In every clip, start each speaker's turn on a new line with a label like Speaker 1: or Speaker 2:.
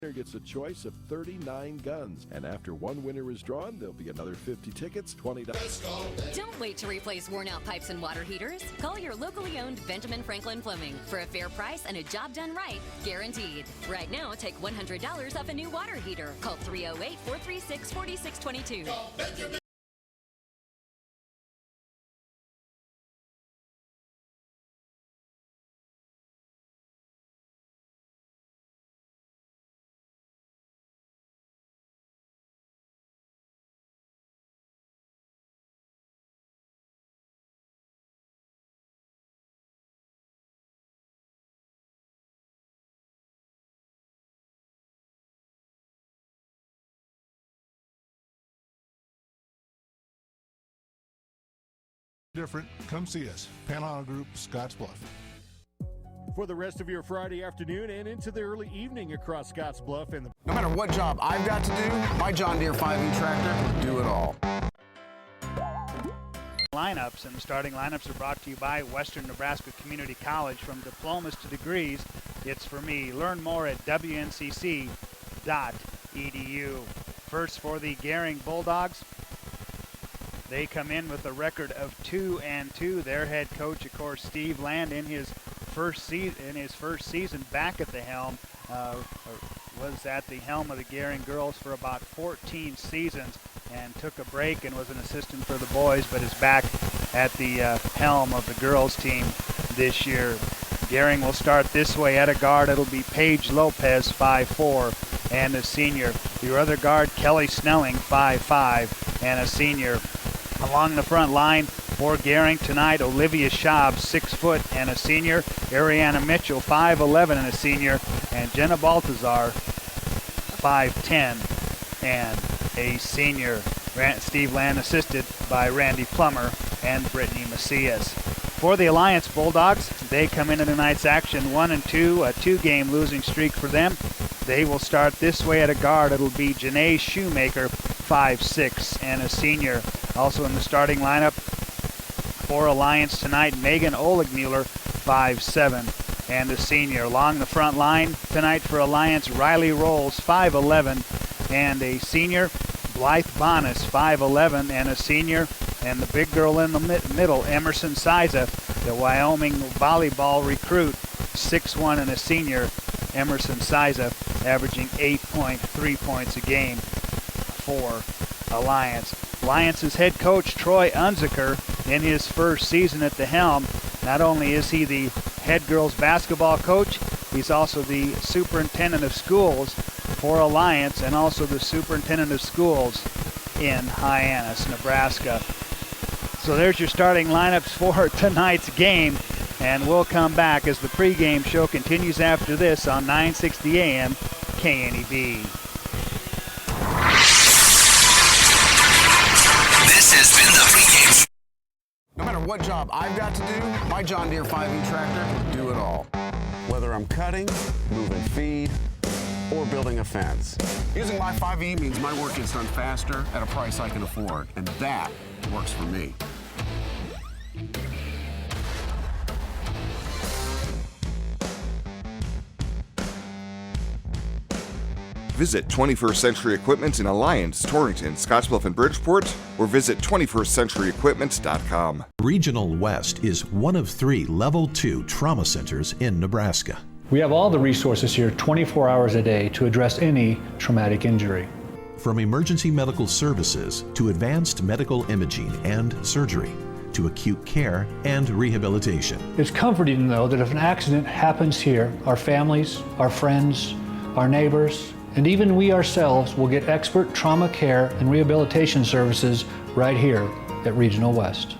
Speaker 1: Winner gets a choice of 39 guns, and after one winner is drawn, there'll be another 50 tickets, $20.
Speaker 2: Don't wait to replace worn-out pipes and water heaters. Call your locally owned Benjamin Franklin Plumbing for a fair price and a job done right, guaranteed. Right now, take $100 off a new water heater. Call 308-436-4622. Call Benjamin.
Speaker 3: Different, come see us. Panhandle Group, Scottsbluff.
Speaker 4: For the rest of your Friday afternoon and into the early evening across Scottsbluff and the...
Speaker 5: No matter what job I've got to do, my John Deere 5E tractor will do it all.
Speaker 6: Lineups, and the starting lineups are brought to you by Western Nebraska Community College. From diplomas to degrees, it's for me. Learn more at WNCC.edu. First for the Gering Bulldogs. They come in with a record of 2-2. Their head coach, of course, Steve Land, in his first season back at the helm, was at the helm of the Gering girls for about 14 seasons and took a break and was an assistant for the boys, but is back at the helm of the girls team this year. Gering will start this way at a guard. It'll be Paige Lopez, 5'4", and a senior. Your other guard, Kelly Snelling, 5'5", and a senior. Along the front line for Gering tonight, Olivia Schaub, 6 foot and a senior. Ariana Mitchell, 5'11", and a senior. And Jenna Baltazar, 5'10", and a senior. Steve Land assisted by Randy Plummer and Brittany Macias. For the Alliance Bulldogs, they come into tonight's action 1-2, a 2-game losing streak for them. They will start this way at a guard. It'll be Janae Shoemaker, 5'6", and a senior. Also in the starting lineup for Alliance tonight, Megan Oligmuller, 5'7", and a senior. Along the front line tonight for Alliance, Riley Rolls, 5'11", and a senior. Blythe Bonas, 5'11", and a senior. And the big girl in the middle, Emerson Siza, the Wyoming volleyball recruit, 6'1", and a senior. Emerson Siza averaging 8.3 points a game for Alliance. Alliance's head coach, Troy Unziker, in his first season at the helm. Not only is he the head girls basketball coach, he's also the superintendent of schools for Alliance and also the superintendent of schools in Hyannis, Nebraska. So there's your starting lineups for tonight's game, and we'll come back as the pregame show continues after this on 960 AM KNEB.
Speaker 5: This has been the pregame. No matter what job I've got to do, my John Deere 5E tractor will do it all. Whether I'm cutting, moving feed, or building a fence. Using my 5E means my work gets done faster at a price I can afford, and that works for me.
Speaker 7: Visit 21st Century Equipment in Alliance, Torrington, Scottsbluff, and Bridgeport, or visit 21stcenturyequipment.com.
Speaker 8: Regional West is one of 3 Level 2 trauma centers in Nebraska.
Speaker 9: We have all the resources here 24 hours a day to address any traumatic injury.
Speaker 8: From emergency medical services to advanced medical imaging and surgery to acute care and rehabilitation.
Speaker 9: It's comforting, though, that if an accident happens here, our families, our friends, our neighbors, and even we ourselves will get expert trauma care and rehabilitation services right here at Regional West.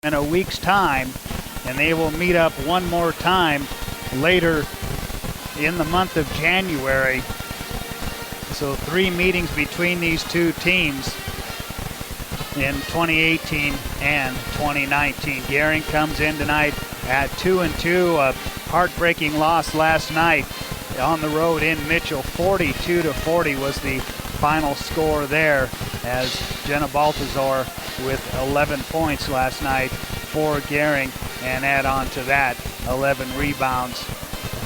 Speaker 6: in a week's time, and they will meet up one more time later in the month of January. So 3 meetings between these two teams in 2018 and 2019. Gering comes in tonight at 2-2, a heartbreaking loss last night on the road in Mitchell. 42-40 was the final score there, as Jenna Baltazar with 11 points last night for Gering, and add on to that 11 rebounds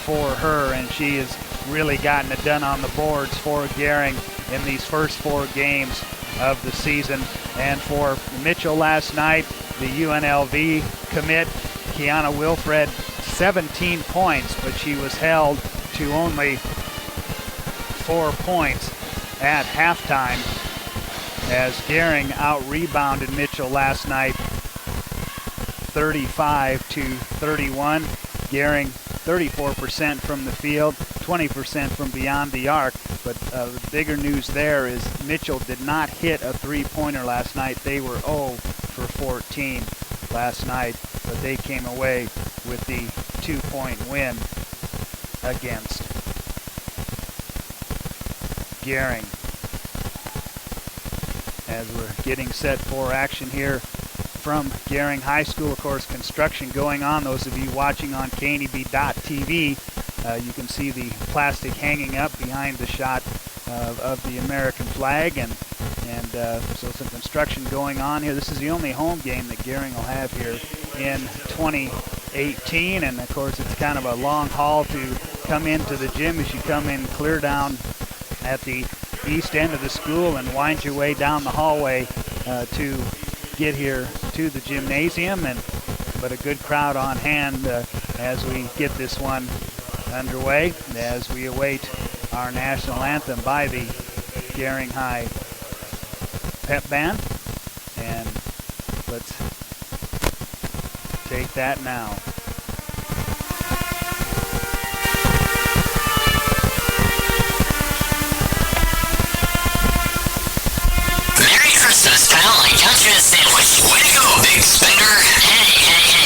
Speaker 6: for her, and she has really gotten it done on the boards for Gering in these first 4 games of the season. And for Mitchell last night, the UNLV commit, Kiana Wilfred, 17 points, but she was held to only 4 points at halftime, as Gering out-rebounded Mitchell last night 35-31. Gering 34% from the field, 20% from beyond the arc. But the bigger news there is Mitchell did not hit a 3-pointer last night. They were 0 for 14 last night, but they came away with the 2-point win against Gering. As we're getting set for action here from Gering High School, of course, construction going on. Those of you watching on KNEB.TV, you can see the plastic hanging up behind the shot of the American flag, and so some construction going on here. This is the only home game that Gering will have here in 2018, and of course it's kind of a long haul to come into the gym as you come in clear down at the east end of the school and wind your way down the hallway to get here to the gymnasium, but a good crowd on hand as we get this one underway, as we await our national anthem by the Gering High pep band. And let's take that now.
Speaker 10: Christmas, kind of like country and sandwich. Way to go, big spender. Hey,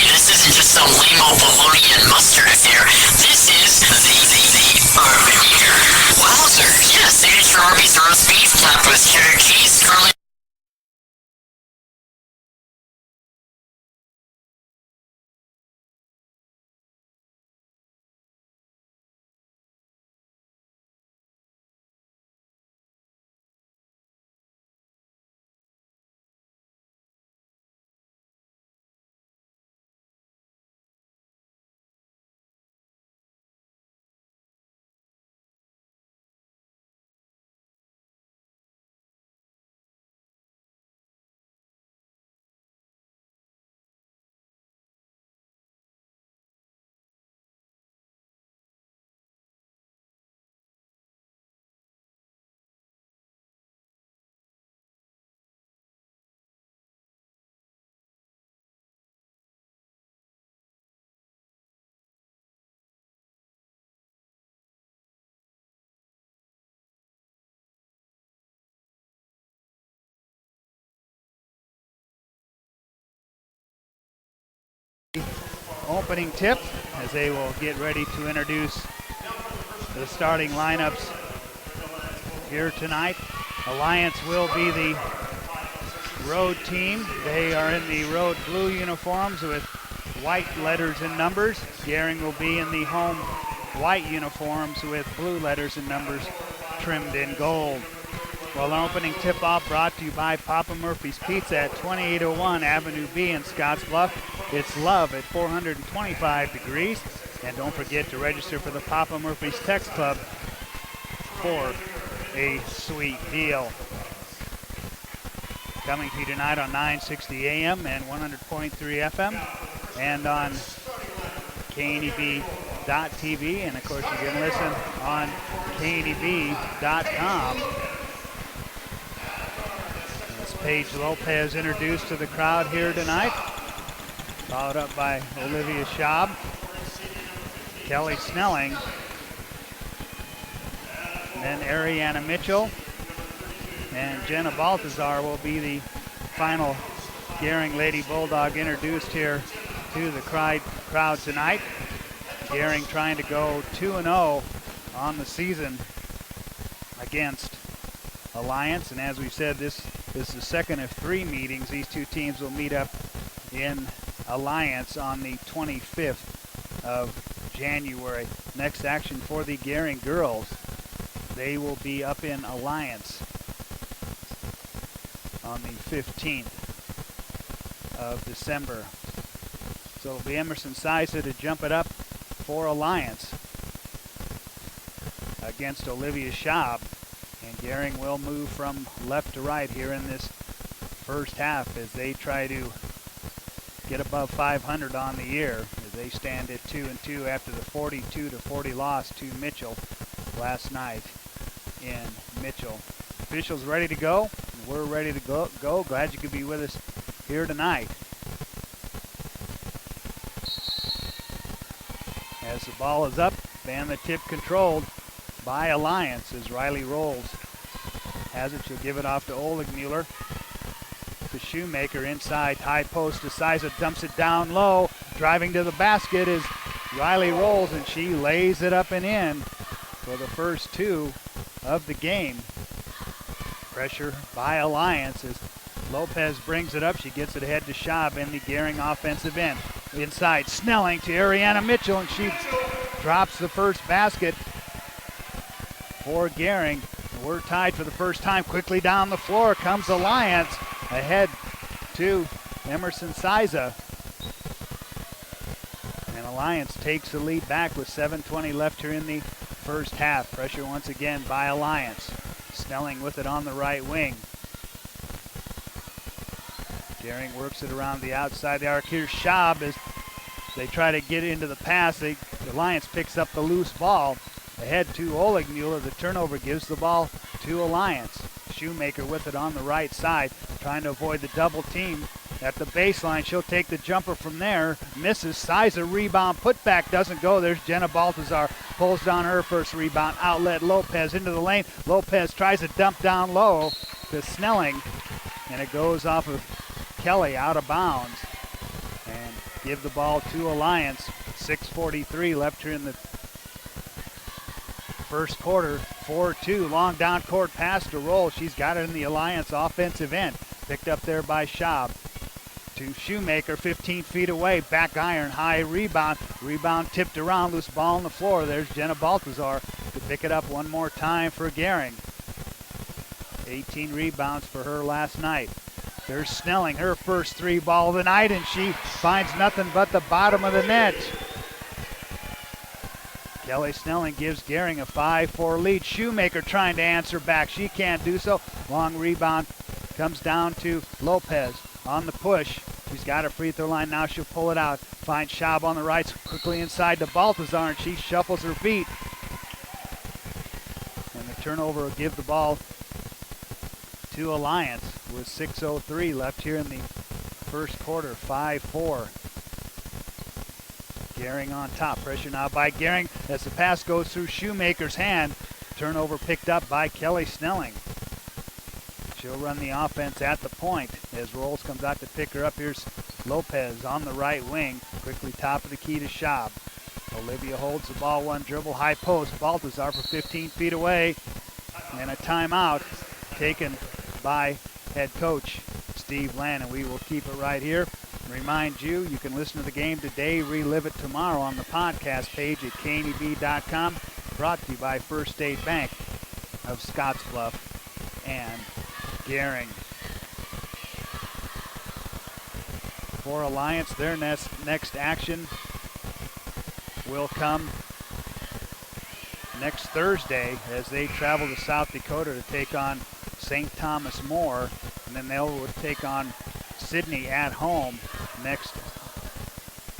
Speaker 10: this isn't just some lame-o bologna and mustard affair. This is the barbecue. Wowzers. Yeah, signature Arby's roast beef, topped with cheddar cheese, garlic.
Speaker 6: Opening tip as they will get ready to introduce the starting lineups here tonight. Alliance will be the road team. They are in the road blue uniforms with white letters and numbers. Gering will be in the home white uniforms with blue letters and numbers trimmed in gold. Well, an opening tip-off brought to you by Papa Murphy's Pizza at 2801 Avenue B in Scottsbluff. It's love at 425 degrees. And don't forget to register for the Papa Murphy's Text Club for a sweet deal. Coming to you tonight on 960 AM and 100.3 FM and on KNEB.TV. And of course you can listen on KNEB.com. Paige Lopez introduced to the crowd here tonight, followed up by Olivia Schaub, Kelly Snelling, and then Ariana Mitchell, and Jenna Baltazar will be the final Gering Lady Bulldog introduced here to the crowd tonight. Gering trying to go 2-0 on the season against Alliance, and as we said, this is the second of 3 meetings. These two teams will meet up in Alliance on the 25th of January. Next action for the Gering girls, they will be up in Alliance on the 15th of December. So it'll be Emerson Siza to jump it up for Alliance against Olivia Schaub. And Gering will move from left to right here in this first half as they try to get above 500 on the year, as they stand at 2-2 after the 42-40 loss to Mitchell last night in Mitchell. Officials ready to go. We're ready to go. Glad you could be with us here tonight. As the ball is up and the tip controlled by Alliance as Riley Rolls has it. She'll give it off to Oligmuller. To Shoemaker inside, high post to Siza, dumps it down low. Driving to the basket is Riley Rolls, and she lays it up and in for the first 2 of the game. Pressure by Alliance as Lopez brings it up. She gets it ahead to Schaub in the Gering offensive end. Inside, Snelling to Ariana Mitchell, and she drops the first basket for Gering. We're tied for the first time. Quickly down the floor comes Alliance, ahead to Emerson Siza. And Alliance takes the lead back with 7:20 left here in the first half. Pressure once again by Alliance. Snelling with it on the right wing. Gering works it around the outside of the arc. Here's Schaub as they try to get into the pass. Alliance picks up the loose ball. Ahead to Oligmuller. The turnover gives the ball to Alliance. Shoemaker with it on the right side, trying to avoid the double team at the baseline. She'll take the jumper from there. Misses. Siza rebound. Putback doesn't go. There's Jenna Baltazar. Pulls down her first rebound. Outlet Lopez into the lane. Lopez tries to dump down low to Snelling, and it goes off of Kelly out of bounds. And give the ball to Alliance. 6:43 left here in the first quarter. 4-2, long down court pass to Roll. She's got it in the Alliance offensive end. Picked up there by Schaub. To Shoemaker, 15 feet away. Back iron, high rebound. Rebound tipped around, loose ball on the floor. There's Jenna Baltazar to pick it up one more time for Gering. 18 rebounds for her last night. There's Snelling, her first 3 ball of the night, and she finds nothing but the bottom of the net. Kelly Snelling gives Gering a 5-4 lead. Shoemaker trying to answer back. She can't do so. Long rebound comes down to Lopez on the push. She's got her free throw line now. She'll pull it out. Finds Schaub on the right, quickly inside to Baltazar, and she shuffles her feet. And the turnover will give the ball to Alliance with 6:03 left here in the first quarter. 5-4. Gering on top. Pressure now by Gering as the pass goes through Shoemaker's hand. Turnover picked up by Kelly Snelling. She'll run the offense at the point as Rolls comes out to pick her up. Here's Lopez on the right wing. Quickly top of the key to Schaub. Olivia holds the ball, one dribble, high post. Baltazar for 15 feet away. And a timeout taken by head coach Steve Lannon. We will keep it right here. Remind you, you can listen to the game today, relive it tomorrow on the podcast page at kneb.com. Brought to you by First State Bank of Scottsbluff and Gering. For Alliance, their next action will come next Thursday as they travel to South Dakota to take on St. Thomas More, and then they'll take on Sidney at home next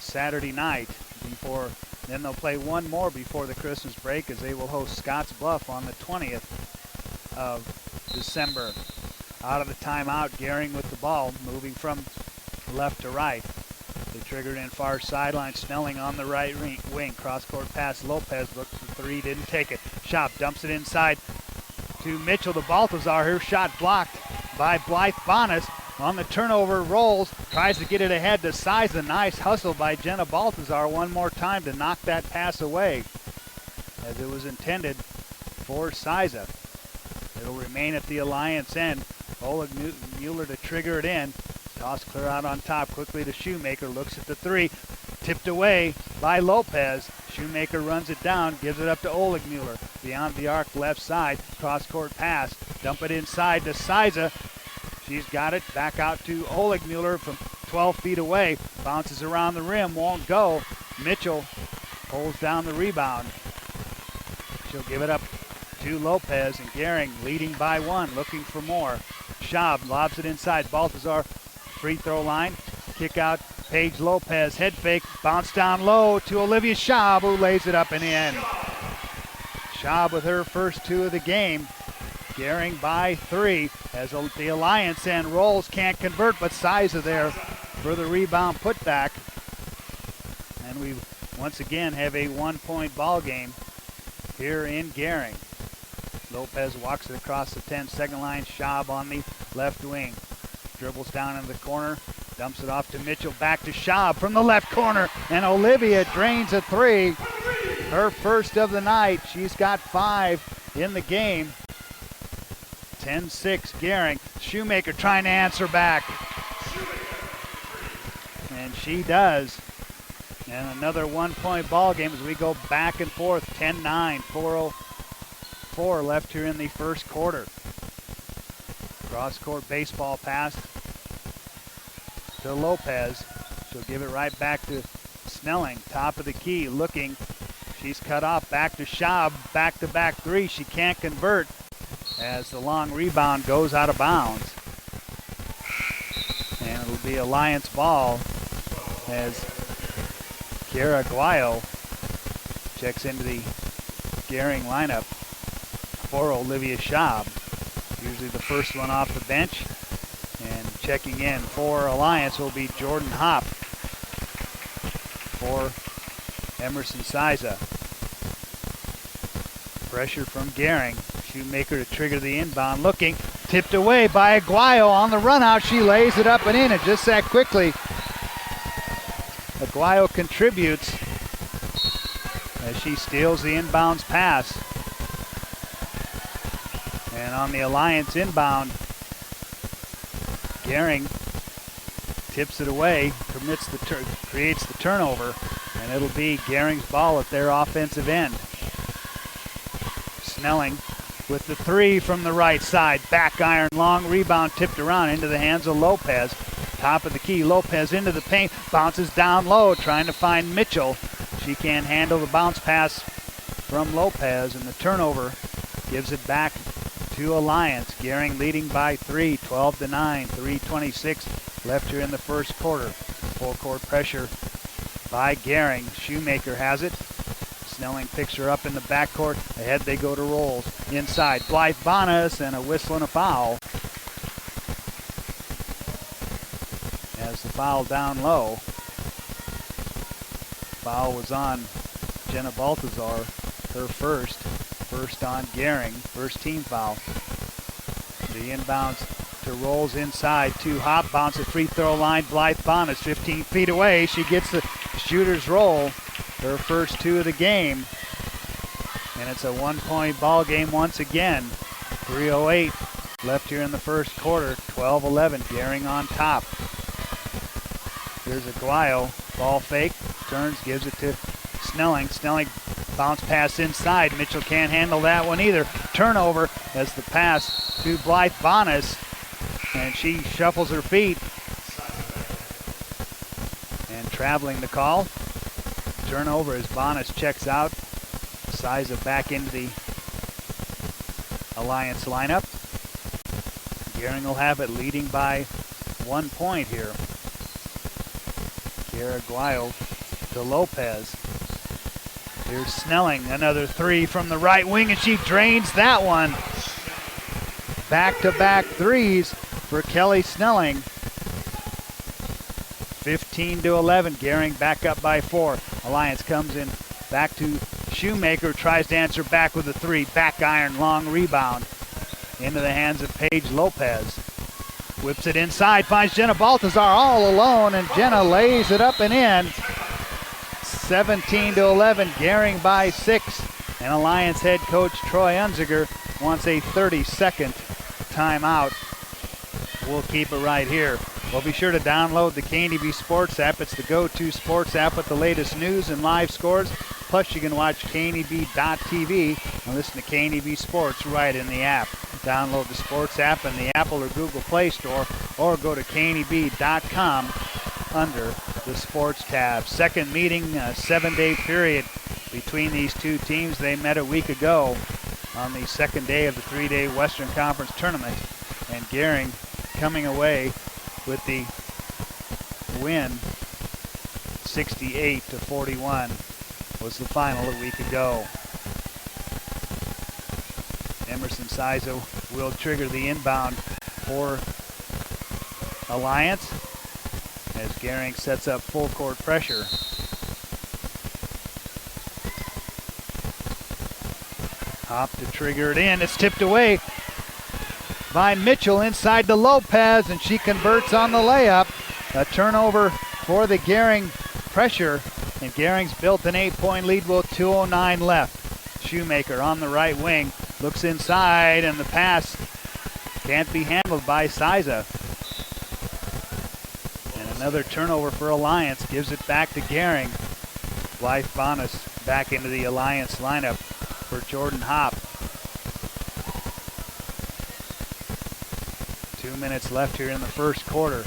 Speaker 6: Saturday night. Then they'll play one more before the Christmas break as they will host Scottsbluff on the 20th of December. Out of the timeout, Gering with the ball, moving from left to right. They triggered in far sideline. Snelling on the right wing. Cross-court pass. Lopez looked for 3, didn't take it. Schaub dumps it inside to Mitchell to Baltazar. Her shot blocked by Blythe Bonas. on the turnover, rolls, tries to get it ahead to Siza. Nice hustle by Jenna Baltazar one more time to knock that pass away as it was intended for Siza. It'll remain at the Alliance end. Oleg Mueller to trigger it in. Toss clear out on top quickly to Shoemaker. Looks at the three. Tipped away by Lopez. Shoemaker runs it down. Gives it up to Oleg Mueller. Beyond the arc left side. Cross-court pass. Dump it inside to Siza. She's got it. Back out to Oleg Mueller from 12 feet away. Bounces around the rim. Won't go. Mitchell pulls down the rebound. She'll give it up to Lopez, and Gering leading by one, looking for more. Schaub lobs it inside. Baltazar, free throw line. Kick out, Paige Lopez, head fake, bounce down low to Olivia Schaub, who lays it up and in. Schaub with her first two of the game. Gering by three as the Alliance end rolls, can't convert, but Siza there for the rebound putback. And we once again have a 1-point ball game here in Gering. Lopez walks it across the 10-second line. Schaub on the left wing. Dribbles down in the corner. Dumps it off to Mitchell. Back to Schaub from the left corner. And Olivia drains a three. Her first of the night. She's got 5 in the game. 10-6 Gering. Shoemaker trying to answer back. And she does. And another 1-point ball game as we go back and forth. 10-9. 4:04 left here in the first quarter. Cross-court baseball pass to Lopez. She'll give it right back to Snelling. Top of the key, looking. She's cut off. Back to Schaub. Back-to-back three. She can't convert as the long rebound goes out of bounds. And it'll be Alliance ball as Kiara Aguayo checks into the Gering lineup for Olivia Schaub. Usually the first one off the bench. And checking in for Alliance will be Jordan Hopp for Emerson Siza. Pressure from Gering. Shoemaker to trigger the inbound. Looking. Tipped away by Aguayo on the run out. She lays it up and in. And just that quickly, Aguayo contributes as she steals the inbounds pass. And on the Alliance inbound, Gering tips it away, creates the turnover, and it'll be Gering's ball at their offensive end. Snelling with the three from the right side. Back iron, long rebound tipped around into the hands of Lopez. Top of the key, Lopez into the paint, bounces down low, trying to find Mitchell. She can't handle the bounce pass from Lopez, and the turnover gives it back to Alliance. Gering leading by 3, 12-9, 3:26 left here in the first quarter. Full court pressure by Gering. Shoemaker has it. Snelling picks her up in the backcourt. Ahead they go to rolls. Inside, Blythe Bonas, and a whistle and a foul. As the foul down low. Foul was on Jenna Baltazar, her first on Gering, first team foul. The inbounds to rolls inside, to Hop, bounce at free throw line. Blythe Bonas 15 feet away. She gets the shooter's roll, her first two of the game. And it's a 1-point ball game once again. 3:08 left here in the first quarter. 12-11, Gering on top. Here's Aguayo, ball fake, turns, gives it to Snelling. Snelling bounce pass inside. Mitchell can't handle that one either. Turnover as the pass to Blythe Bonas, and she shuffles her feet. And traveling the call. Turnover as Bonas checks out. Siza back into the Alliance lineup. Gering will have it, leading by 1 point here. Kiara Aguayo to Lopez. Here's Snelling, another three from the right wing, and she drains that one. Back-to-back threes for Kelly Snelling. 15-11, Gering back up by 4. Alliance comes in back to Shoemaker, tries to answer back with a three. Back iron, long rebound into the hands of Paige Lopez. Whips it inside, finds Jenna Baltazar all alone, and Jenna lays it up and in. 17-11, Gering by 6. And Alliance head coach Troy Unziger wants a 30-second timeout. We'll keep it right here. Well, be sure to download the KNDB Sports app. It's the go-to sports app with the latest news and live scores. Plus, you can watch KNDB.TV and listen to KNDB Sports right in the app. Download the Sports app in the Apple or Google Play Store, or go to KNDB.com under the Sports tab. Second meeting, a 7-day period between these two teams. They met a week ago on the second day of the 3-day Western Conference Tournament, and Gering coming away with the win. 68-41 was the final a week ago. Emerson Siza will trigger the inbound for Alliance as Gering sets up full court pressure. Hop to trigger it in. It's tipped away by Mitchell inside to Lopez, and she converts on the layup. A turnover for the Gering pressure, and Gering's built an 8-point lead with 2:09 left. Shoemaker on the right wing looks inside, and the pass can't be handled by Siza. And another turnover for Alliance gives it back to Gering. Blythe Bonas back into the Alliance lineup for Jordan Hop. 2 minutes left here in the first quarter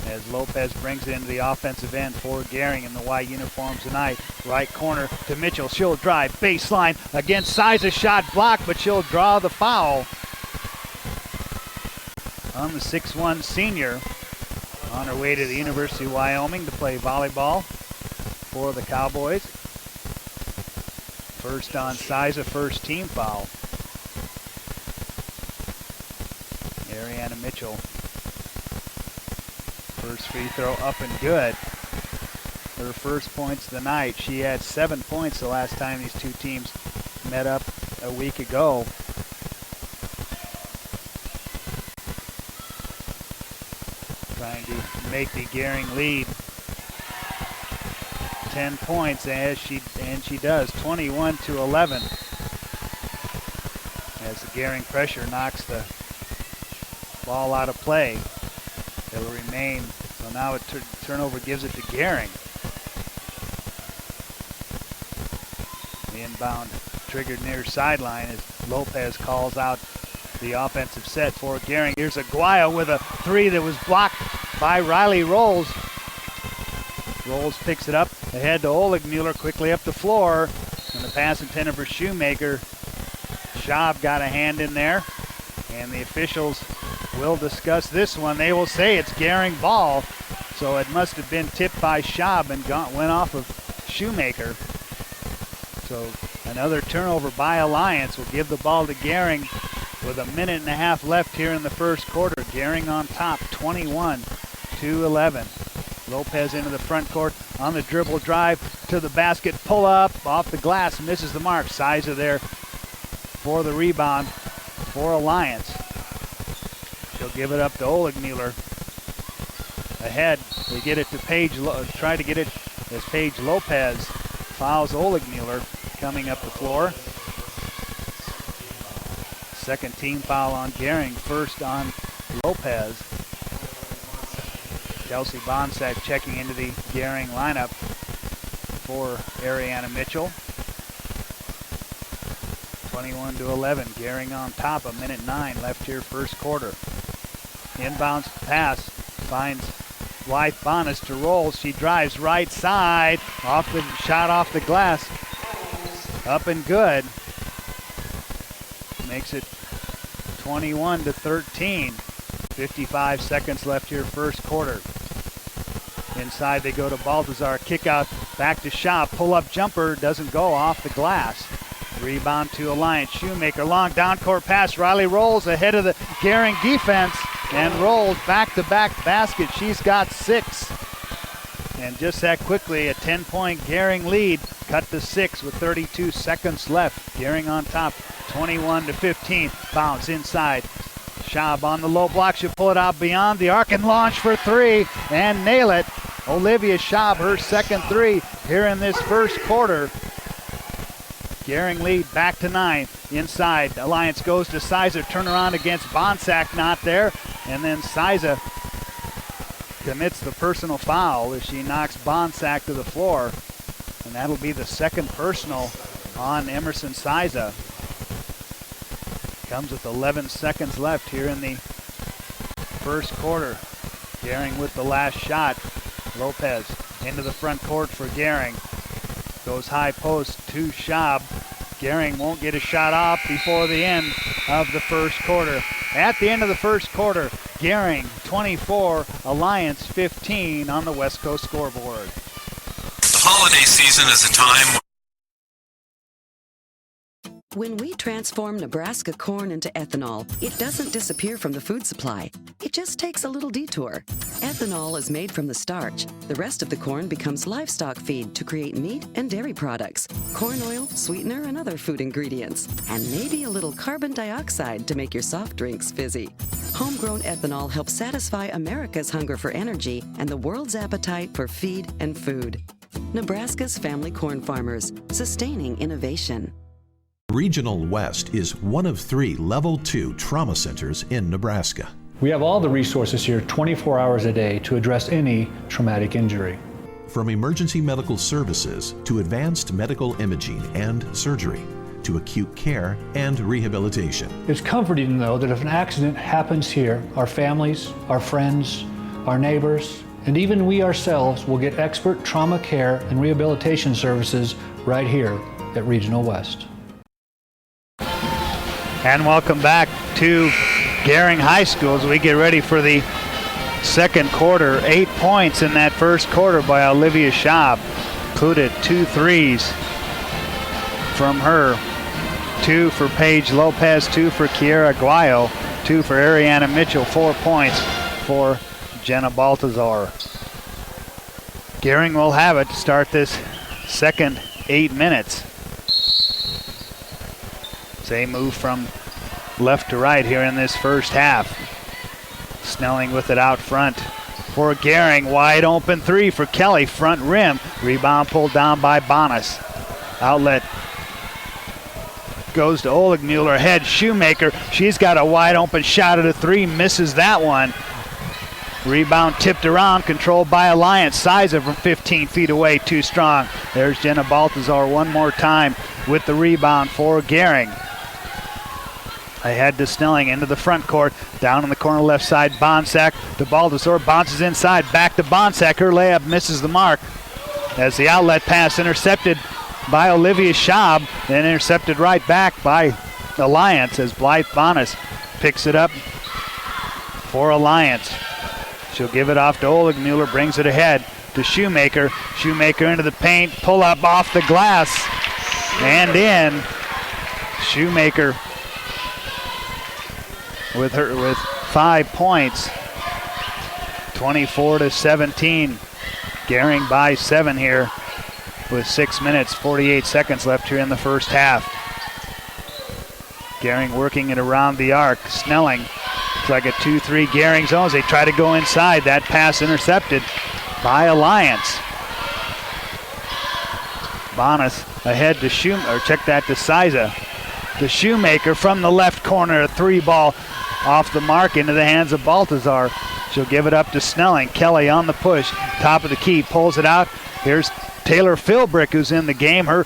Speaker 6: as Lopez brings it into the offensive end for Gering in the white uniforms tonight. Right corner to Mitchell. She'll drive baseline against Siza. Shot blocked, but she'll draw the foul on the 6'1 senior on her way to the University of Wyoming to play volleyball for the Cowboys. First on Siza, first team foul. Ariana Mitchell. First free throw up and good. Her first points of the night. She had 7 points the last time these two teams met up a week ago. Trying to make the Gering lead 10 points and she does. 21-11 as the Gering pressure knocks the ball out of play. It'll remain, so now a turnover gives it to Gering. The inbound triggered near sideline as Lopez calls out the offensive set for Gering. Here's Aguayo with a three that was blocked by Riley Rolls. Rolls picks it up ahead to Oligmuller, quickly up the floor, and the pass intended for Shoemaker. Schaub got a hand in there, and the officials will discuss this one. They will say it's Gering ball, so it must have been tipped by Schaub and went off of Shoemaker. So another turnover by Alliance will give the ball to Gering with a minute and a half left here in the first quarter. Gering on top, 21-11. Lopez into the front court on the dribble drive to the basket, pull up off the glass, misses the mark. Siza there for the rebound for Alliance. She'll give it up to Oligmuller. Ahead, they get it to Paige, try to get it as Paige Lopez fouls Oligmuller coming up the floor. Second team foul on Gering, first on Lopez. Kelsey Bonsack checking into the Gering lineup for Ariana Mitchell. 21-11, Gering on top, a minute 9 left here first quarter. Inbounds pass, finds Blythe Bonas to Rolls. She drives right side, shot off the glass, up and good. Makes it 21-13. 55 seconds left here first quarter. Inside they go to Baltazar, kick out back to Schaub, pull up jumper, doesn't go off the glass. Rebound to Alliance. Shoemaker, long down court pass. Riley Rolls ahead of the Gering defense and rolls back-to-back basket. She's got 6. And just that quickly, a 10-point Gering lead cut to 6 with 32 seconds left. Gering on top, 21-15. Bounce inside. Schaub on the low block. She'll pull it out beyond the arc and launch for three and nail it. Olivia Schaub, her second three here in this first quarter. Gering lead back to 9. Inside, Alliance goes to Sizer. Turnaround against Bonsack, not there. And then Sizer commits the personal foul as she knocks Bonsack to the floor. And that'll be the second personal on Emerson Sizer. Comes with 11 seconds left here in the first quarter. Gering with the last shot. Lopez into the front court for Gering. Goes high post to Schaub. Gering won't get a shot off before the end of the first quarter. At the end of the first quarter, Gering 24, Alliance 15 on the West Coast scoreboard.
Speaker 11: The holiday season is a time
Speaker 12: when we transform Nebraska corn into ethanol, it doesn't disappear from the food supply. It just takes a little detour. Ethanol is made from the starch. The rest of the corn becomes livestock feed to create meat and dairy products, corn oil, sweetener, and other food ingredients, and maybe a little carbon dioxide to make your soft drinks fizzy. Homegrown ethanol helps satisfy America's hunger for energy and the world's appetite for feed and food. Nebraska's family corn farmers, sustaining innovation.
Speaker 8: Regional West is one of 3 Level 2 trauma centers in Nebraska.
Speaker 9: We have all the resources here 24 hours a day to address any traumatic injury.
Speaker 8: From emergency medical services to advanced medical imaging and surgery to acute care and rehabilitation.
Speaker 9: It's comforting to know that if an accident happens here, our families, our friends, our neighbors, and even we ourselves will get expert trauma care and rehabilitation services right here at Regional West.
Speaker 6: And welcome back to Gering High School as we get ready for the second quarter. 8 points in that first quarter by Olivia Schaub. Included 2 threes from her. 2 for Paige Lopez, 2 for Kiera Guayo, 2 for Ariana Mitchell, 4 points for Jenna Baltazar. Gering will have it to start this second 8 minutes. They move from left to right here in this first half. Snelling with it out front for Gering. Wide open 3 for Kelly. Front rim. Rebound pulled down by Bonas. Outlet goes to Oligmuller. Head Shoemaker. She's got a wide open shot at a 3. Misses that one. Rebound tipped around. Controlled by Alliance. Sizer from 15 feet away. Too strong. There's Jenna Baltazar one more time with the rebound for Gering. Ahead to Snelling into the front court. Down in the corner left side, Bonsack to Baltazar. Bounces inside, back to Bonsack. Her layup misses the mark as the outlet pass intercepted by Olivia Schaub. Then intercepted right back by Alliance as Blythe Bonas picks it up for Alliance. She'll give it off to Oligmuller, brings it ahead to Shoemaker. Shoemaker into the paint, pull up off the glass and in. Shoemaker with 5 points, 24-17. Gering by 7 here with 6 minutes, 48 seconds left here in the first half. Gering working it around the arc. Snelling, it's like a 2-3 Gering zone as they try to go inside. That pass intercepted by Alliance. Bonas ahead to Shoemaker, check that to Siza. To Shoemaker from the left corner, a 3 ball off the mark into the hands of Baltazar. She'll give it up to Snelling. Kelly on the push, top of the key, pulls it out. Here's Taylor Philbrick who's in the game. Her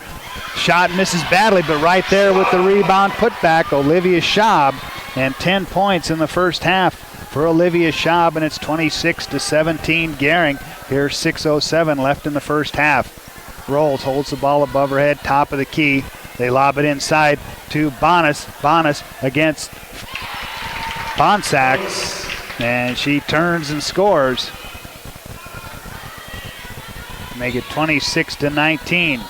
Speaker 6: shot misses badly, but right there with the rebound putback, Olivia Schaub, and 10 points in the first half for Olivia Schaub, and it's 26-17 Gering. Here's 6:07 left in the first half. Rolls, holds the ball above her head, top of the key. They lob it inside to Bonas. Bonas against Bonsack, and she turns and scores. Make it 26-19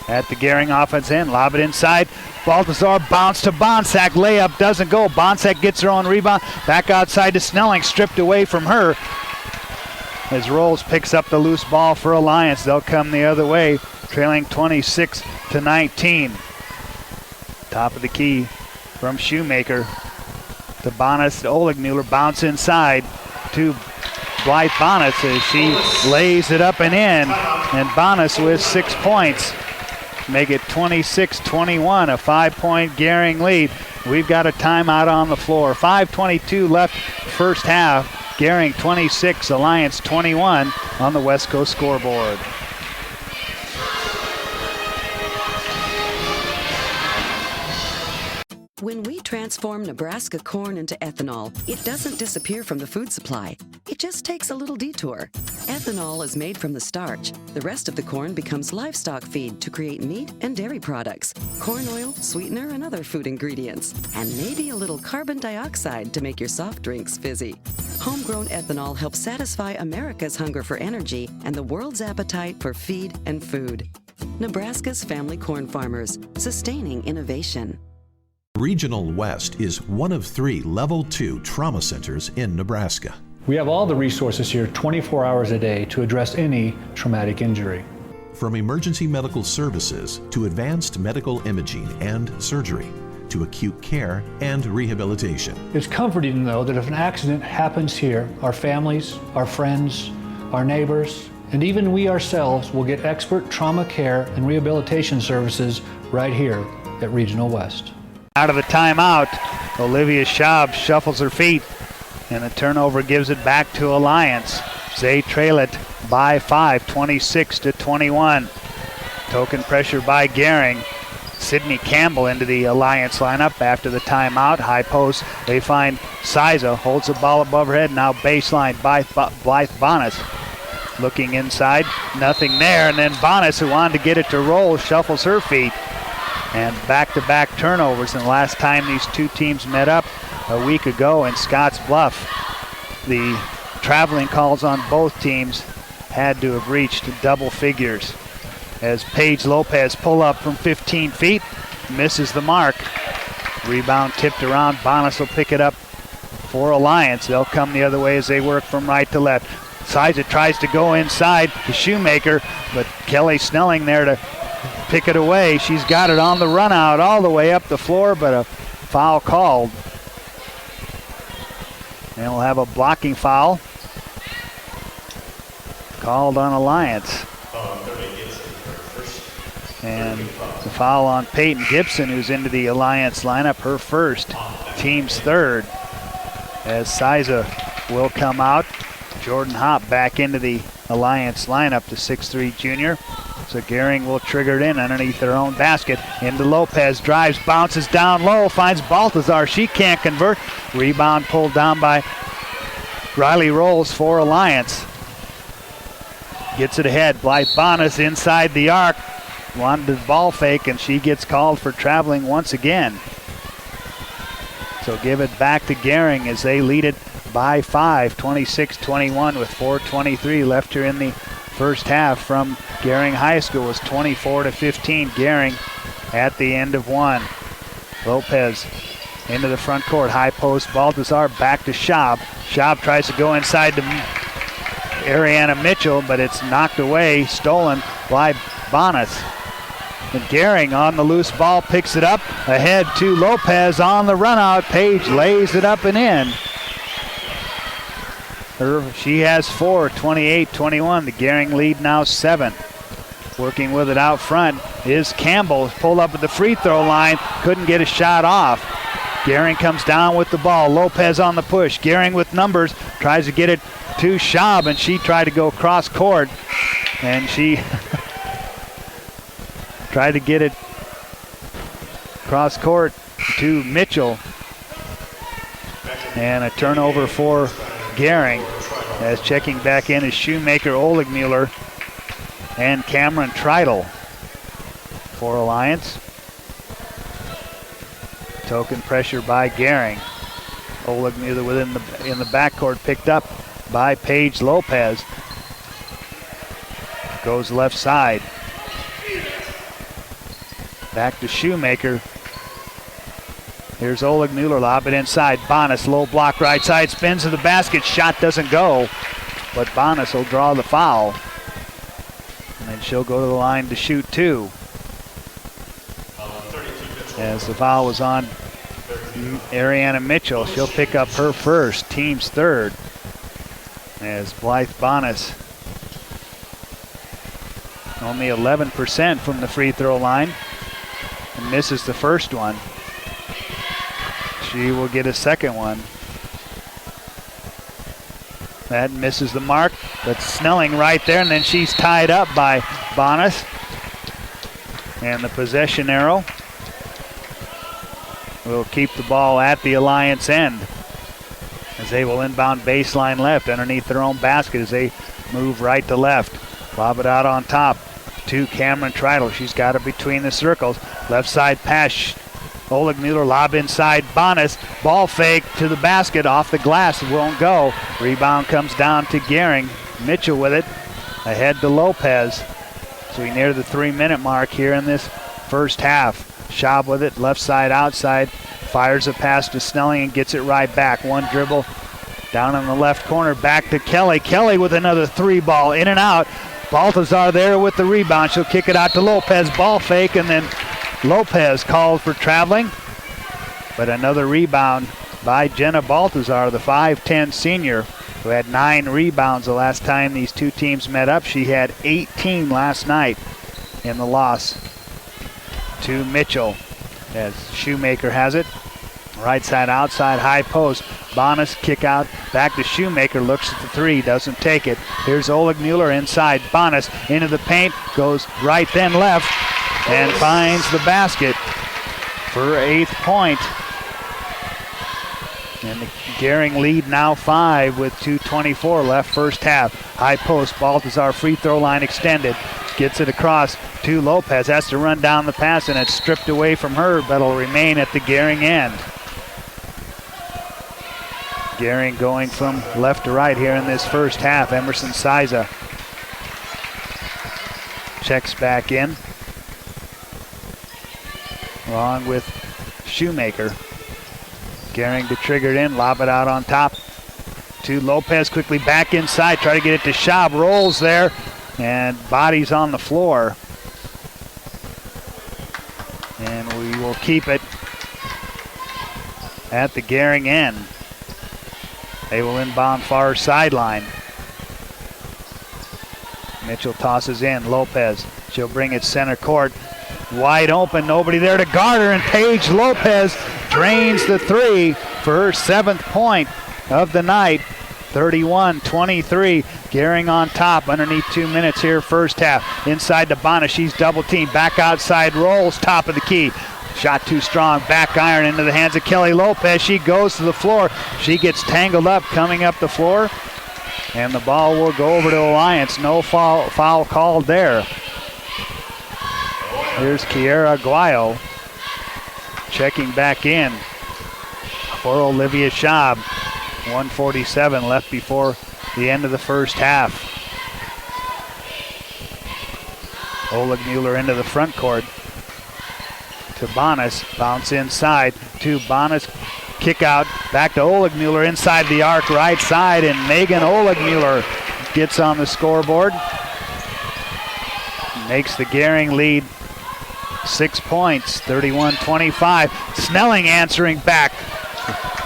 Speaker 6: at the Gering offense end. Lob it inside. Baltazar bounce to Bonsack. Layup doesn't go. Bonsack gets her own rebound. Back outside to Snelling. Stripped away from her. As Rolls picks up the loose ball for Alliance. They'll come the other way, trailing 26-19. Top of the key from Shoemaker to to Bonus. Oligmuller bounce inside to Blythe Bonus as she lays it up and in. And Bonus with 6 points. Make it 26-21, a 5-point Gering lead. We've got a timeout on the floor. 5:22 left first half. Gering 26, Alliance 21 on the West Coast scoreboard.
Speaker 12: When we transform Nebraska corn into ethanol, it doesn't disappear from the food supply. It just takes a little detour. Ethanol is made from the starch. The rest of the corn becomes livestock feed to create meat and dairy products, corn oil, sweetener, and other food ingredients, and maybe a little carbon dioxide to make your soft drinks fizzy. Homegrown ethanol helps satisfy America's hunger for energy and the world's appetite for feed and food. Nebraska's family corn farmers, sustaining innovation.
Speaker 8: Regional West is one of 3 Level 2 trauma centers in Nebraska.
Speaker 9: We have all the resources here 24 hours a day to address any traumatic injury.
Speaker 8: From emergency medical services to advanced medical imaging and surgery to acute care and rehabilitation.
Speaker 9: It's comforting, though, that if an accident happens here, our families, our friends, our neighbors, and even we ourselves will get expert trauma care and rehabilitation services right here at Regional West.
Speaker 6: Out of the timeout, Olivia Schaub shuffles her feet, and the turnover gives it back to Alliance. They trail it by 5, 26-21. Token pressure by Gering. Sidney Campbell into the Alliance lineup after the timeout. High post, they find Siza, holds the ball above her head, now baseline by Blythe Bonus. Looking inside, nothing there, and then Bonus, who wanted to get it to roll, shuffles her feet. And back-to-back turnovers. And the last time these two teams met up a week ago in Scottsbluff, the traveling calls on both teams had to have reached double figures. As Paige Lopez pull up from 15 feet, misses the mark. Rebound tipped around. Bonus will pick it up for Alliance. They'll come the other way as they work from right to left. Siza tries to go inside to Shoemaker, but Kelly Snelling there to pick it away. She's got it on the run out all the way up the floor, but a foul called. And we'll have a blocking foul called on Alliance. And the foul on Peyton Gibson, who's into the Alliance lineup, her first, team's third. As Siza will come out. Jordan Hopp back into the Alliance lineup, the 6'3 junior. So Gering will trigger it in underneath their own basket. Into Lopez, drives, bounces down low, finds Baltazar. She can't convert. Rebound pulled down by Riley Rolls for Alliance. Gets it ahead. Blythe Bonus inside the arc. Wanted the ball fake, and she gets called for traveling once again. So give it back to Gering as they lead it by 5, 26-21 with 4:23 left here in the first half. From Gering High School was 24-15. Gering at the end of one. Lopez into the front court. High post. Baltazar back to Schaub. Schaub tries to go inside to Ariana Mitchell, but it's knocked away, stolen by Bonus. And Gering on the loose ball picks it up. Ahead to Lopez on the run out. Page lays it up and in. She has 4, 28-21. The Gering lead now 7. Working with it out front is Campbell. Pulled up at the free throw line. Couldn't get a shot off. Gering comes down with the ball. Lopez on the push. Gering with numbers. Tries to get it to Schaub, and she tried to go cross court. And she tried to get it cross court to Mitchell. And a turnover for Gering, as checking back in is Shoemaker, Oligmuller, and Cameron Treidel for Alliance. Token pressure by Gering. Oligmuller in the backcourt, picked up by Paige Lopez. Goes left side. Back to Shoemaker. Here's Oligmuller, lob it inside. Bonus, low block right side, spins to the basket. Shot doesn't go, but Bonus will draw the foul. And then she'll go to the line to shoot 2. As the foul was on Ariana Mitchell, she'll pick up her first, team's third, as Blythe Bonas only 11% from the free throw line and misses the first one. She will get a second one. That misses the mark, but Snelling right there, and then she's tied up by Bonas. And the possession arrow will keep the ball at the Alliance end as they will inbound baseline left underneath their own basket as they move right to left. Lob it out on top to Cameron Treidel. She's got it between the circles. Left side pass. Oleg Mueller lob inside Bonas. Ball fake to the basket off the glass. It won't go. Rebound comes down to Gering. Mitchell with it. Ahead to Lopez. So we near the 3-minute mark here in this first half. Schaub with it. Left side outside. Fires a pass to Snelling and gets it right back. One dribble down in the left corner. Back to Kelly. Kelly with another three ball. In and out. Baltazar there with the rebound. She'll kick it out to Lopez. Ball fake, and then Lopez called for traveling. But another rebound by Jenna Baltazar, the 5'10 senior, who had 9 rebounds the last time these two teams met up. She had 18 last night in the loss to Mitchell. As Shoemaker has it. Right side outside, high post. Bonas kick out, back to Shoemaker, looks at the three, doesn't take it. Here's Oleg Mueller inside. Bonas into the paint, goes right then left, and finds the basket for her 8th point. And the Gering lead now 5 with 2:24 left first half. High post, Baltazar free throw line extended. Gets it across to Lopez, has to run down the pass, and it's stripped away from her, but it'll remain at the Gering end. Gering going from left to right here in this first half. Emerson Siza checks back in along with Shoemaker. Gering to trigger it in, lob it out on top to Lopez, quickly back inside, try to get it to Schaub, rolls there, and bodies on the floor. And we will keep it at the Gering end. They will inbound far sideline. Mitchell tosses in, Lopez. She'll bring it center court. Wide open, nobody there to guard her, and Paige Lopez drains the three for her 7th point of the night. 31-23, Gering on top underneath 2 minutes here first half. Inside to Bonas, she's double teamed, back outside, rolls top of the key. Shot too strong, back iron into the hands of Kelly Lopez. She goes to the floor. She gets tangled up coming up the floor, and the ball will go over to Alliance. No foul called there. Here's Kiera Aguayo checking back in for Olivia Schaub. 1:47 left before the end of the first half. Oleg Mueller into the front court to Bonas, bounce inside to Bonas, kick out, back to Oleg Mueller inside the arc right side, and Megan Oleg Mueller gets on the scoreboard. Makes the Gering lead 6 points, 31-25. Snelling answering back.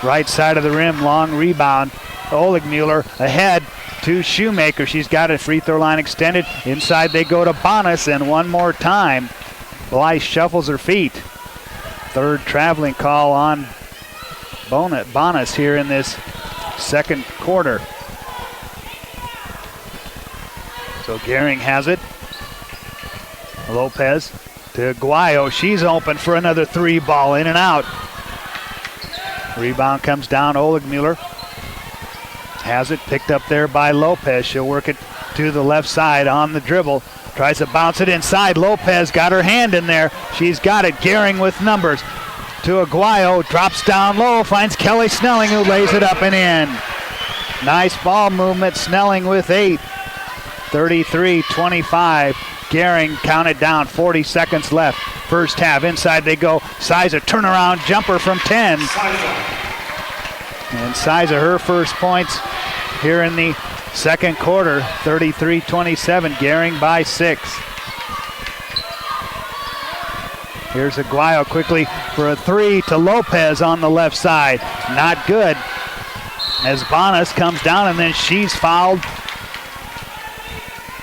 Speaker 6: Right side of the rim, long rebound. Oleg Mueller ahead to Shoemaker. She's got a free throw line extended. Inside they go to Bonas, and one more time, Blythe shuffles her feet. 3rd traveling call on Bonas here in this second quarter. So Gering has it. Lopez to Aguayo. She's open for another three ball, in and out. Rebound comes down. Oleg Mueller has it, picked up there by Lopez. She'll work it to the left side on the dribble. Tries to bounce it inside. Lopez got her hand in there. She's got it. Gering with numbers. To Aguayo. Drops down low. Finds Kelly Snelling, who lays it up and in. Nice ball movement. Snelling with 8. 33-25. Gering counted down. 40 seconds left. First half. Inside they go. Siza turnaround jumper from 10. And Siza, her first points here in the second quarter. 33-27. Gering by 6. Here's Aguayo quickly for a three to Lopez on the left side. Not good, as Bonas comes down, and then she's fouled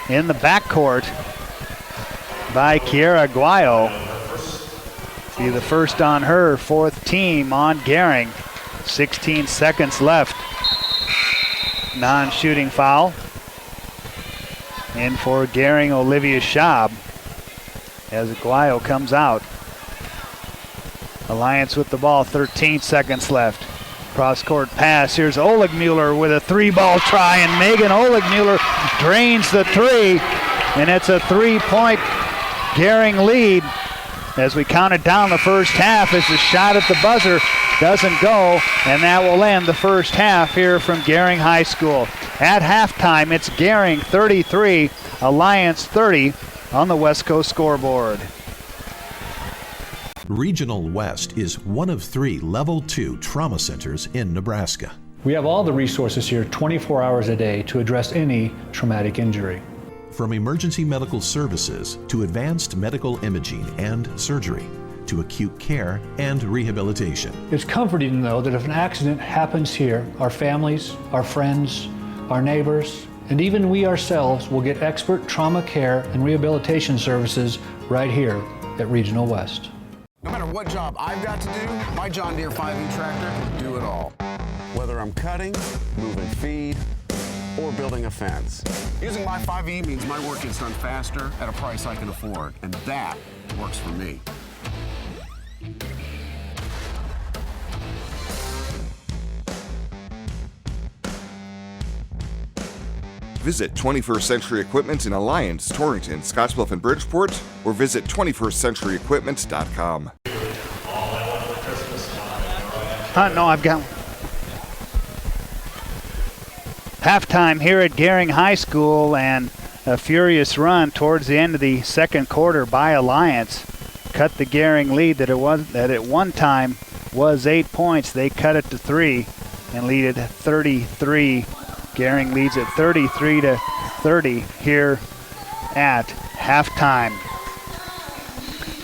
Speaker 6: in the backcourt by Kiera Aguayo. Be the first on her, fourth team on Gering. 16 seconds left. Non-shooting foul. In for Gering, Olivia Schaub, as Aguayo comes out. Alliance with the ball, 13 seconds left. Cross-court pass. Here's Oligmuller with a three-ball try, and Megan Oligmuller drains the three, and it's a three-point Gering lead as we counted down the first half as the shot at the buzzer doesn't go, and that will end the first half here from Gering High School. At halftime, it's Gering 33, Alliance 30 on the West Coast scoreboard.
Speaker 8: Regional West is one of 3 Level 2 trauma centers in Nebraska.
Speaker 9: We have all the resources here 24 hours a day to address any traumatic injury.
Speaker 8: From emergency medical services to advanced medical imaging and surgery to acute care and rehabilitation.
Speaker 9: It's comforting to know that if an accident happens here, our families, our friends, our neighbors, and even we ourselves will get expert trauma care and rehabilitation services right here at Regional West.
Speaker 5: No matter what job I've got to do, my John Deere 5E tractor can do it all. Whether I'm cutting, moving feed, or building a fence. Using my 5E means my work gets done faster at a price I can afford, and that works for me.
Speaker 7: Visit 21st Century Equipment in Alliance, Torrington, Scottsbluff, and Bridgeport, or visit 21stcenturyequipment.com.
Speaker 6: No, I've got one. Halftime here at Gering High School, and a furious run towards the end of the second quarter by Alliance. Cut the Gering lead that at one time was 8 points. They cut it to 3 and lead it 33. Gering leads at 33-30 here at halftime.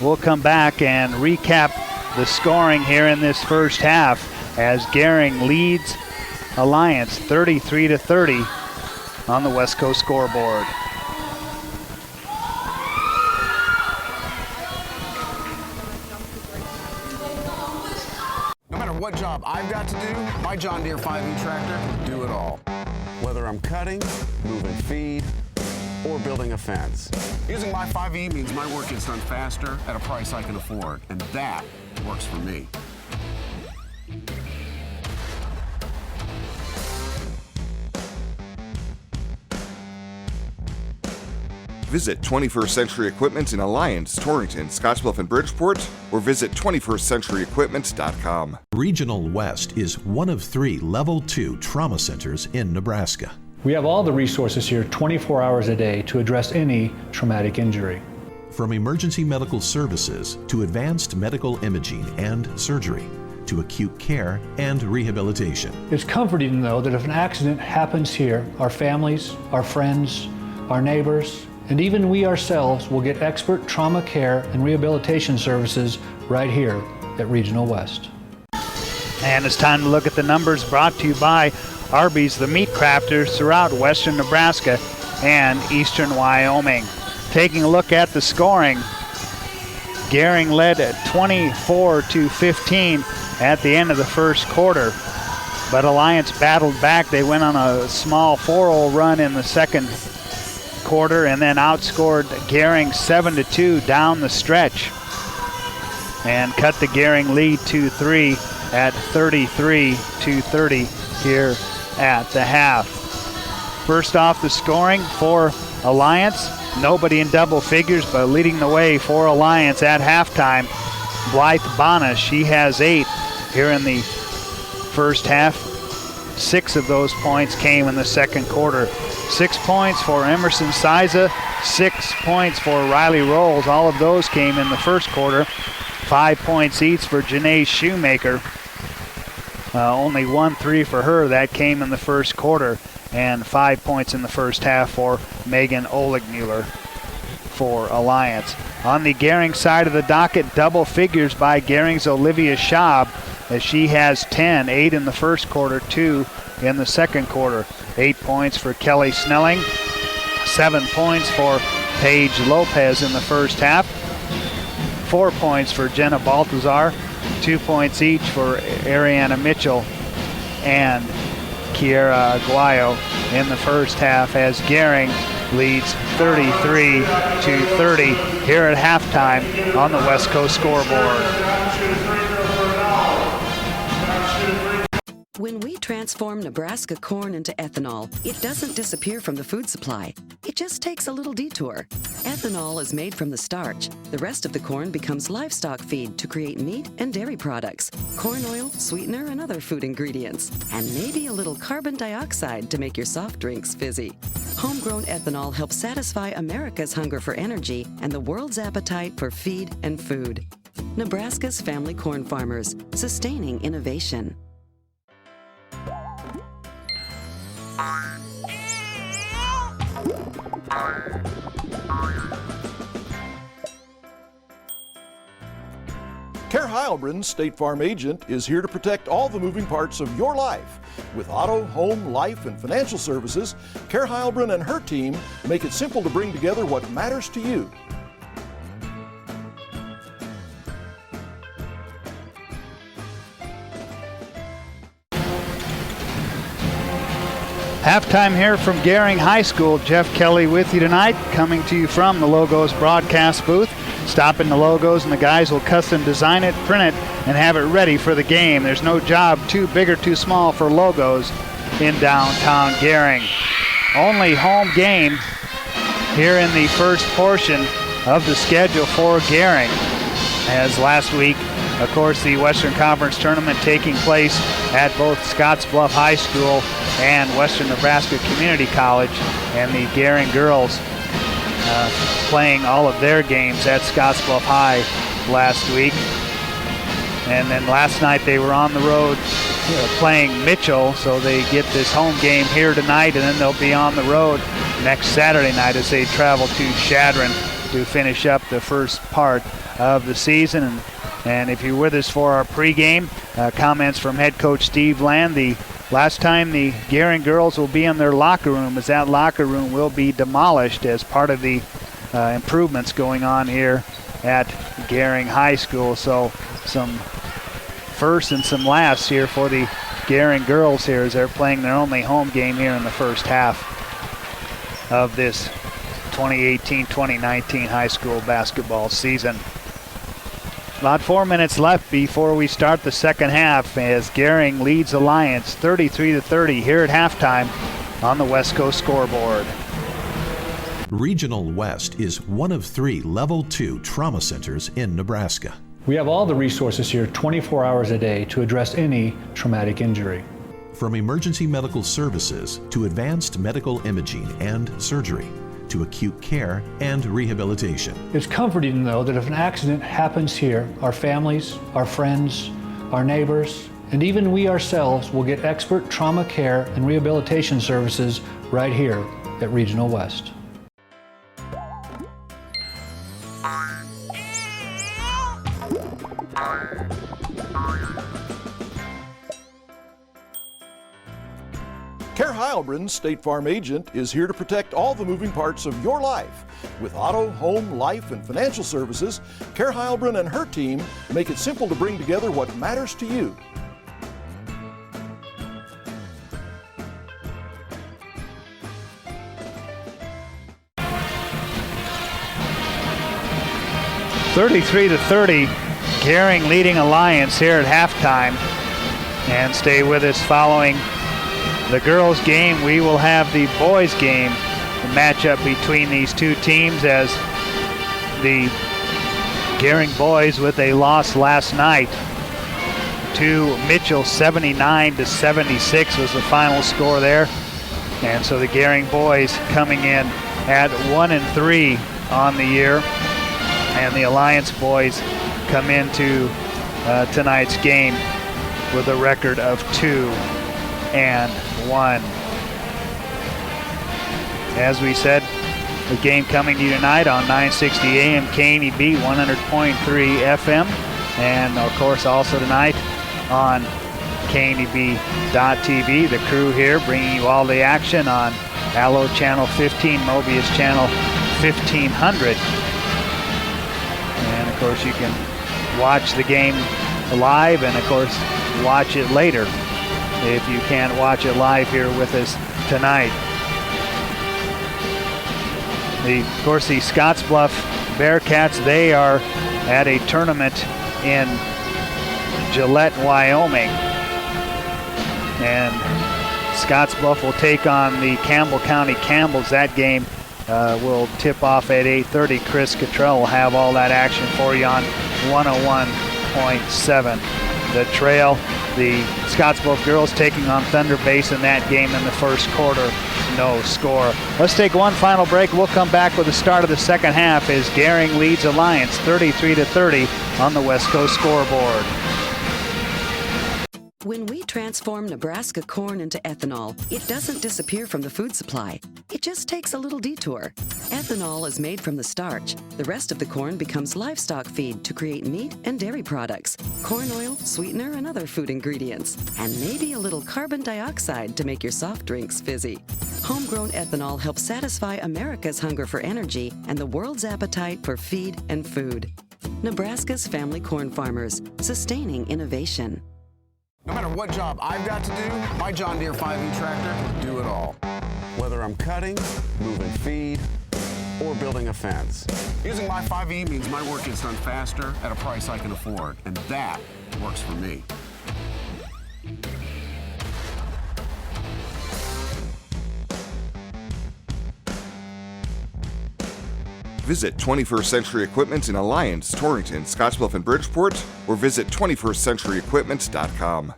Speaker 6: We'll come back and recap the scoring here in this first half as Gering leads Alliance 33-30 on the West Coast scoreboard.
Speaker 5: No matter what job I've got to do, my John Deere 5E tractor can do it all. Whether I'm cutting, moving feed, or building a fence. Using my 5E means my work gets done faster at a price I can afford, and that works for me.
Speaker 7: Visit 21st Century Equipment in Alliance, Torrington, Scottsbluff, and Bridgeport, or visit 21stcenturyequipment.com.
Speaker 8: Regional West is one of 3 Level 2 trauma centers in Nebraska.
Speaker 9: We have all the resources here 24 hours a day to address any traumatic injury.
Speaker 8: From emergency medical services to advanced medical imaging and surgery to acute care and rehabilitation.
Speaker 9: It's comforting to know that if an accident happens here, our families, our friends, our neighbors, and even we ourselves will get expert trauma care and rehabilitation services right here at Regional West.
Speaker 6: And it's time to look at the numbers brought to you by Arby's, the meat crafters throughout western Nebraska and eastern Wyoming. Taking a look at the scoring, Gering led at 24-15 at the end of the first quarter, but Alliance battled back. They went on a small 4-0 run in the second quarter and then outscored Gering 7-2 down the stretch and cut the Gering lead 2-3 at 33-30 here at the half. First off the scoring for Alliance, nobody in double figures, but leading the way for Alliance at halftime, Blythe Bonas. She has 8 here in the first half. 6 of those points came in the second quarter. 6 points for Emerson Siza, 6 points for Riley Rolls. All of those came in the first quarter. 5 points each for Janae Shoemaker. Only 1 3 for her. That came in the first quarter. And 5 points in the first half for Megan Oligmuller for Alliance. On the Gering side of the docket, double figures by Gering's Olivia Schaub, as she has 10, 8 in the first quarter, 2 in the second quarter. 8 points for Kelly Snelling, 7 points for Paige Lopez in the first half, 4 points for Jenna Baltazar, 2 points each for Ariana Mitchell and Kiera Aguayo in the first half, as Gering leads 33-30 here at halftime on the West Coast scoreboard.
Speaker 12: When we transform Nebraska corn into ethanol, it doesn't disappear from the food supply. It just takes a little detour. Ethanol is made from the starch. The rest of the corn becomes livestock feed to create meat and dairy products, corn oil, sweetener, and other food ingredients, and maybe a little carbon dioxide to make your soft drinks fizzy. Homegrown ethanol helps satisfy America's hunger for energy and the world's appetite for feed and food. Nebraska's family corn farmers, sustaining innovation.
Speaker 1: Care Heilbronn, State Farm agent, is here to protect all the moving parts of your life. With auto, home, life, and financial services, Care Heilbronn and her team make it simple to bring together what matters to you.
Speaker 6: Halftime here from Gering High School. Jeff Kelly with you tonight, coming to you from the Logos broadcast booth. Stop in the Logos and the guys will custom design it, print it, and have it ready for the game. There's no job too big or too small for Logos in downtown Gering. Only home game here in the first portion of the schedule for Gering, as last week, of course, the Western Conference Tournament taking place at both Scottsbluff High School and Western Nebraska Community College, and the Gering girls playing all of their games at Scottsbluff High last week. And then last night they were on the road playing Mitchell, so they get this home game here tonight, and then they'll be on the road next Saturday night as they travel to Chadron to finish up the first part of the season. And if you're with us for our pregame, comments from head coach Steve Land, the last time the Gering girls will be in their locker room, as that locker room will be demolished as part of the improvements going on here at Gering High School. So some firsts and some lasts here for the Gering girls here as they're playing their only home game here in the first half of this 2018-2019 high school basketball season. About 4 minutes left before we start the second half, as Gering leads Alliance 33-30 here at halftime on the West Coast scoreboard.
Speaker 8: Regional West is one of 3 Level 2 trauma centers in Nebraska.
Speaker 9: We have all the resources here 24 hours a day to address any traumatic injury.
Speaker 8: From emergency medical services to advanced medical imaging and surgery, to acute care and rehabilitation.
Speaker 9: It's comforting to know that if an accident happens here, our families, our friends, our neighbors, and even we ourselves will get expert trauma care and rehabilitation services right here at Regional West.
Speaker 1: Care Heilbronn, State Farm agent, is here to protect all the moving parts of your life. With auto, home, life, and financial services, Care Heilbronn and her team make it simple to bring together what matters to you.
Speaker 6: (33-30), Gering leading Alliance here at halftime. And stay with us following the girls' game. We will have the boys' game, the matchup between these two teams, as the Gering boys with a loss last night to Mitchell. 79-76 was the final score there. And so the Gering boys coming in at 1-3 on the year, and the Alliance boys come into tonight's game with a record of 2-1. As we said, The game coming to you tonight on 960 AM KNEB, 100.3 FM, and of course also tonight on KNEB.TV. The crew here bringing you all the action on Allo Channel 15, Mobius Channel 1500. And of course you can watch the game live and of course watch it later if you can't watch it live here with us tonight. Of course, the Scottsbluff Bearcats, they are at a tournament in Gillette, Wyoming. And Scottsbluff will take on the Campbell County Campbells. That game will tip off at 8:30. Chris Cottrell will have all that action for you on 101.7. The Trail. The Scottsbluff girls taking on Thunder Base in that game in the first quarter. No score. Let's take one final break. We'll come back with the start of the second half as Gering leads Alliance 33-30 on the West Coast scoreboard.
Speaker 12: When we transform Nebraska corn into ethanol, it doesn't disappear from the food supply. It just takes a little detour. Ethanol is made from the starch. The rest of the corn becomes livestock feed to create meat and dairy products, corn oil, sweetener, and other food ingredients, and maybe a little carbon dioxide to make your soft drinks fizzy. Homegrown ethanol helps satisfy America's hunger for energy and the world's appetite for feed and food. Nebraska's family corn farmers, sustaining innovation.
Speaker 5: No matter what job I've got to do, my John Deere 5E tractor can do it all. Whether I'm cutting, moving feed, or building a fence. Using my 5E means my work gets done faster at a price I can afford, and that works for me.
Speaker 7: Visit 21st Century Equipment in Alliance, Torrington, Scottsbluff, and Bridgeport, or visit 21stcenturyequipment.com.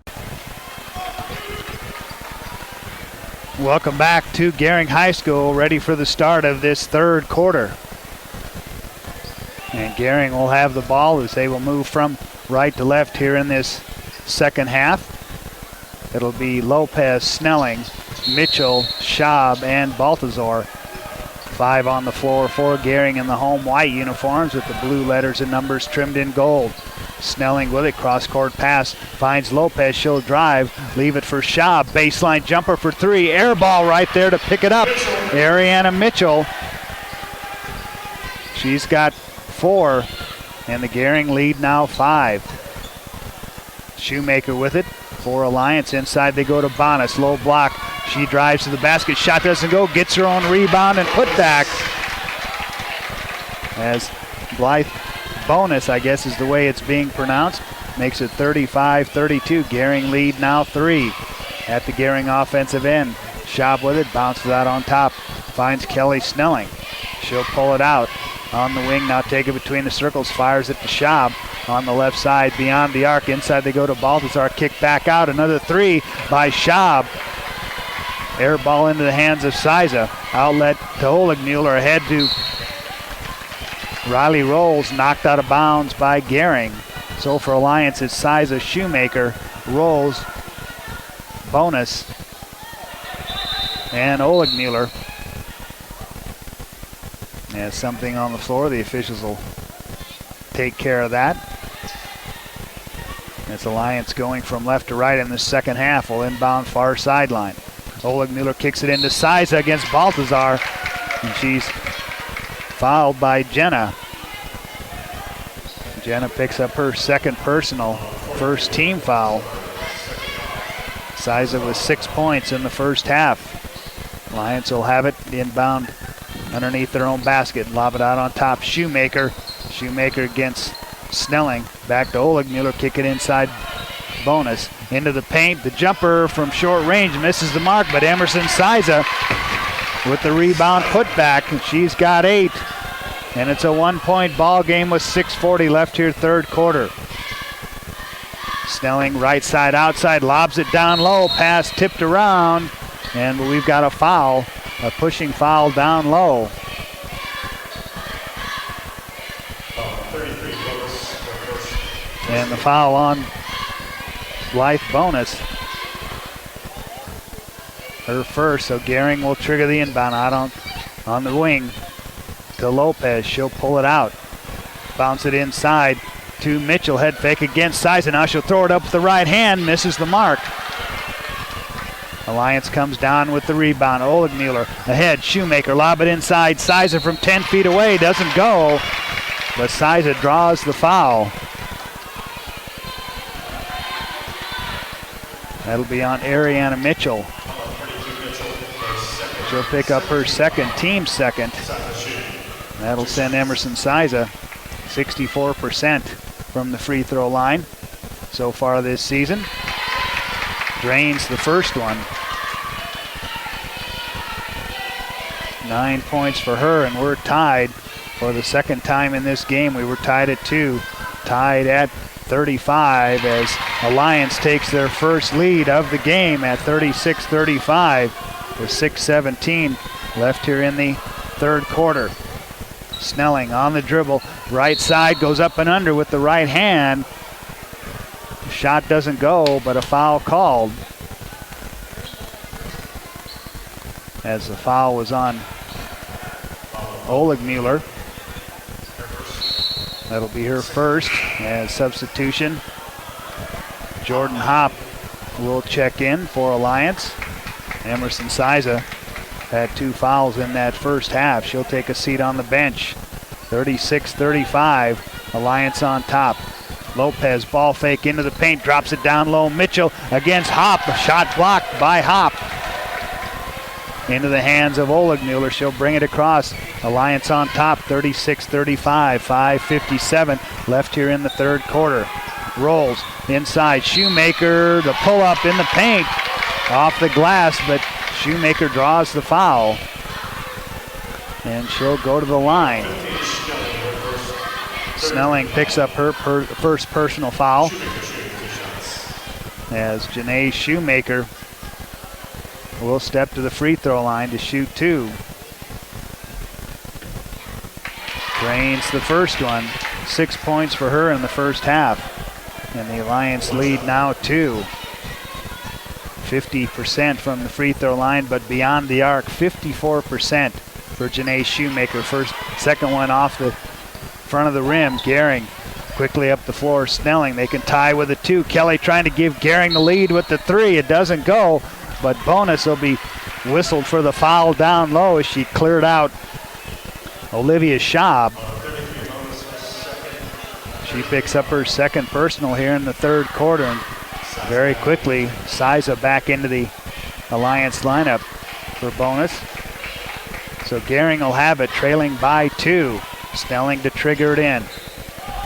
Speaker 6: Welcome back to Gering High School, ready for the start of this third quarter. And Gering will have the ball as they will move from right to left here in this second half. It'll be Lopez, Snelling, Mitchell, Schaub, and Baltazar. 5 on the floor for Gering in the home white uniforms with the blue letters and numbers trimmed in gold. Snelling with it, cross-court pass, finds Lopez, she'll drive, leave it for Schaub, baseline jumper for 3, air ball right there to pick it up. Ariana Mitchell, she's got 4, and the Gering lead now 5. Shoemaker with it for Alliance, inside they go to Bonas, low block. She drives to the basket, shot doesn't go, gets her own rebound and put back. As Blythe Bonus, I guess is the way it's being pronounced, makes it 35-32. Gering lead now 3 at the Gering offensive end. Schaub with it, bounces out on top, finds Kelly Snelling. She'll pull it out on the wing, now take it between the circles, fires it to Schaub on the left side beyond the arc. Inside they go to Baltazar, kick back out, another 3 by Schaub. Air ball into the hands of Siza. Outlet to Oligmuller, ahead to Riley Rolls, knocked out of bounds by Gering. So for Alliance, it's Siza, Shoemaker, Rolls, Bonus, and Oligmuller. There's something on the floor. The officials will take care of that. It's Alliance going from left to right in the second half. Will inbound far sideline. Oligmuller kicks it into Siza against Baltazar, and she's fouled by Jenna. Jenna picks up her second personal, first team foul. Siza with 6 points in the first half. Alliance will have it inbound underneath their own basket, lob it out on top. Shoemaker against Snelling, back to Oligmuller, kick it inside Bonus. Into the paint, the jumper from short range misses the mark, but Emerson Siza with the rebound putback, and she's got 8. And it's a 1-point ball game with 6:40 left here, third quarter. Snelling right side, outside, lobs it down low, pass tipped around, and we've got a foul, a pushing foul down low. And the foul on Blythe Bonus, her first, so Gering will trigger the inbound out on the wing. to Lopez. She'll pull it out. Bounce it inside to Mitchell. Head fake against Siza. Now she'll throw it up with the right hand. Misses the mark. Alliance comes down with the rebound. Oligmuller ahead. Shoemaker. Lob it inside. Siza from 10 feet away. Doesn't go. But Siza draws the foul. That'll be on Ariana Mitchell. She'll pick up her second, team second. That'll send Emerson Siza 64% from the free throw line so far this season. Drains the first one. 9 points for her, and we're tied for the second time in this game. We were tied at 2, tied at 35 as Alliance takes their first lead of the game at 36-35 with 6:17 left here in the third quarter. Snelling on the dribble, right side, goes up and under with the right hand. Shot doesn't go, but a foul called. As the foul was on Oligmuller. That'll be her first as substitution. Jordan Hopp will check in for Alliance. Emerson Siza had 2 fouls in that first half. She'll take a seat on the bench. 36-35, Alliance on top. Lopez ball fake into the paint, drops it down low. Mitchell against Hopp, a shot blocked by Hopp. Into the hands of Oligmuller. She'll bring it across. Alliance on top, 36-35, 5:57 left here in the third quarter. Rolls inside. Shoemaker, the pull-up in the paint. Off the glass, but Shoemaker draws the foul. And she'll go to the line. Snelling picks up her first personal foul. As Janae Shoemaker will step to the free throw line to shoot 2. Drains the first one. 6 points for her in the first half. And the Alliance lead now 2. 50% from the free throw line, but beyond the arc, 54% for Janae Shoemaker. Second one off the front of the rim. Gering quickly up the floor. Snelling, they can tie with a 2. Kelly trying to give Gering the lead with the 3. It doesn't go, but Bonus will be whistled for the foul down low as she cleared out Olivia Schaub. She picks up her second personal here in the third quarter, and very quickly Siza back into the Alliance lineup for Bonus. So Gering will have it, trailing by 2. Snelling to trigger it in.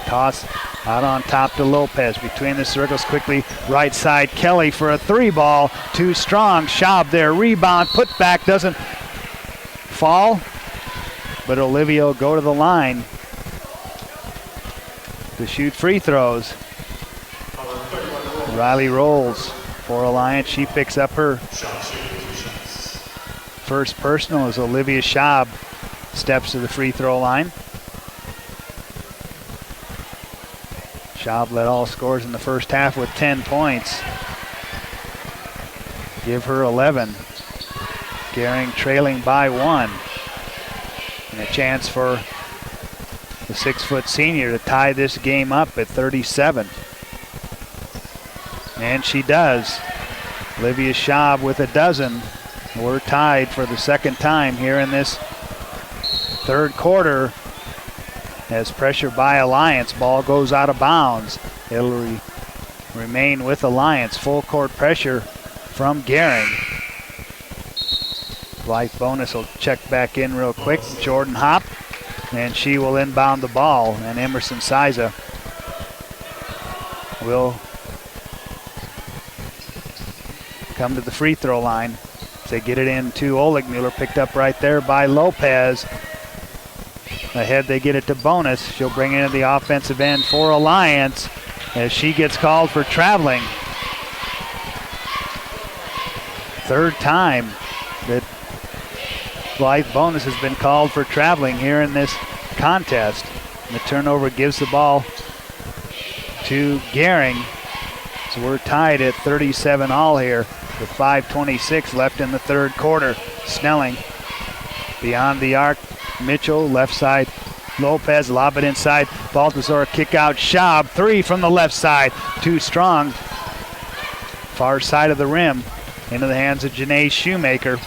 Speaker 6: Toss out on top to Lopez. Between the circles quickly. Right side, Kelly for a 3 ball. Too strong. Schaub there. Rebound. Put back. Doesn't fall. But Olivia will go to the line to shoot free throws. Riley rolls for Alliance. She picks up her first personal as Olivia Schaub steps to the free throw line. Schaub led all scores in the first half with 10 points. Give her 11. Gering trailing by 1. And a chance for the 6-foot senior to tie this game up at 37. And she does. Olivia Schaub with a dozen. We're tied for the second time here in this third quarter. As pressure by Alliance, ball goes out of bounds. It'll remain with Alliance. Full court pressure from Gering. Blythe Bonus will check back in real quick. Jordan Hopp, and she will inbound the ball. And Emerson Siza will come to the free throw line. They get it in to Oligmuller, picked up right there by Lopez. Ahead they get it to Bonus. She'll bring it into the offensive end for Alliance as she gets called for traveling. Third time that Blythe Bonus has been called for traveling here in this contest. And the turnover gives the ball to Gering. So we're tied at 37 all here with 5:26 left in the third quarter. Snelling beyond the arc Mitchell, left side. Lopez, lob it inside. Baltazar, kick out. Schaub, three from the left side. Too strong. Far side of the rim. Into the hands of Janae Shoemaker.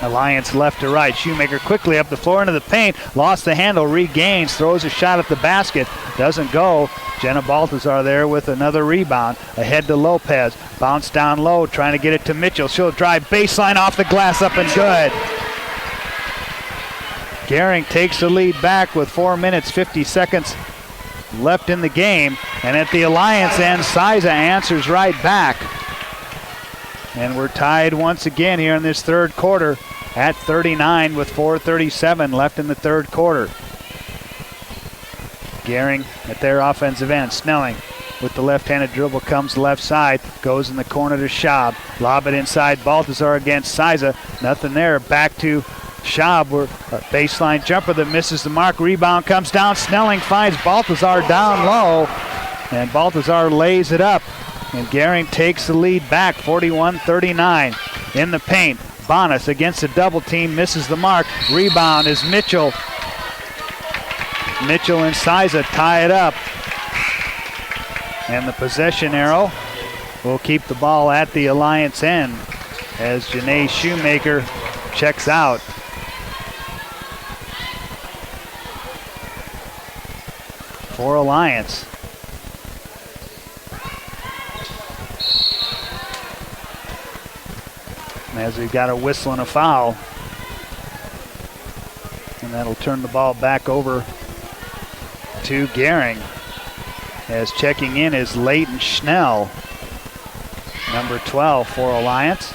Speaker 6: Alliance left to right. Shoemaker quickly up the floor into the paint. Lost the handle, regains, throws a shot at the basket. Doesn't go. Jenna Baltazar there with another rebound. Ahead to Lopez. Bounce down low, trying to get it to Mitchell. She'll drive baseline off the glass, up and good. Gering takes the lead back with 4 minutes, 50 seconds left in the game. And at the Alliance end, Siza answers right back. And we're tied once again here in this third quarter at 39 with 4:37 left in the third quarter. Gering at their offensive end. Snelling with the left-handed dribble comes left side. Goes in the corner to Schaub. Lob it inside. Baltazar against Siza. Nothing there. Back to Schaub. A baseline jumper that misses the mark. Rebound comes down. Snelling finds Baltazar down low. And Baltazar lays it up. And Gering takes the lead back, 41-39. In the paint, Bonas against a double team, misses the mark. Rebound is Mitchell. Mitchell and Siza tie it up. And the possession arrow will keep the ball at the Alliance end as Janae Shoemaker checks out. For Alliance. As we've got a whistle and a foul. And that'll turn the ball back over to Gering. As checking in is Leighton Schnell, number 12 for Alliance.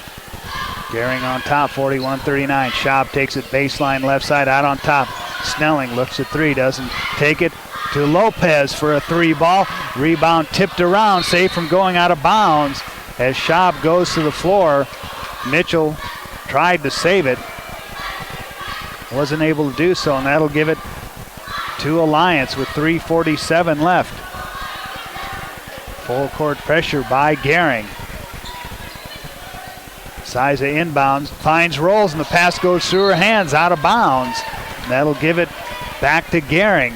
Speaker 6: Gering on top, 41-39. Schaub takes it baseline left side out on top. Snelling looks at three, doesn't take it to Lopez for a three ball. Rebound tipped around, saved from going out of bounds as Schaub goes to the floor. Mitchell tried to save it, wasn't able to do so, and that'll give it to Alliance with 3:47 left. Full court pressure by Gering. Siza inbounds, finds Rolls, and the pass goes through her hands, out of bounds. And that'll give it back to Gering.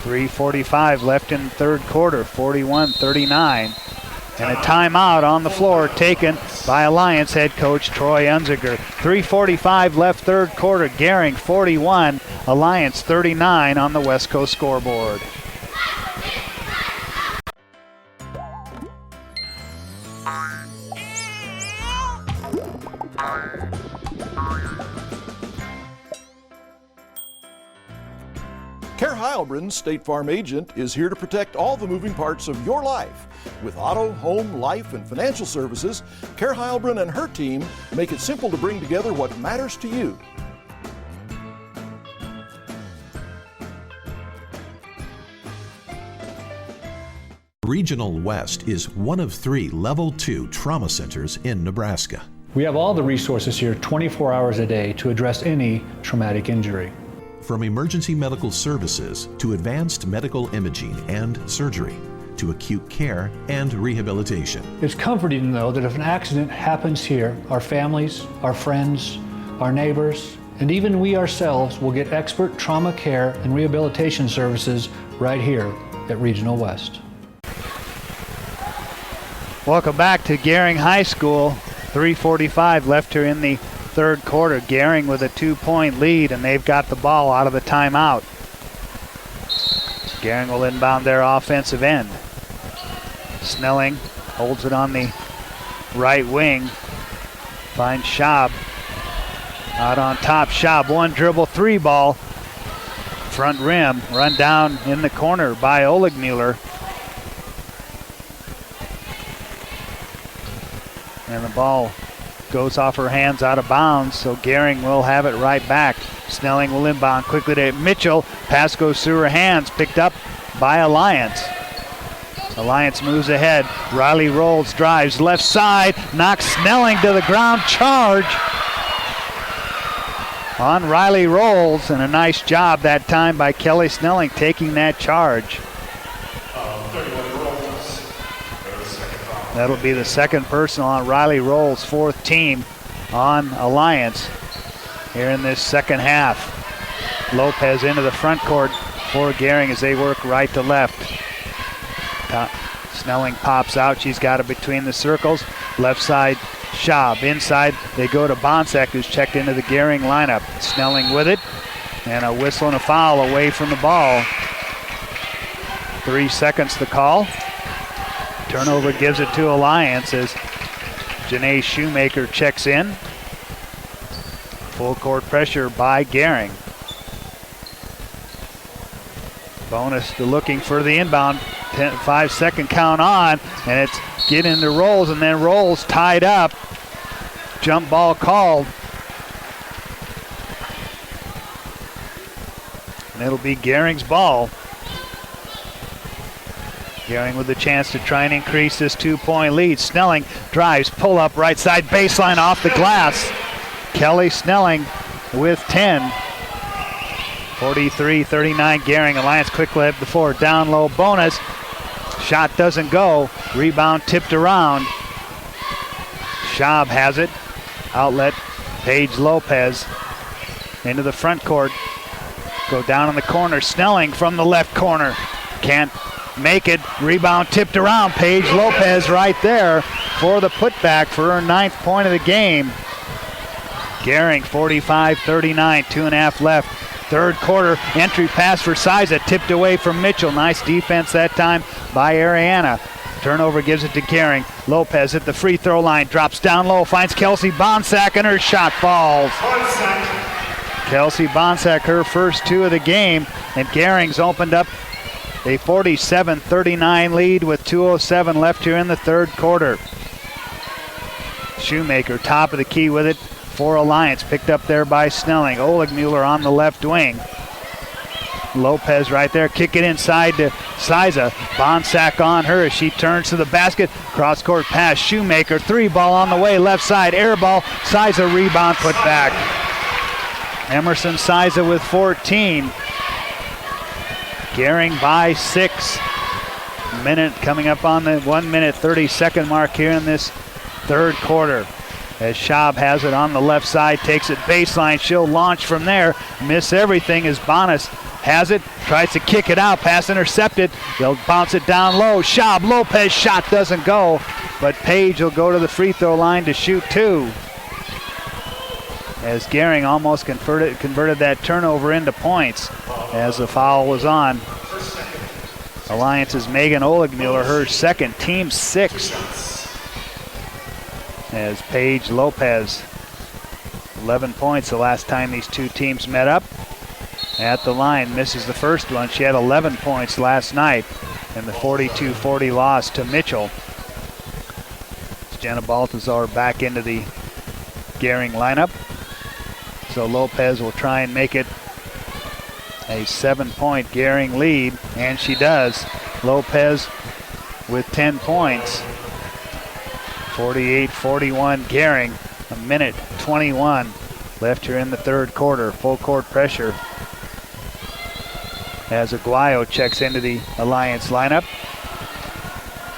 Speaker 6: 3:45 left in the third quarter, 41-39. And a timeout on the floor taken by Alliance head coach Troy Unziger. 3:45 left third quarter. Gering 41, Alliance 39 on the West Coast scoreboard.
Speaker 1: Care Heilbronn, State Farm agent, is here to protect all the moving parts of your life. With auto, home, life, and financial services, Care Heilbronn and her team make it simple to bring together what matters to you.
Speaker 8: Regional West is one of 3 Level 2 trauma centers in Nebraska.
Speaker 9: We have all the resources here 24 hours a day to address any traumatic injury.
Speaker 8: From emergency medical services to advanced medical imaging and surgery to acute care and rehabilitation.
Speaker 9: It's comforting to know that if an accident happens here, our families, our friends, our neighbors, and even we ourselves will get expert trauma care and rehabilitation services right here at Regional West.
Speaker 6: Welcome back to Gering High School. 3:45 left here in the third quarter. Gering with a 2-point lead, and they've got the ball out of the timeout. Gering will inbound their offensive end. Snelling holds it on the right wing. Finds Schaub. Out on top, Schaub, one dribble, three ball. Front rim, run down in the corner by Oligmuller. And the ball goes off her hands out of bounds, so Gering will have it right back. Snelling will inbound quickly to Mitchell. Pass goes through her hands, picked up by Alliance. Alliance moves ahead. Riley Rolls, drives left side, knocks Snelling to the ground. Charge on Riley Rolls, and a nice job that time by Kelly Snelling taking that charge. That'll be the second personal on Riley Rolls, fourth team on Alliance here in this second half. Lopez into the front court for Gering as they work right to left. Snelling pops out. She's got it between the circles. Left side, Schaub. Inside, they go to Bonsack, who's checked into the Gering lineup. Snelling with it. And a whistle and a foul away from the ball. 3 seconds to call. Turnover gives it to Alliance as Janae Shoemaker checks in. Full court pressure by Gering. Bonus looking for the inbound. 5-second count on, and it's getting into Rolls, and then Rolls tied up. Jump ball called. And it'll be Gering's ball. Gering with the chance to try and increase this 2-point lead. Snelling drives, pull up right side baseline off the glass. Kelly Snelling with 10. 43-39 Gering. Alliance quickly at the floor. Down low bonus. Shot doesn't go. Rebound tipped around. Schaub has it. Outlet Paige Lopez into the front court. Go down in the corner. Snelling from the left corner. Can't make it. Rebound tipped around. Paige Lopez right there for the putback for her 9th point of the game. Gering 45-39, 2.5 left. Third quarter, entry pass for Siza, tipped away from Mitchell. Nice defense that time by Ariana. Turnover gives it to Gering. Lopez at the free throw line, drops down low, finds Kelsey Bonsack, and her shot falls. Kelsey Bonsack, her first 2 of the game, and Gering's opened up a 47-39 lead with 2:07 left here in the third quarter. Shoemaker, top of the key with it for Alliance, picked up there by Snelling. Oligmuller on the left wing. Lopez right there, kick it inside to Siza. Bonsack on her as she turns to the basket. Cross-court pass, Shoemaker, 3 ball on the way, left side, air ball. Siza rebound, put back. Emerson Siza with 14. Gering by 6. Minute coming up on the 1-minute 30-second mark here in this third quarter. As Schaub has it on the left side, takes it baseline. She'll launch from there. Miss everything as Bonas has it. Tries to kick it out. Pass intercepted. They'll bounce it down low. Schaub, Lopez, shot doesn't go. But Page will go to the free throw line to shoot 2. As Gering almost converted that turnover into points as the foul was on. Alliance's Megan Oligmuller, her second, team 6th. As Paige Lopez, 11 points the last time these two teams met up. At the line, misses the first one. She had 11 points last night in the 42-40 loss to Mitchell. Jenna Baltazar back into the Gering lineup. So Lopez will try and make it a 7-point Gering lead, and she does. Lopez with 10 points. 48-41 Gering, 1:21 left here in the third quarter. Full court pressure as Aguayo checks into the Alliance lineup.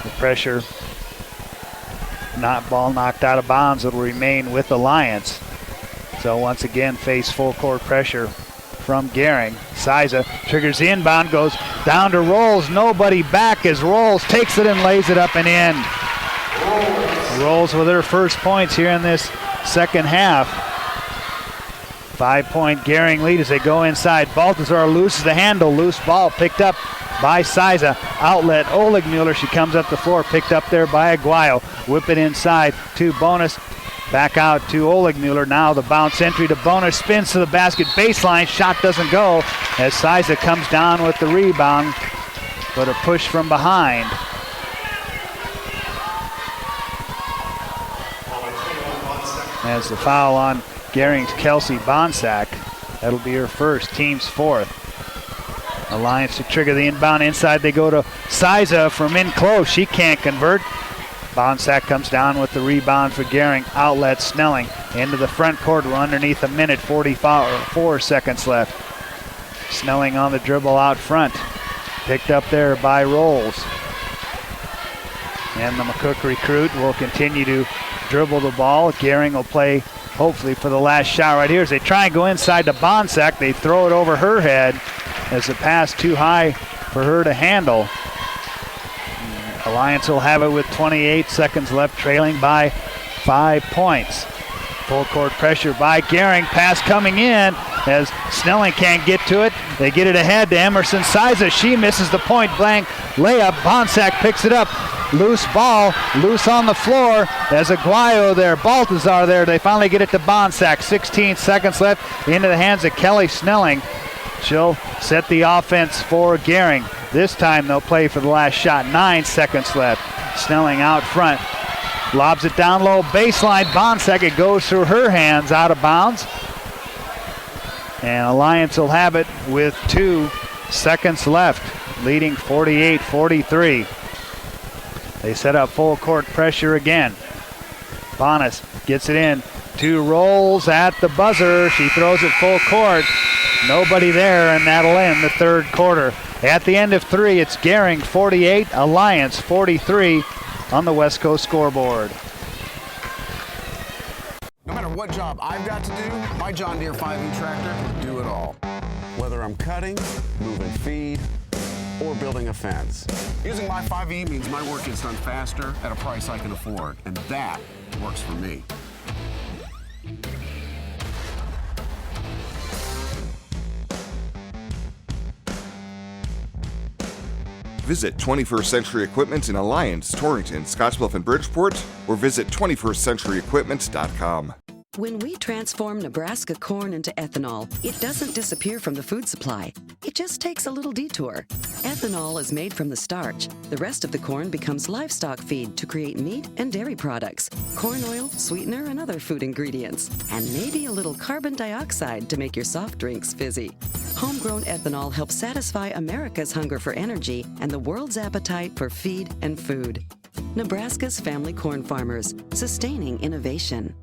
Speaker 6: The pressure, ball knocked out of bounds, it will remain with Alliance. So once again face full court pressure from Gering. Siza triggers the inbound, goes down to Rolls, nobody back as Rolls takes it and lays it up and in. Rolls with her first points here in this second half. 5-point Gering lead as they go inside. Baltazar loses the handle. Loose ball picked up by Siza. Outlet Oligmuller. She comes up the floor, picked up there by Aguayo. Whip it inside to Bonus. Back out to Oligmuller. Now the bounce entry to Bonus. Spins to the basket. Baseline. Shot doesn't go as Siza comes down with the rebound. But a push from behind. As the foul on Gering's Kelsey Bonsack. That'll be her first, team's 4th. Alliance to trigger the inbound. Inside they go to Siza from in close. She can't convert. Bonsack comes down with the rebound for Gering. Outlet Snelling into the front court. We're underneath 1:44 seconds left. Snelling on the dribble out front. Picked up there by Rolls. And the McCook recruit will continue to dribble the ball. Gering will play hopefully for the last shot right here as they try and go inside to Bonsack. They throw it over her head as the pass too high for her to handle. Alliance will have it with 28 seconds left, trailing by 5 points. Full court pressure by Gering. Pass coming in as Snelling can't get to it. They get it ahead to Emerson Siza. She misses the point blank layup. Bonsack picks it up. Loose ball, loose on the floor. There's Aguayo there, Baltazar there. They finally get it to Bonsack. 16 seconds left into the hands of Kelly Snelling. She'll set the offense for Gering. This time they'll play for the last shot. 9 seconds left. Snelling out front. Lobs it down low, baseline. Bonsack, it goes through her hands, out of bounds. And Alliance will have it with 2 seconds left, leading 48-43. They set up full court pressure again. Bonas gets it in. 2 rolls at the buzzer. She throws it full court. Nobody there, and that'll end the third quarter. At the end of 3, it's Gering 48, Alliance 43 on the West Coast scoreboard.
Speaker 5: No matter what job I've got to do, my John Deere 5E tractor will do it all. Whether I'm cutting, moving feed, or building a fence. Using my 5E means my work gets done faster at a price I can afford, and that works for me.
Speaker 7: Visit 21st Century Equipment in Alliance, Torrington, Scottsbluff, and Bridgeport, or visit 21stcenturyequipment.com.
Speaker 12: When we transform Nebraska corn into ethanol, it doesn't disappear from the food supply. It just takes a little detour. Ethanol is made from the starch. The rest of the corn becomes livestock feed to create meat and dairy products, corn oil, sweetener, and other food ingredients, and maybe a little carbon dioxide to make your soft drinks fizzy. Homegrown ethanol helps satisfy America's hunger for energy and the world's appetite for feed and food. Nebraska's family corn farmers, sustaining innovation.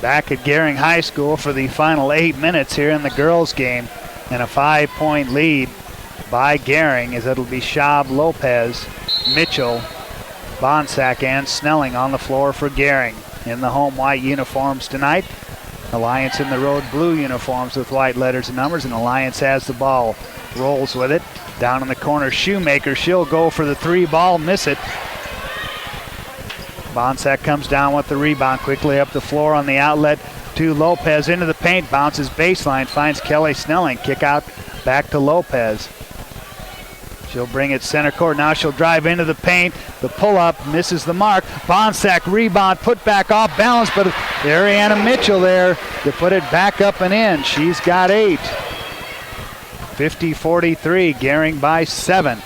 Speaker 6: Back at Gering High School for the final 8 minutes here in the girls' game, and a 5-point lead by Gering as it'll be Schaub, Lopez, Mitchell, Bonsack, and Snelling on the floor for Gering in the home white uniforms tonight. Alliance in the road blue uniforms with white letters and numbers, and Alliance has the ball, rolls with it. Down in the corner, Shoemaker, she'll go for the 3 ball, miss it. Bonsack comes down with the rebound, quickly up the floor on the outlet to Lopez, into the paint, bounces baseline, finds Kelly Snelling, kick out back to Lopez. She'll bring it center court, now she'll drive into the paint, the pull-up, misses the mark. Bonsack rebound, put back off balance, but Ariana Mitchell there to put it back up and in. She's got 8. 50-43, Gering by 7.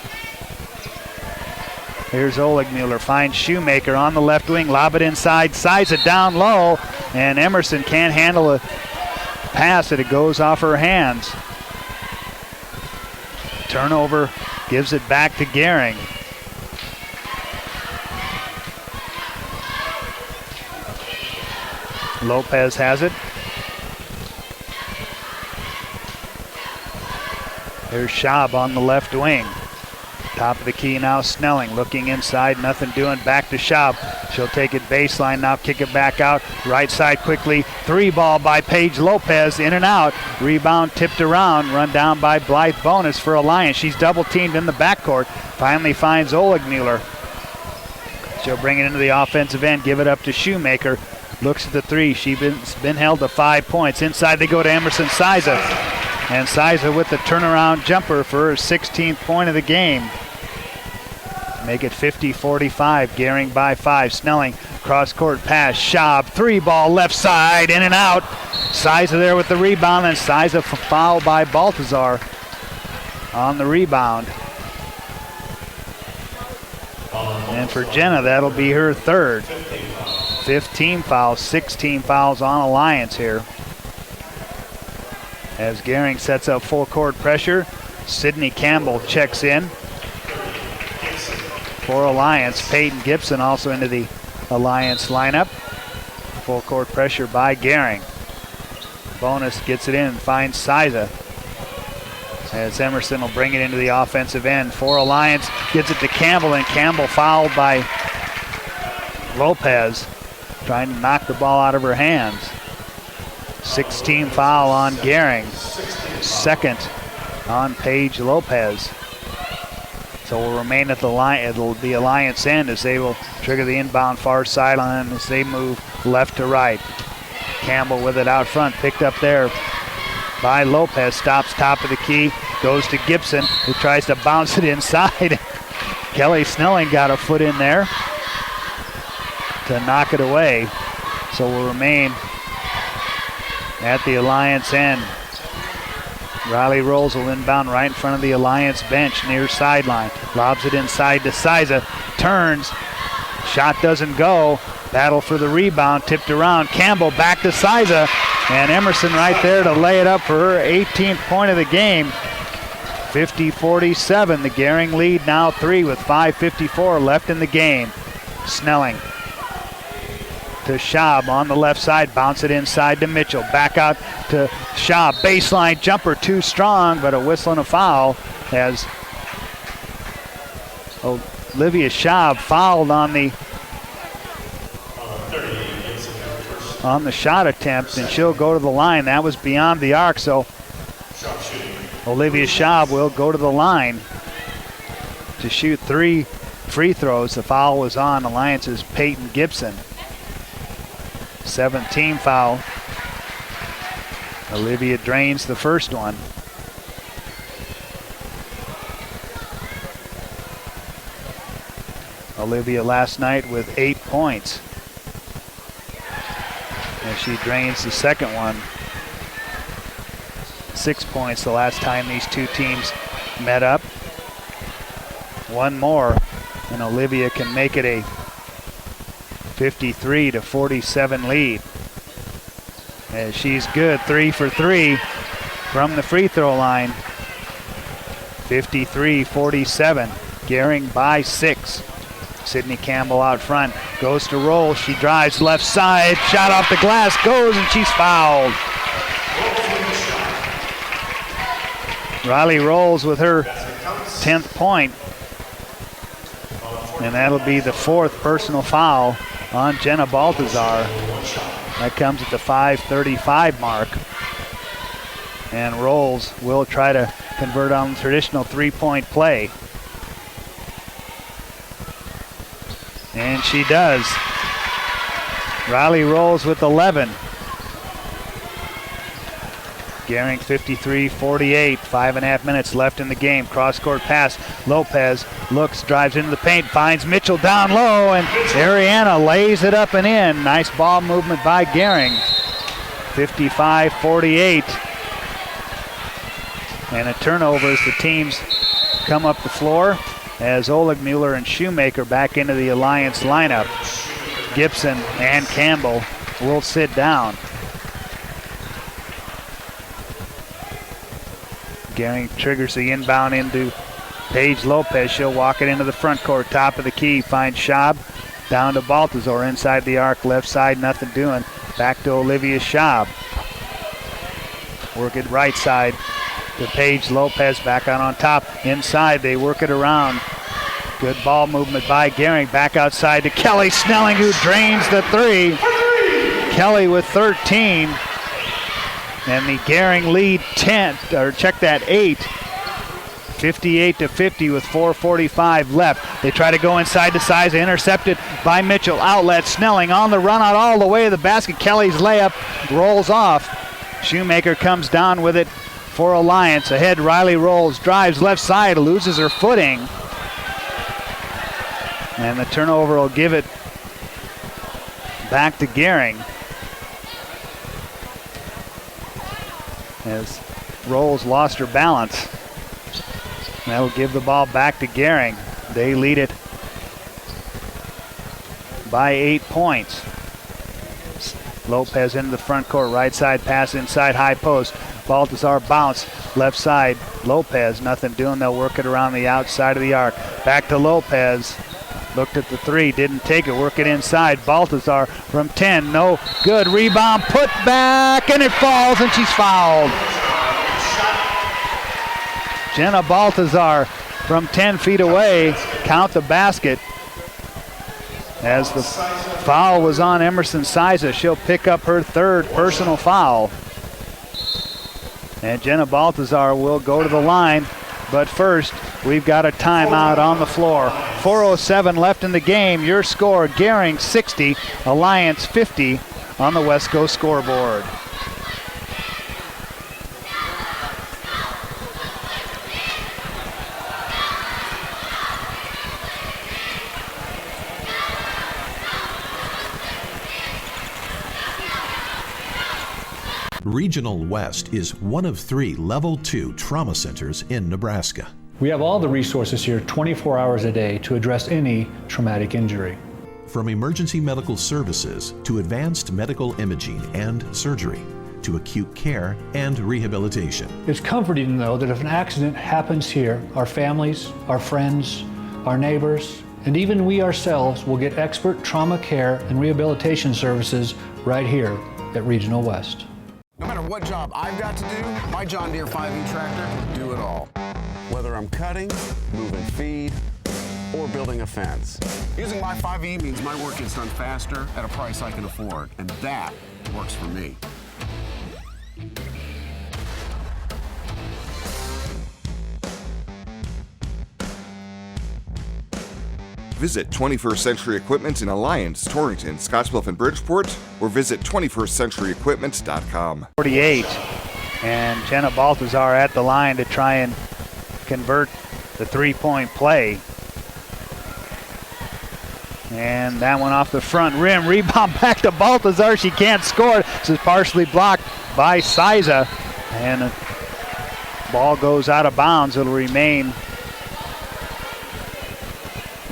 Speaker 6: Here's Oligmuller, finds Shoemaker on the left wing, lob it inside, Siza down low, and Emerson can't handle a pass it goes off her hands. Turnover gives it back to Gering. Lopez has it. There's Schaub on the left wing. Top of the key now, Snelling looking inside, nothing doing, back to Schaub. She'll take it baseline now, kick it back out. Right side quickly, 3 ball by Paige Lopez, in and out. Rebound tipped around, run down by Blythe Bonus for Alliance. She's double teamed in the backcourt, finally finds Oligmuller. She'll bring it into the offensive end, give it up to Shoemaker. Looks at the 3, she's been held to 5 points. Inside they go to Emerson Siza. And Siza with the turnaround jumper for her 16th point of the game. Make it 50-45, Gering by 5. Snelling, cross-court pass, Schaub, 3 ball left side, in and out. Siza there with the rebound, and Siza fouled by Baltazar on the rebound. And for Jenna, that'll be her 3rd. 15 fouls, 16 fouls on Alliance here. As Gering sets up full court pressure, Sidney Campbell checks in for Alliance. Peyton Gibson also into the Alliance lineup. Full court pressure by Gering. Bonus gets it in, finds Siza. As Emerson will bring it into the offensive end for Alliance. Gets it to Campbell, and Campbell fouled by Lopez trying to knock the ball out of her hands. 16 foul on Gering. Second on Paige Lopez. So will remain at the line. It'll be Alliance end as they will trigger the inbound far sideline as they move left to right. Campbell with it out front, picked up there by Lopez, stops top of the key, goes to Gibson, who tries to bounce it inside. Kelly Snelling got a foot in there to knock it away. So will remain at the Alliance end. Riley Rolls will inbound right in front of the Alliance bench near sideline. Lobs it inside to Siza. Turns. Shot doesn't go. Battle for the rebound. Tipped around. Campbell back to Siza. And Emerson right there to lay it up for her 18th point of the game. 50-47. The Gering lead now 3 with 5:54 left in the game. Snelling to Schaub on the left side, bounce it inside to Mitchell. Back out to Schaub, baseline jumper too strong, but a whistle and a foul as Olivia Schaub fouled on the shot attempt, and she'll go to the line. That was beyond the arc, so Olivia Schaub will go to the line to shoot 3 free throws. The foul was on Alliance's Peyton Gibson. 7th-team foul. Olivia drains the first one. Olivia last night with 8 points. And she drains the second one. 6 points the last time these two teams met up. One more, and Olivia can make it a 53-47 lead. As she's good, 3 for 3 from the free throw line. 53-47, Gering by 6. Sidney Campbell out front, goes to roll, she drives left side, shot off the glass, goes, and she's fouled. Riley Rolls with her 10th point, and that'll be the 4th personal foul on Jenna Baltazar. That comes at the 5:35 mark. And Rolls will try to convert on the traditional 3-point play. And she does. Riley Rolls with 11. Gering 53-48, 5.5 minutes left in the game. Cross-court pass. Lopez looks, drives into the paint, finds Mitchell down low, and Ariana lays it up and in. Nice ball movement by Gering. 55-48. And a turnover as the teams come up the floor as Oleg Mueller and Shoemaker back into the Alliance lineup. Gibson and Campbell will sit down. Gering triggers the inbound into Paige Lopez. She'll walk it into the front court, top of the key, finds Schaub, down to Baltazar, inside the arc, left side, nothing doing. Back to Olivia Schaub. Work it right side to Paige Lopez, back on top. Inside, they work it around. Good ball movement by Gering. Back outside to Kelly Snelling, who drains the 3. Kelly with 13. And the Gering lead 10, or check that, 8. 58-50 with 4:45 left. They try to go inside to Siza, intercepted by Mitchell. Outlet, Snelling on the run out all the way to the basket. Kelly's layup rolls off. Shoemaker comes down with it for Alliance. Ahead, Riley Rolls, drives left side, loses her footing. And the turnover will give it back to Gering. As Rolls lost her balance. That'll give the ball back to Gering. They lead it by 8 points. Lopez into the front court, right side pass inside high post. Baltazar bounce, left side, Lopez, nothing doing. They'll work it around the outside of the arc. Back to Lopez. Looked at the 3, didn't take it, work it inside. Baltazar from 10, no good. Rebound, put back, and it falls, and she's fouled. Jenna Baltazar from 10 feet away, count the basket. as the foul was on Emerson Siza. She'll pick up her third personal foul. And Jenna Baltazar will go to the line. But first, we've got a timeout on the floor. 4:07 left in the game. Your score, Gering 60, Alliance 50 on the Wesco scoreboard.
Speaker 8: Regional West is one of 3 Level 2 trauma centers in Nebraska.
Speaker 9: We have all the resources here 24 hours a day to address any traumatic injury.
Speaker 8: From emergency medical services to advanced medical imaging and surgery to acute care and rehabilitation.
Speaker 9: It's comforting to know that if an accident happens here, our families, our friends, our neighbors, and even we ourselves will get expert trauma care and rehabilitation services right here at Regional West.
Speaker 5: No matter what job I've got to do, my John Deere 5E tractor will do it all. Whether I'm cutting, moving feed, or building a fence. Using my 5E means my work gets done faster at a price I can afford, and that works for me.
Speaker 7: Visit 21st Century Equipment in Alliance, Torrington, Scottsbluff, and Bridgeport, or visit 21stcenturyequipment.com.
Speaker 6: 48, and Jenna Baltazar at the line to try and convert the three-point play. And that one off the front rim. Rebound back to Baltazar. She can't score. This is partially blocked by Siza. And the ball goes out of bounds. It'll remain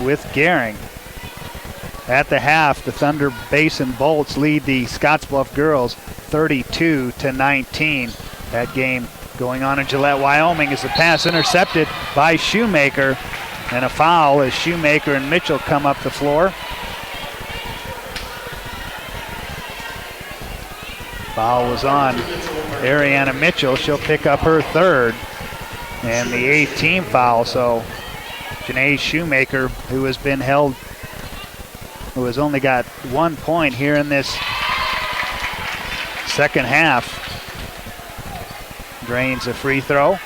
Speaker 6: with Gering. At the half, the Thunder Basin Bolts lead the Scottsbluff girls 32-19. That game going on in Gillette, Wyoming, as the pass intercepted by Shoemaker. And a foul as Shoemaker and Mitchell come up the floor. Foul was on Ariana Mitchell. She'll pick up her third and the 8th team foul. So Janae Shoemaker, who has been held, who has only got 1 point here in this second half, drains a free throw.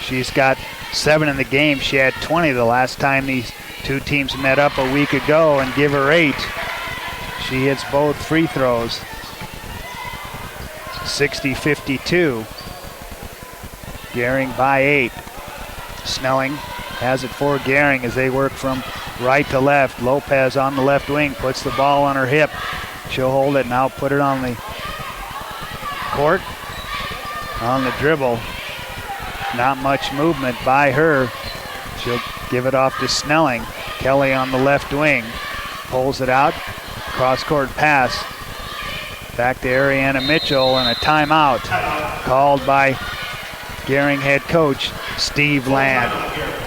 Speaker 6: She's got 7 in the game. She had 20 the last time these two teams met up a week ago, and give her 8. She hits both free throws. 60-52. Gering by 8. Snelling has it for Gering as they work from right to left. Lopez on the left wing puts the ball on her hip. She'll hold it now, put it on the court. On the dribble. Not much movement by her. She'll give it off to Snelling. Kelly on the left wing. Pulls it out. Cross-court pass. Back to Ariana Mitchell, and a timeout called by Gering head coach Steve Land.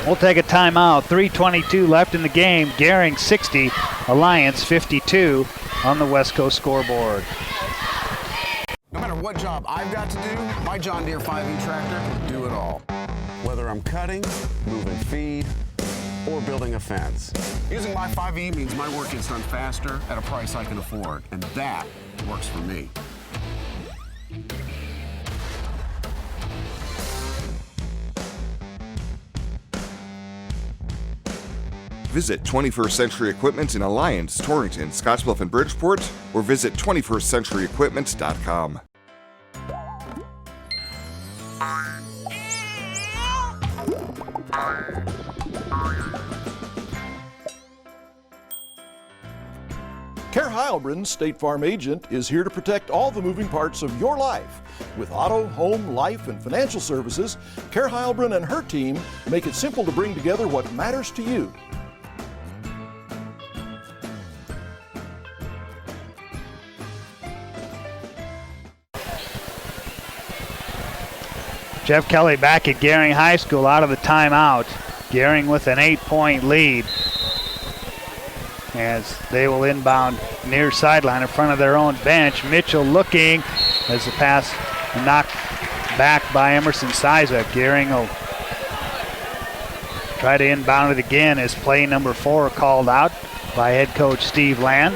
Speaker 6: We'll take a timeout. 3:22 left in the game. Gering 60, Alliance 52 on the West Coast scoreboard.
Speaker 5: No matter what job I've got to do, my John Deere 5E tractor will do it all. Whether I'm cutting, moving feed, or building a fence. Using my 5E means my work gets done faster at a price I can afford, and that works for me.
Speaker 7: Visit 21st Century Equipment in Alliance, Torrington, Scottsbluff, and Bridgeport, or visit 21stcenturyequipment.com.
Speaker 1: Care Heilbronn, State Farm agent, is here to protect all the moving parts of your life. With auto, home, life, and financial services, Care Heilbronn and her team make it simple to bring together what matters to you.
Speaker 6: Jeff Kelly back at Gering High School out of the timeout. Gering with an 8-point lead as they will inbound near sideline in front of their own bench. Mitchell looking as the pass knocked back by Emerson Siza. Gering will try to inbound it again as play number 4 called out. by head coach Steve Land.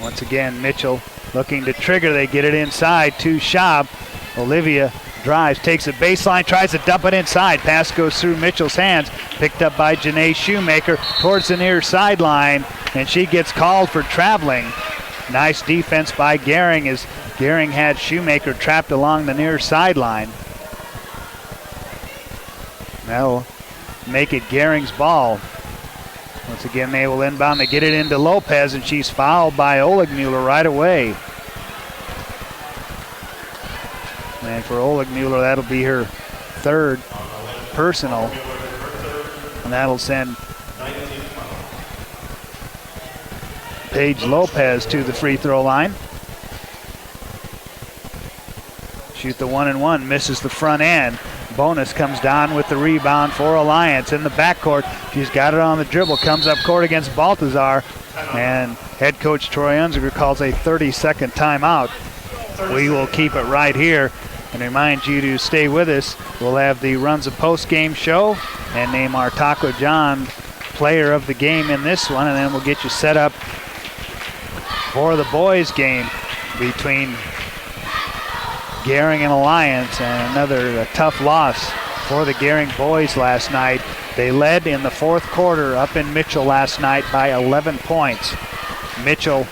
Speaker 6: Once again, Mitchell looking to trigger. They get it inside to Schaub. Olivia drives, takes a baseline, tries to dump it inside. Pass goes through Mitchell's hands. Picked up by Janae Shoemaker towards the near sideline, and she gets called for traveling. Nice defense by Gering as Gering had Shoemaker trapped along the near sideline. That'll make it Gering's ball. Once again, they will inbound. They get it into Lopez, and she's fouled by Oligmuller right away. And for Oligmuller, that'll be her third personal. And that'll send Paige Lopez to the free throw line. Shoot the 1-and-1, misses the front end. Bonus comes down with the rebound for Alliance in the backcourt. She's got it on the dribble, comes up court against Baltazar, and head coach Troy Unziger calls a 30-second timeout. We will keep it right here and remind you to stay with us. We'll have the Runs a Post-game show and name our Taco John player of the game in this one, and then we'll get you set up for the boys game between Gering and Alliance, and another tough loss for the Gering boys last night. They led in the fourth quarter up in Mitchell last night by 11 points. Mitchell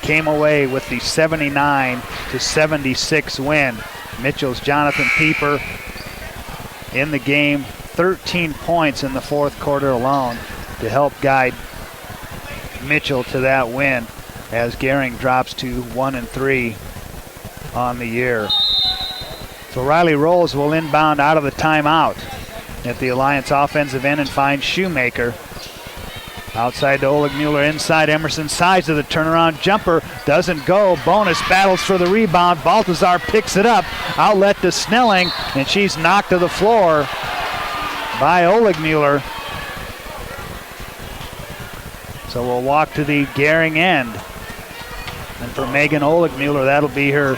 Speaker 6: came away with the 79-76 win. Mitchell's Jonathan Pieper in the game, 13 points in the fourth quarter alone to help guide Mitchell to that win as Gering drops to 1-3 on the year. So Riley Rolls will inbound out of the timeout at the Alliance offensive end and finds Shoemaker. Outside to Oligmuller, inside Emerson Siza. The turnaround jumper doesn't go. Bonus battles for the rebound. Baltazar picks it up. Outlet to Snelling, and she's knocked to the floor by Oligmuller. So we'll walk to the Gering end. And for Megan Oligmuller, that'll be her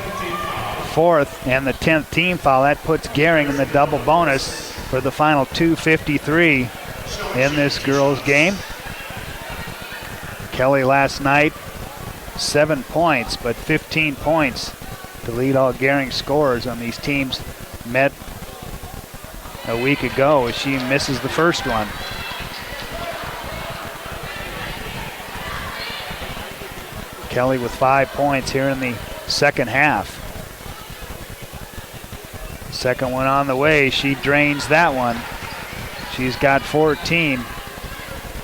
Speaker 6: fourth and the 10th team foul. That puts Gering in the double bonus for the final 2:53 in this girls' game. Kelly last night, 7 points, but 15 points to lead all Gering scorers on these teams met a week ago as she misses the first one. Kelly with 5 points here in the second half. Second one on the way. She drains that one. She's got 14.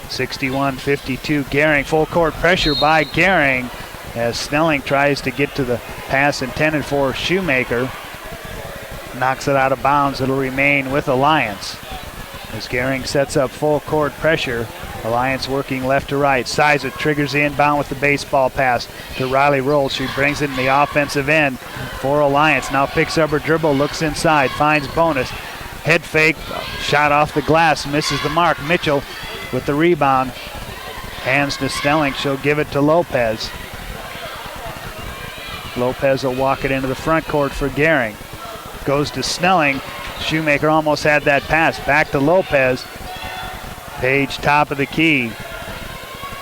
Speaker 6: 61-52 Gering. Full court pressure by Gering as Snelling tries to get to the pass intended for Shoemaker. Knocks it out of bounds. It'll remain with Alliance. As Gering sets up full court pressure, Alliance working left to right. Siza triggers the inbound with the baseball pass to Riley Rolls. She brings it in the offensive end for Alliance. Now picks up her dribble, looks inside, finds Bonus. Head fake, shot off the glass, misses the mark. Mitchell with the rebound. Hands to Snelling, she'll give it to Lopez. Lopez will walk it into the front court for Gering. Goes to Snelling. Shoemaker almost had that pass. Back to Lopez. Page top of the key.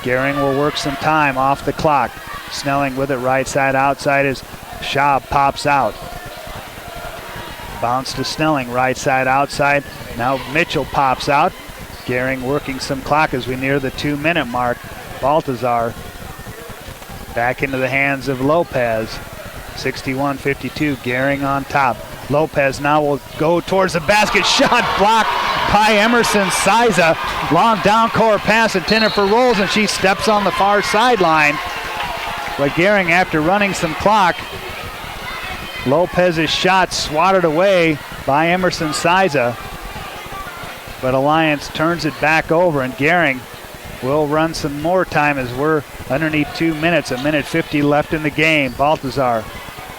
Speaker 6: Gering will work some time off the clock. Snelling with it right side outside as Schaub pops out. Bounce to Snelling, right side outside. Now Mitchell pops out. Gering working some clock as we near the 2-minute mark. Baltazar back into the hands of Lopez. 61-52, Gering on top. Lopez now will go towards the basket. Shot blocked by Emerson Siza. Long down court pass intended for Rolls, and she steps on the far sideline. But Gering, after running some clock, Lopez's shot swatted away by Emerson Siza. But Alliance turns it back over, and Gering will run some more time as we're underneath 2 minutes, 1:50 left in the game. Baltazar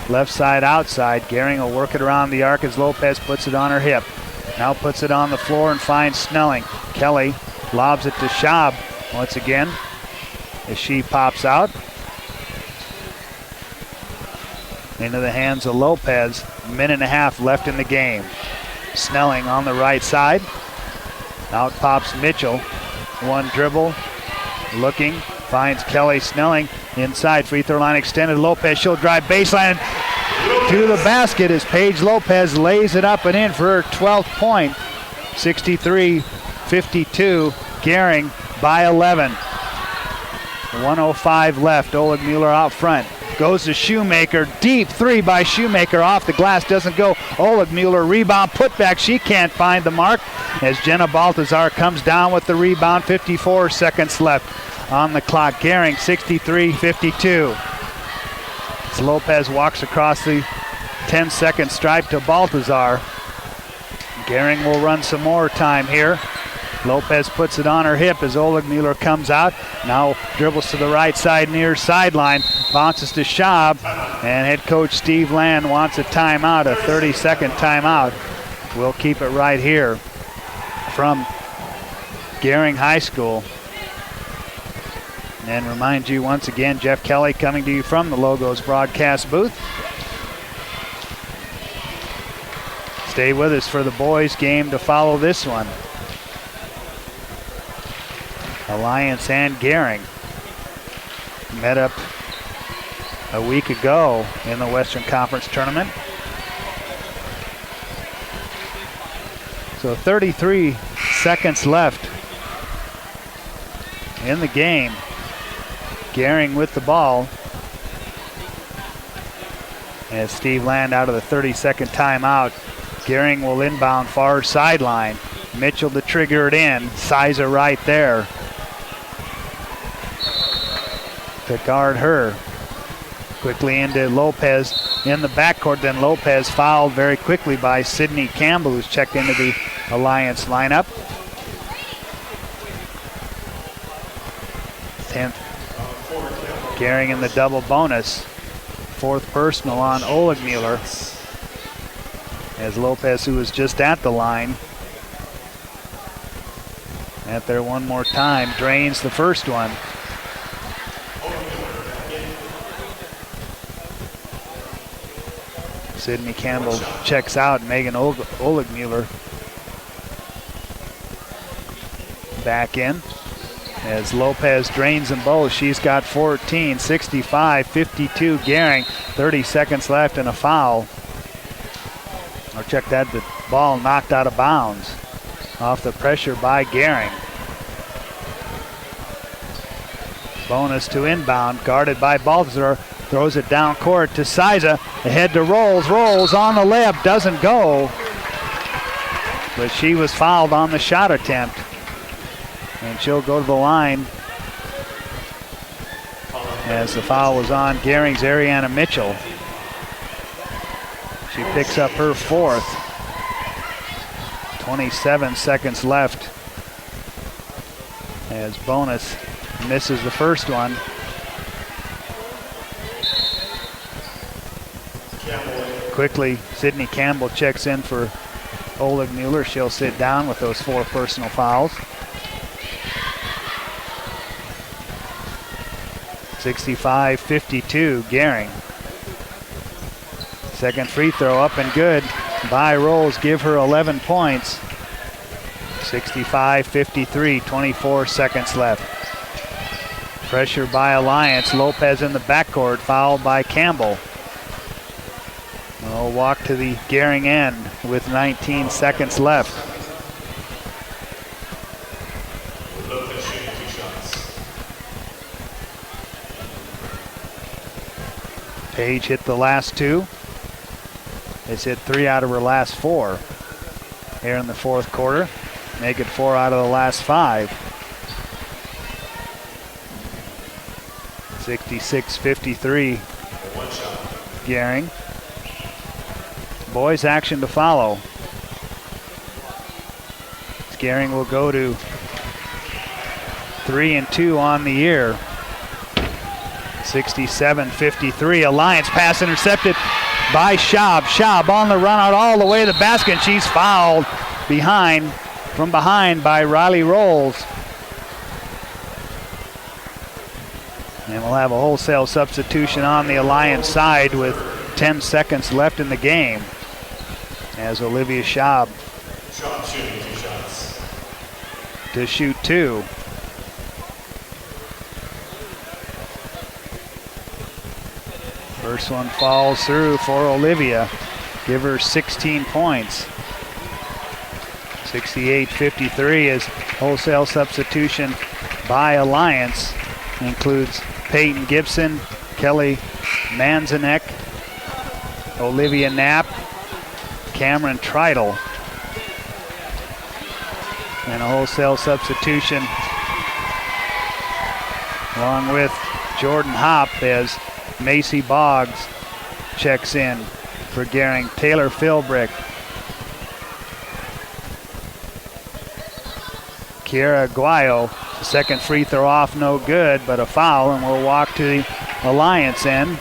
Speaker 6: left side outside. Gering will work it around the arc as Lopez puts it on her hip. Now puts it on the floor and finds Snelling. Kelly lobs it to Schaub once again as she pops out. Into the hands of Lopez. 1.5 left in the game. Snelling on the right side. Out pops Mitchell. One dribble, looking, finds Kelly Snelling inside, free throw line extended. Lopez, she'll drive baseline to the basket as Paige Lopez lays it up and in for her 12th point. 63-52, Gering by 11. 1:05 left, Oleg Mueller out front. Goes to Shoemaker, deep three by Shoemaker, off the glass, doesn't go. Oleg Mueller, rebound, putback, she can't find the mark as Jenna Baltazar comes down with the rebound. 54 seconds left on the clock. Gering 63-52. As Lopez walks across the 10-second stripe to Baltazar. Gering will run some more time here. Lopez puts it on her hip as Oleg Mueller comes out. Now dribbles to the right side near sideline. Bounces to Schaub. And head coach Steve Land wants a timeout, a 30-second timeout. We'll keep it right here from Gering High School. And remind you once again, Jeff Kelly coming to you from the Logos broadcast booth. Stay with us for the boys game to follow this one. Alliance and Gering met up a week ago in the Western Conference Tournament. So 33 seconds left in the game. Gering with the ball. As Steve Land out of the 30-second timeout. Gering will inbound far sideline. Mitchell to trigger it in. Sizer right there to guard her. Quickly into Lopez in the backcourt. Then Lopez fouled very quickly by Sidney Campbell, who's checked into the Alliance lineup. 10th. Gering in the double bonus. 4th personal on Oleg Mueller. As Lopez, who was just at the line, at there one more time, drains the first one. Sidney Campbell checks out. Megan Oleg Mueller back in. As Lopez drains them both, she's got 14, 65-52 Gering. 30 seconds left and a foul. Or check that, the ball knocked out of bounds off the pressure by Gering. Bonus to inbound, guarded by Baltazar. Throws it down court to Siza. Ahead to Rolls. Rolls on the layup, doesn't go. But she was fouled on the shot attempt. And she'll go to the line as the foul was on Gering's Ariana Mitchell. She picks up her 4th. 27 seconds left as Bonus misses the first one. Quickly, Sidney Campbell checks in for Oleg Mueller. She'll sit down with those 4 personal fouls. 65-52, Gering. Second free throw up and good by Rolls, give her 11 points. 65-53, 24 seconds left. Pressure by Alliance, Lopez in the backcourt, fouled by Campbell. We'll walk to the Gering end with 19 seconds left. Paige hit the last 2. Has hit 3 out of her last 4 here in the 4th quarter. Make it 4 out of the last 5. 66-53, Gering. Boys action to follow. Gering will go to 3-2 on the year. 67-53, Alliance pass intercepted by Schaub. Schaub on the run out all the way to the basket, and she's fouled from behind by Riley Rolls. And we'll have a wholesale substitution on the Alliance side with 10 seconds left in the game as Olivia Schaub to shoot 2. First one falls through for Olivia. Give her 16 points. 68-53 is wholesale substitution by Alliance. Includes Peyton Gibson, Kelly Manzanek, Olivia Knapp, Cameron Treidel. And a wholesale substitution along with Jordan Hopp as Macy Boggs checks in for Gering. Taylor Philbrick, Kiera Aguayo, second free throw off, no good, but a foul, and we'll walk to the Alliance end.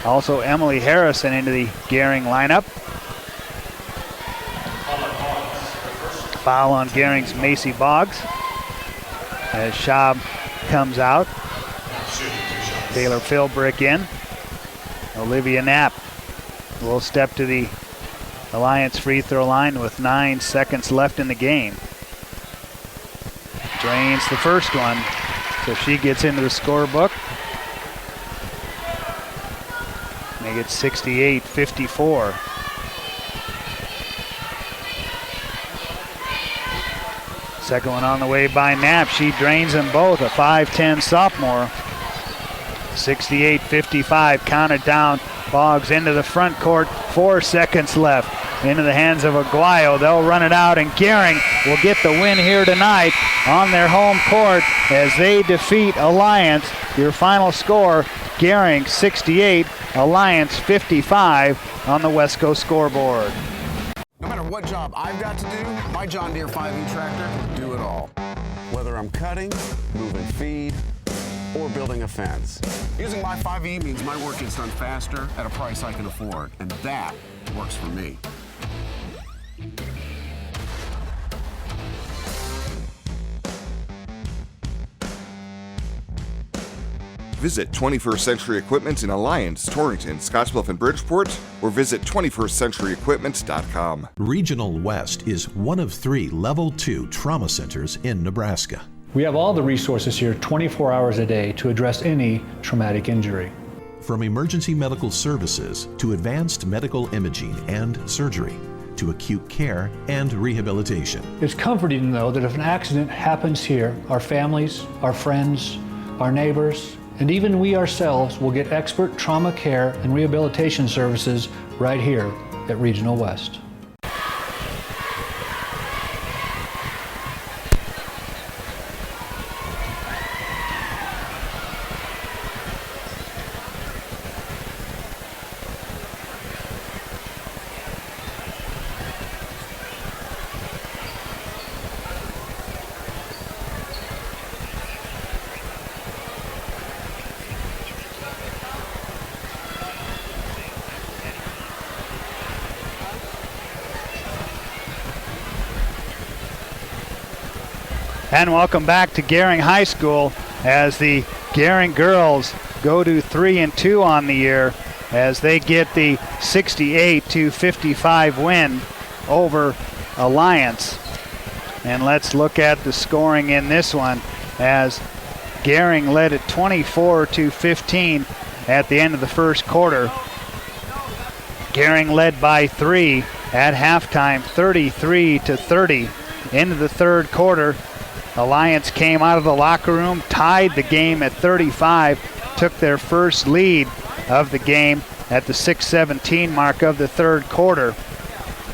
Speaker 6: Also Emily Harrison into the Gering lineup. Foul on Gering's Macy Boggs as Schaub comes out. Taylor Philbrick in. Olivia Knapp will step to the Alliance free throw line with 9 seconds left in the game. Drains the first one, so she gets into the scorebook. Make it 68-54. Second one on the way by Knapp. She drains them both, a 5'10 sophomore. 68-55, counted down. Boggs into the front court, 4 seconds left. Into the hands of Aguayo. They'll run it out, and Gering will get the win here tonight on their home court as they defeat Alliance. Your final score, Gering 68, Alliance 55 on the Wesco scoreboard.
Speaker 5: No matter what job I've got to do, my John Deere 5E tractor will do it all. Whether I'm cutting, moving feed, or building a fence. Using my 5E means my work gets done faster at a price I can afford, and that works for me.
Speaker 7: Visit 21st Century Equipment in Alliance, Torrington, Scottsbluff, and Bridgeport, or visit 21stcenturyequipment.com.
Speaker 8: Regional West is one of 3 Level 2 trauma centers in Nebraska.
Speaker 9: We have all the resources here 24 hours a day to address any traumatic injury.
Speaker 8: From emergency medical services to advanced medical imaging and surgery to acute care and rehabilitation.
Speaker 9: It's comforting to know that if an accident happens here, our families, our friends, our neighbors, and even we ourselves will get expert trauma care and rehabilitation services right here at Regional West.
Speaker 6: And welcome back to Gering High School as the Gering girls go to 3-2 on the year as they get the 68-55 win over Alliance. And let's look at the scoring in this one as Gering led at 24-15 at the end of the first quarter. Gering led by 3 at halftime, 33-30. Into the third quarter, Alliance came out of the locker room, tied the game at 35, took their first lead of the game at the 6:17 mark of the third quarter.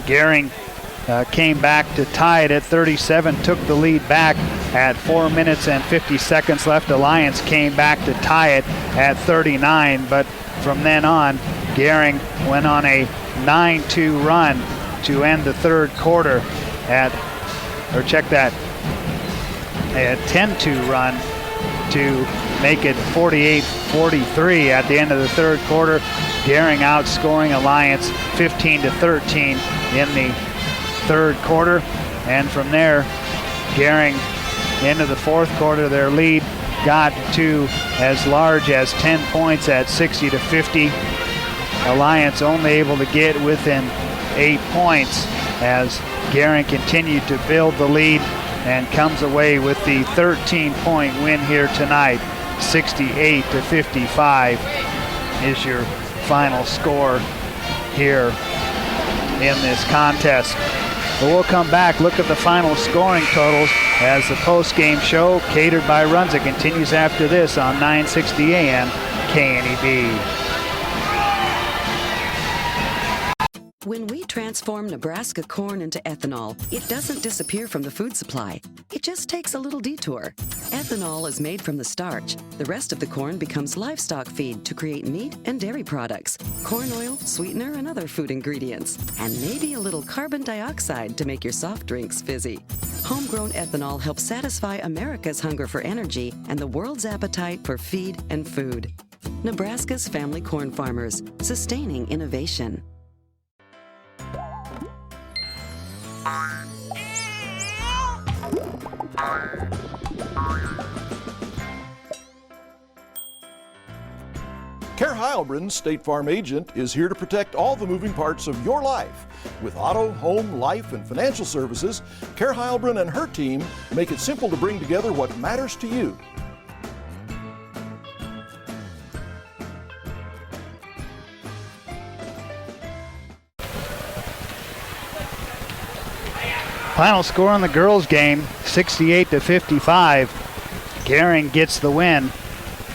Speaker 6: Gering came back to tie it at 37, took the lead back at 4 minutes and 50 seconds left. Alliance came back to tie it at 39, but from then on, Gering went on a 9-2 run to end the third quarter a 10-2 run to make it 48-43 at the end of the third quarter. Gering outscoring Alliance 15-13 in the third quarter. And from there, Gering into the fourth quarter, their lead got to as large as 10 points at 60-50. Alliance only able to get within 8 points as Gering continued to build the lead and comes away with the 13-point win here tonight. 68-55 is your final score here in this contest. But we'll come back, look at the final scoring totals as the post-game show catered by Runza continues after this on 960 AM KNEB.
Speaker 12: When we transform Nebraska corn into ethanol, it doesn't disappear from the food supply. It just takes a little detour. Ethanol is made from the starch. The rest of the corn becomes livestock feed to create meat and dairy products, corn oil, sweetener, and other food ingredients, and maybe a little carbon dioxide to make your soft drinks fizzy. Homegrown ethanol helps satisfy America's hunger for energy and the world's appetite for feed and food. Nebraska's family corn farmers, sustaining innovation.
Speaker 1: Care Heilbronn, State Farm agent, is here to protect all the moving parts of your life. With auto, home, life, and financial services, Care Heilbronn and her team make it simple to bring together what matters to you.
Speaker 6: Final score on the girls' game, 68-55. Gering gets the win.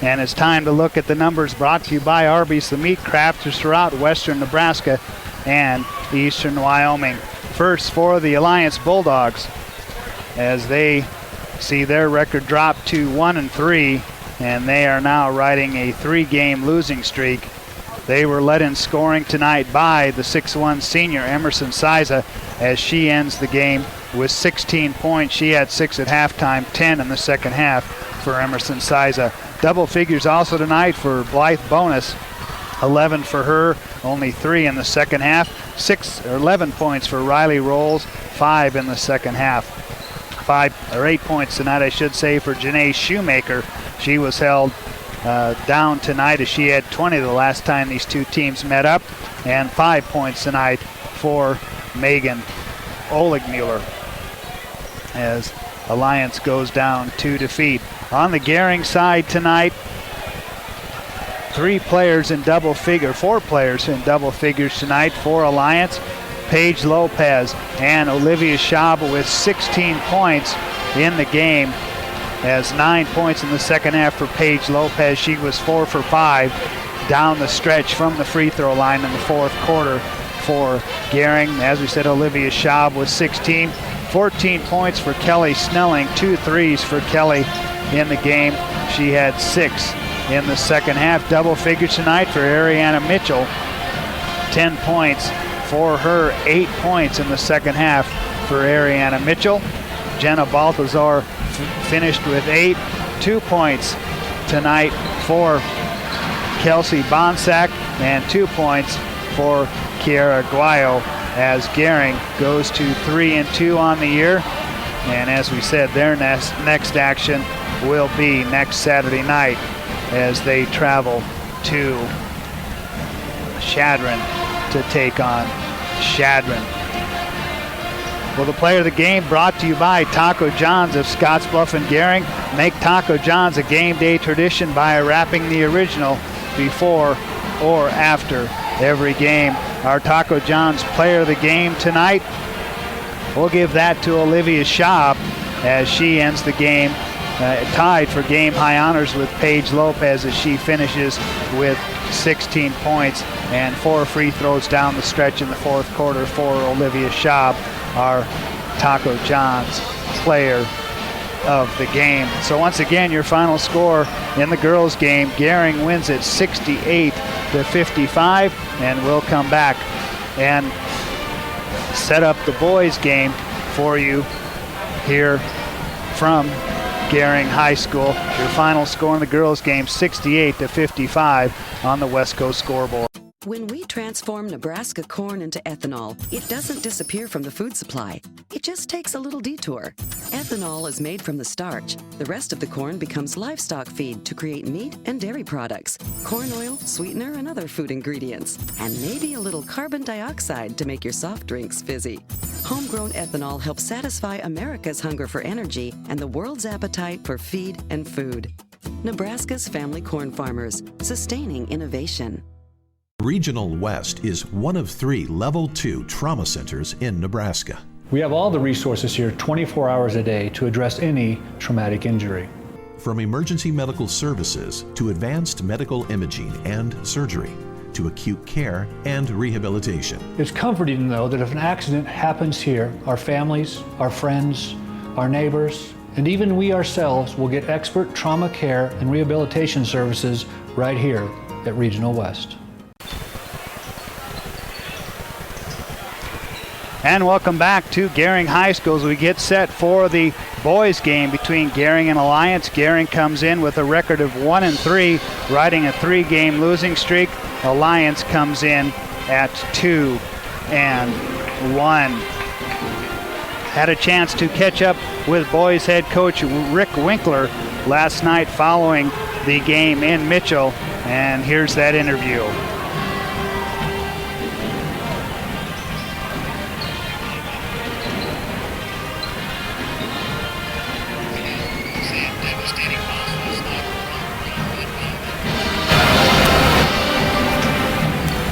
Speaker 6: And it's time to look at the numbers brought to you by Arby's, the meat crafters throughout western Nebraska and eastern Wyoming. First for the Alliance Bulldogs, as they see their record drop to 1-3, and they are now riding a 3-game losing streak. They were led in scoring tonight by the 6'1 senior Emerson Siza, as she ends the game with 16 points. She had 6 at halftime, 10 in the second half for Emerson Siza. Double figures also tonight for Blythe Bonus, 11 for her, only 3 in the second half. 11 points for Riley Rolls, 5 in the second half. 8 points tonight, I should say, for Janae Shoemaker. She was held down tonight as she had 20 the last time these two teams met up, and 5 points tonight for Megan Oligmuller as Alliance goes down to defeat. On the Gering side tonight, 4 players in double figures tonight for Alliance. Paige Lopez and Olivia Schaub with 16 points in the game, as 9 points in the second half for Paige Lopez. She was 4 for 5 down the stretch from the free throw line in the fourth quarter for Gering. As we said, Olivia Schaub with 16. 14 points for Kelly Snelling, 2 threes for Kelly in the game. She had 6 in the second half. Double figures tonight for Ariana Mitchell, 10 points for her, 8 points in the second half for Ariana Mitchell. Jenna Balthazar finished with 8, 2 points tonight for Kelsey Bonsack, and 2 points for Kiara Guayo, as Gering goes to 3-2 on the year. And as we said, their next action will be next Saturday night as they travel to Chadron to take on Chadron. Well, the player of the game brought to you by Taco John's of Scottsbluff and Gering. Make Taco John's a game day tradition by wrapping the original before or after every game. Our Taco John's player of the game tonight, we'll give that to Olivia Schaub as she ends the game tied for game high honors with Paige Lopez, as she finishes with 16 points and 4 free throws down the stretch in the fourth quarter for Olivia Schaub, our Taco John's player of the game. So once again, your final score in the girls' game, Gering wins it 68-55, and we'll come back and set up the boys' game for you here from Gering High School. Your final score in the girls' game, 68-55 on the West Coast scoreboard.
Speaker 12: When we transform Nebraska corn into ethanol, it doesn't disappear from the food supply. It just takes a little detour. Ethanol is made from the starch. The rest of the corn becomes livestock feed to create meat and dairy products, corn oil, sweetener, and other food ingredients, and maybe a little carbon dioxide to make your soft drinks fizzy. Homegrown ethanol helps satisfy America's hunger for energy and the world's appetite for feed and food. Nebraska's family corn farmers, sustaining innovation.
Speaker 8: Regional West is one of 3 Level 2 trauma centers in Nebraska.
Speaker 9: We have all the resources here 24 hours a day to address any traumatic injury.
Speaker 8: From emergency medical services to advanced medical imaging and surgery to acute care and rehabilitation.
Speaker 9: It's comforting to know that if an accident happens here, our families, our friends, our neighbors, and even we ourselves will get expert trauma care and rehabilitation services right here at Regional West.
Speaker 6: And welcome back to Gering High School as we get set for the boys game between Gering and Alliance. Gering comes in with a record of 1-3, riding a 3-game losing streak. Alliance comes in at 2-1. Had a chance to catch up with boys head coach Rick Winkler last night following the game in Mitchell, and here's that interview.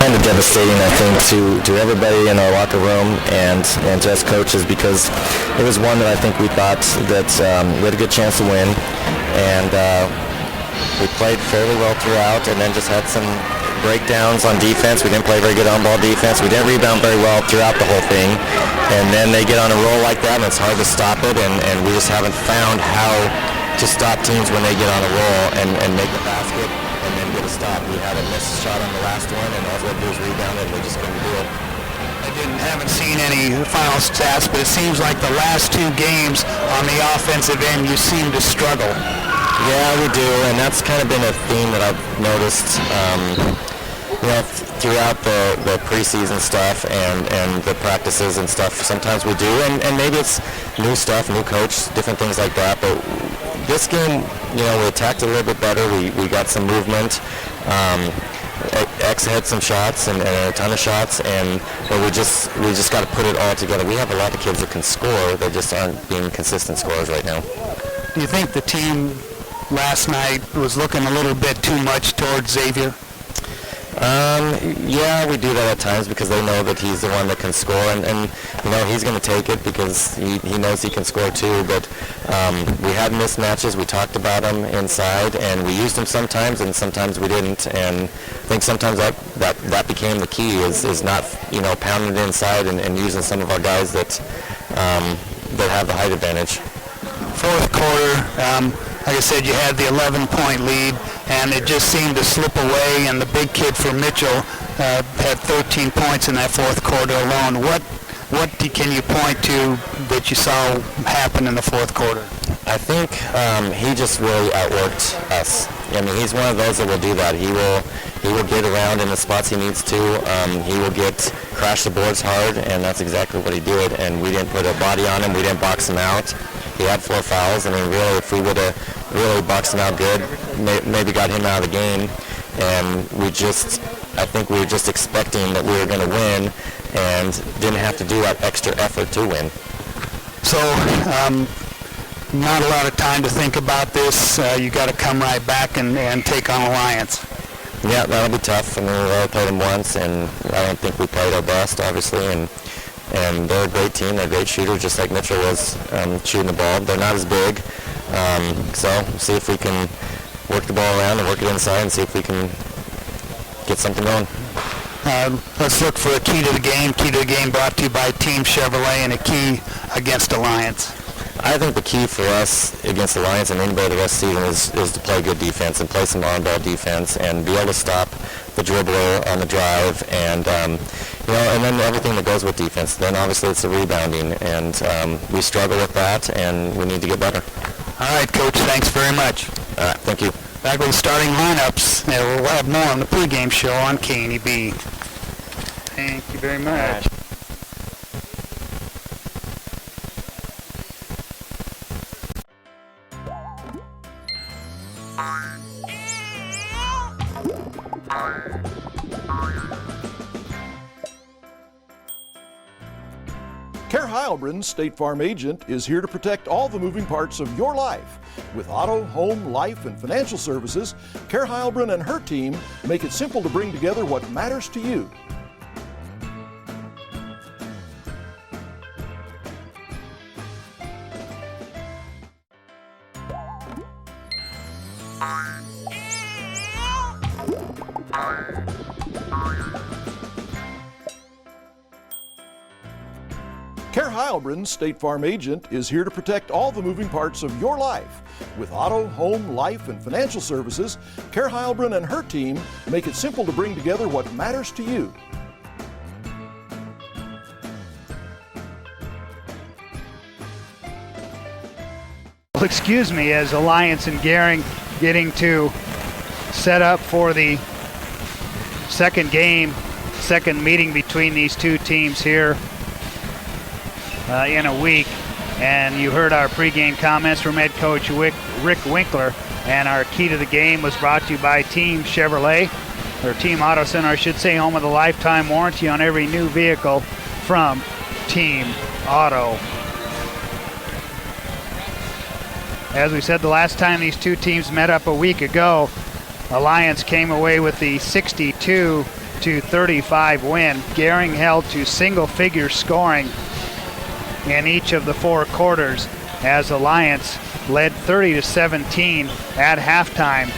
Speaker 13: Kind of devastating, I think, to everybody in our locker room and to us coaches, because it was one that I think we thought that we had a good chance to win, and we played fairly well throughout, and then just had some breakdowns on defense. We didn't play very good on-ball defense. We didn't rebound very well throughout the whole thing, and then they get on a roll like that, and it's hard to stop it, and we just haven't found how to stop teams when they get on a roll and make the basket. And then get a stop. We had a missed shot on the last one, and all we had to do was rebound it, and we just couldn't do it.
Speaker 14: Haven't seen any final stats, but it seems like the last 2 games on the offensive end, you seem to struggle.
Speaker 13: Yeah, we do, and that's kind of been a theme that I've noticed, throughout the preseason stuff and the practices and stuff. Sometimes we do, and maybe it's new stuff, new coach, different things like that, but this game, we attacked a little bit better. We got some movement. X had some shots and a ton of shots, but we just got to put it all together. We have a lot of kids that can score. They just aren't being consistent scorers right now.
Speaker 14: Do you think the team last night was looking a little bit too much towards Xavier?
Speaker 13: Yeah, we do that at times because they know that he's the one that can score, and he's going to take it because he knows he can score too. But we had mismatches. We talked about them inside, and we used them sometimes, and sometimes we didn't. And I think sometimes that became the key is not pounding it inside and using some of our guys that have the height advantage.
Speaker 14: Fourth quarter, like I said, you had the 11-point lead, and it just seemed to slip away, and the big kid for Mitchell had 13 points in that fourth quarter alone. What can you point to that you saw happen in the fourth quarter?
Speaker 13: I think he just really outworked us. I mean, he's one of those that will do that. He will get around in the spots he needs to. He will crash the boards hard, and that's exactly what he did. And we didn't put a body on him. We didn't box him out. He had 4 fouls. I mean, really, if we would have really boxed him out good, maybe got him out of the game. And I think we were just expecting that we were going to win and didn't have to do that extra effort to win.
Speaker 14: So, not a lot of time to think about this. You got to come right back and take on Alliance.
Speaker 13: Yeah, that'll be tough. I mean, we only played them once, and I don't think we played our best, obviously. And they're a great team. They're great shooters, just like Mitchell was shooting the ball. They're not as big. So we'll see if we can work the ball around and work it inside and see if we can get something going.
Speaker 14: Let's look for a key to the game. Key to the game brought to you by Team Chevrolet, and a key against Alliance.
Speaker 13: I think the key for us against Alliance and anybody the rest of the season is to play good defense and play some on-ball defense and be able to stop the dribbler on the drive and and then everything that goes with defense. Then obviously it's the rebounding, and we struggle with that, and we need to get better.
Speaker 14: All right, Coach. Thanks very much.
Speaker 13: All right, thank you.
Speaker 14: Back with the starting lineups. We'll have more on the pregame show on KNEB. Thank you very much.
Speaker 1: Care Heilbronn, State Farm agent, is here to protect all the moving parts of your life. With auto, home, life, and financial services, Care Heilbronn and her team make it simple to bring together what matters to you. Care Heilbronn, State Farm agent, is here to protect all the moving parts of your life. With auto, home, life, and financial services, Care Heilbronn and her team make it simple to bring together what matters to you.
Speaker 6: Well, excuse me, as Alliance and Gering getting to set up for the second game, second meeting between these two teams here in a week. And you heard our pregame comments from head coach Rick Winkler, and our key to the game was brought to you by Team Chevrolet, or Team Auto Center, I should say, home of the lifetime warranty on every new vehicle from Team Auto. As we said, the last time these two teams met up a week ago, Alliance came away with the 62-35 win. Gering held to single-figure scoring in each of the four quarters as Alliance led 30-17 at halftime,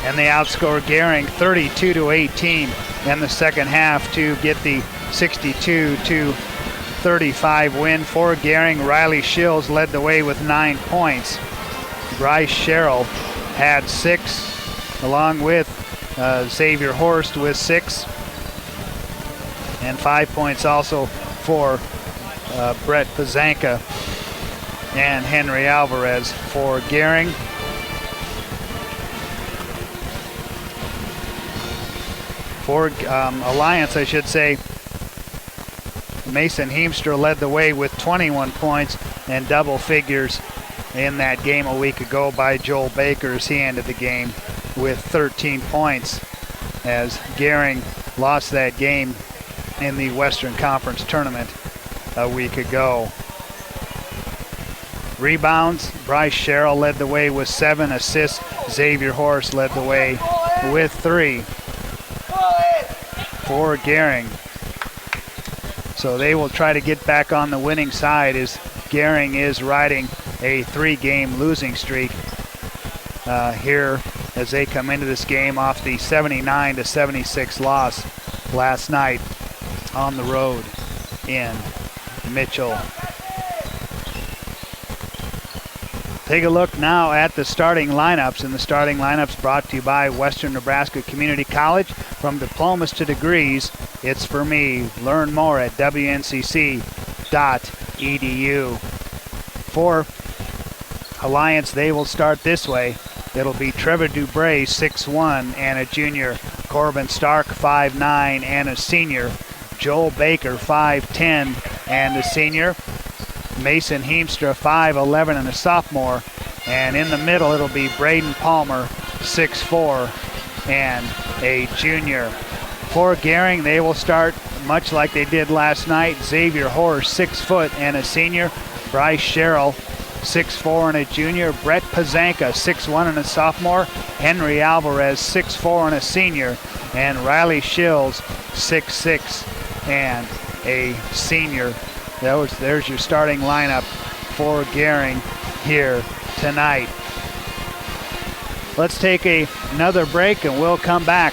Speaker 6: and they outscored Gering 32-18 in the second half to get the 62-35 win for Gering. Riley Shills led the way with 9 points. Bryce Sherrill had 6, along with Xavier Horst with 6, and 5 points also for Brett Pazanka and Henry Alvarez for Gering. For Alliance, I should say, Mason Heemstra led the way with 21 points and double figures in that game a week ago by Joel Baker, as he ended the game with 13 points as Gering lost that game in the Western Conference tournament a week ago. Rebounds, Bryce Sherrill led the way with 7 assists. Xavier Horst led the way with 3 for Gering. So they will try to get back on the winning side as Gering is riding a 3-game losing streak here as they come into this game off the 79-76 loss last night on the road in Mitchell. Take a look now at the starting lineups, and the starting lineups brought to you by Western Nebraska Community College. From diplomas to degrees, it's for me. Learn more at WNCC.edu. For Alliance, they will start this way. It'll be Trevor Dubray, 6'1", and a junior. Corbin Stark, 5'9", and a senior. Joel Baker, 5'10", and a senior. Mason Heemstra, 5'11", and a sophomore. And in the middle, it'll be Braden Palmer, 6'4", and a junior. For Gering, they will start much like they did last night. Xavier Horst, 6 foot and a senior. Bryce Sherrill, 6'4", and a junior. Brett Pazanka, 6'1", and a sophomore. Henry Alvarez, 6'4", and a senior. And Riley Shills, 6'6", and a senior. There's your starting lineup for Gering here tonight. Let's take another break, and we'll come back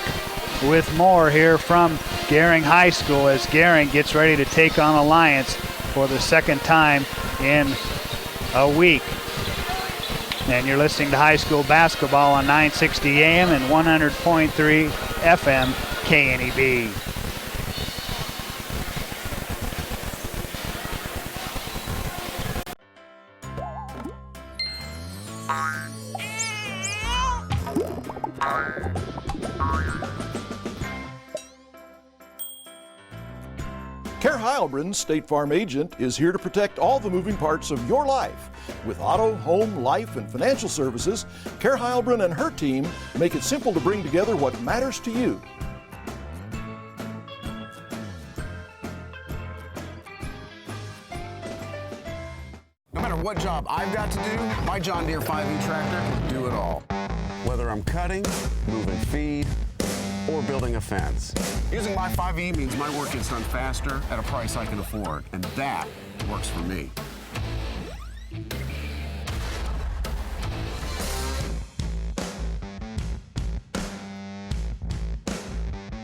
Speaker 6: with more here from Gering High School as Gering gets ready to take on Alliance for the second time in a week. And you're listening to high school basketball on 960 AM and 100.3 FM KNEB.
Speaker 1: Care Heilbronn, State Farm agent, is here to protect all the moving parts of your life. With auto, home, life, and financial services, Care Heilbronn and her team make it simple to bring together what matters to you.
Speaker 5: what job I've got to do, my John Deere 5E tractor can do it all. Whether I'm cutting, moving feed, or building a fence. Using my 5E means my work gets done faster at a price I can afford, and that works for me.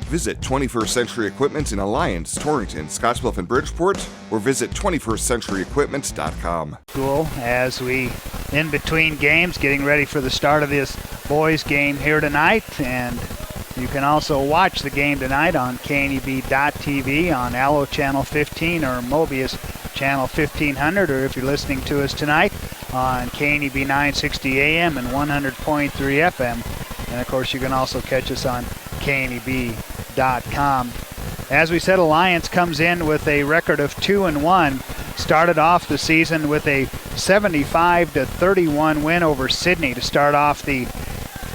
Speaker 7: Visit 21st Century Equipment in Alliance, Torrington, Scottsbluff, and Bridgeport, or visit 21stcenturyequipment.com.
Speaker 6: School as we in between games getting ready for the start of this boys game here tonight, and you can also watch the game tonight on kneb.tv on Allo Channel 15 or Mobius Channel 1500, or if you're listening to us tonight on KNEB 960 AM and 100.3 FM. And of course you can also catch us on kneb.com. As we said, Alliance comes in with a record of 2-1. Started off the season with a 75-31 win over Sidney to start off the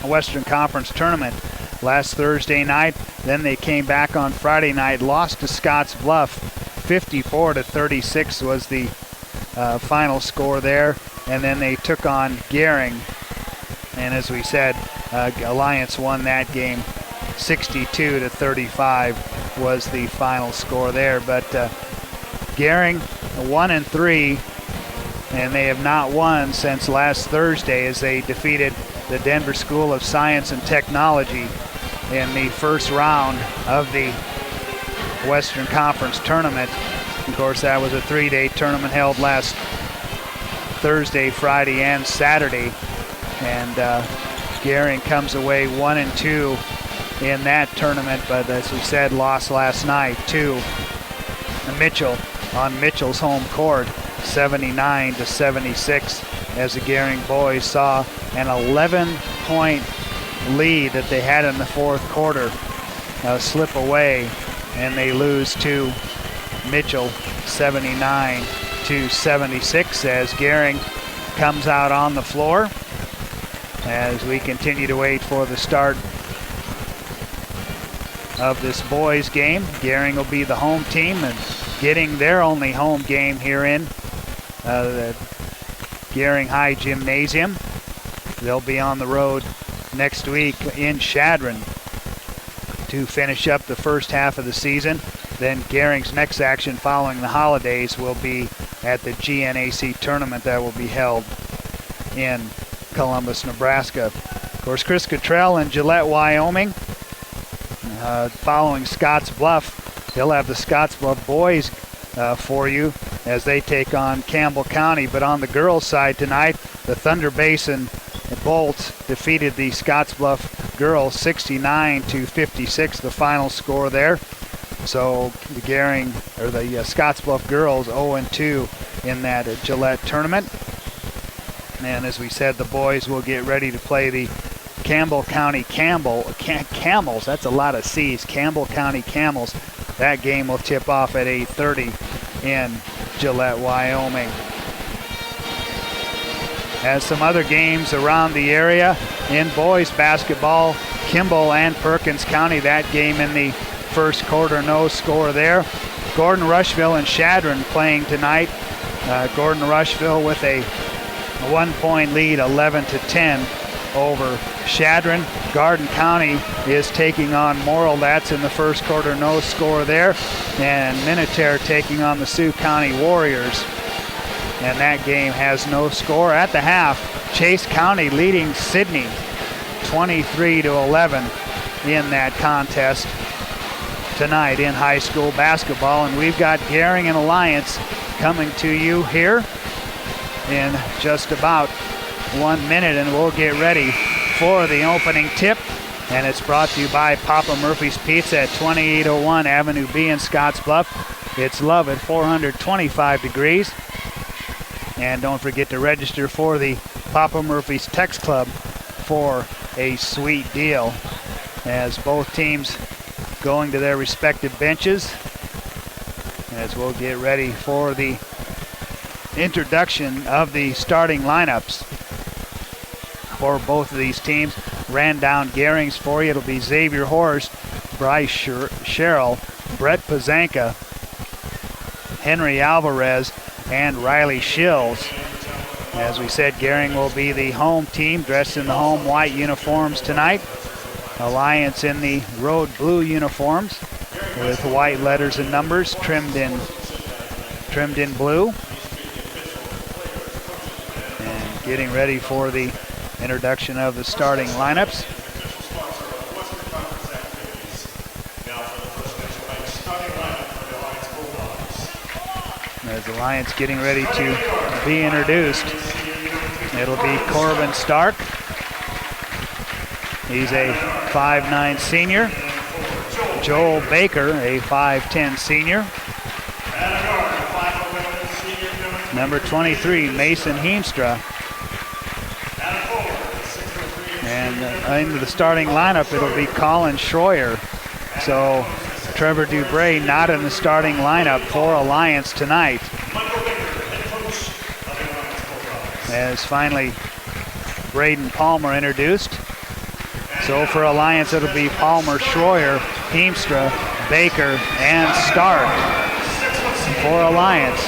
Speaker 6: Western Conference tournament last Thursday night. Then they came back on Friday night, lost to Scottsbluff. 54-36 was the final score there. And then they took on Gering. And as we said, Alliance won that game. 62-35 was the final score there. But Gering 1-3, and they have not won since last Thursday as they defeated the Denver School of Science and Technology in the first round of the Western Conference tournament. Of course, that was a 3-day tournament held last Thursday, Friday, and Saturday. And Gering comes away 1-2 in that tournament, but as we said, lost last night to Mitchell on Mitchell's home court, 79-76, as the Gering boys saw an 11-point lead that they had in the fourth quarter slip away, and they lose to Mitchell 79-76 as Gering comes out on the floor as we continue to wait for the start of this boys game. Gering will be the home team and getting their only home game here in the Gering High Gymnasium. They'll be on the road next week in Chadron to finish up the first half of the season. Then Gering's next action following the holidays will be at the GNAC tournament that will be held in Columbus, Nebraska. Of course, Chris Cottrell in Gillette, Wyoming. Following Scottsbluff, he'll have the Scottsbluff boys for you as they take on Campbell County. But on the girls' side tonight, the Thunder Basin Bolts defeated the Scottsbluff girls 69-56, the final score there. So the Gering, or the Scottsbluff girls 0-2 in that Gillette tournament. And as we said, the boys will get ready to play the Campbell County Camels. That's a lot of C's. Campbell County Camels. That game will tip off at 8:30 in Gillette, Wyoming. As some other games around the area in boys basketball, Kimball and Perkins County. That game in the first quarter, no score there. Gordon Rushville and Chadron playing tonight. Gordon Rushville with a 1-point lead, 11-10 over Chadron. Garden County is taking on Morrill. That's in the first quarter, no score there. And Minutair taking on the Sioux County Warriors. And that game has no score. At the half, Chase County leading Sidney 23-11 in that contest tonight in high school basketball. And we've got Gering and Alliance coming to you here in just about 1 minute, and we'll get ready for the opening tip. And it's brought to you by Papa Murphy's Pizza at 2801 Avenue B in Scottsbluff. It's love at 425 degrees. And don't forget to register for the Papa Murphy's Text Club for a sweet deal, as both teams going to their respective benches as we'll get ready for the introduction of the starting lineups for both of these teams. Ran down Gering's for you. It'll be Xavier Horst, Bryce Sherrill, Brett Pazanka, Henry Alvarez, and Riley Shills. As we said, Gering will be the home team, dressed in the home white uniforms tonight. Alliance in the road blue uniforms with white letters and numbers trimmed in blue. And getting ready for the introduction of the starting lineups. As the Alliance getting ready to be introduced, it'll be Corbin Stark. He's a 5'9" senior. Joel Baker, a 5'10" senior. Number 23, Mason Heemstra. And into the starting lineup, it'll be Colin Schroyer. So Trevor Dubray not in the starting lineup for Alliance tonight. As finally Braden Palmer introduced. So for Alliance, it'll be Palmer, Schroyer, Heemstra, Baker, and Stark for Alliance.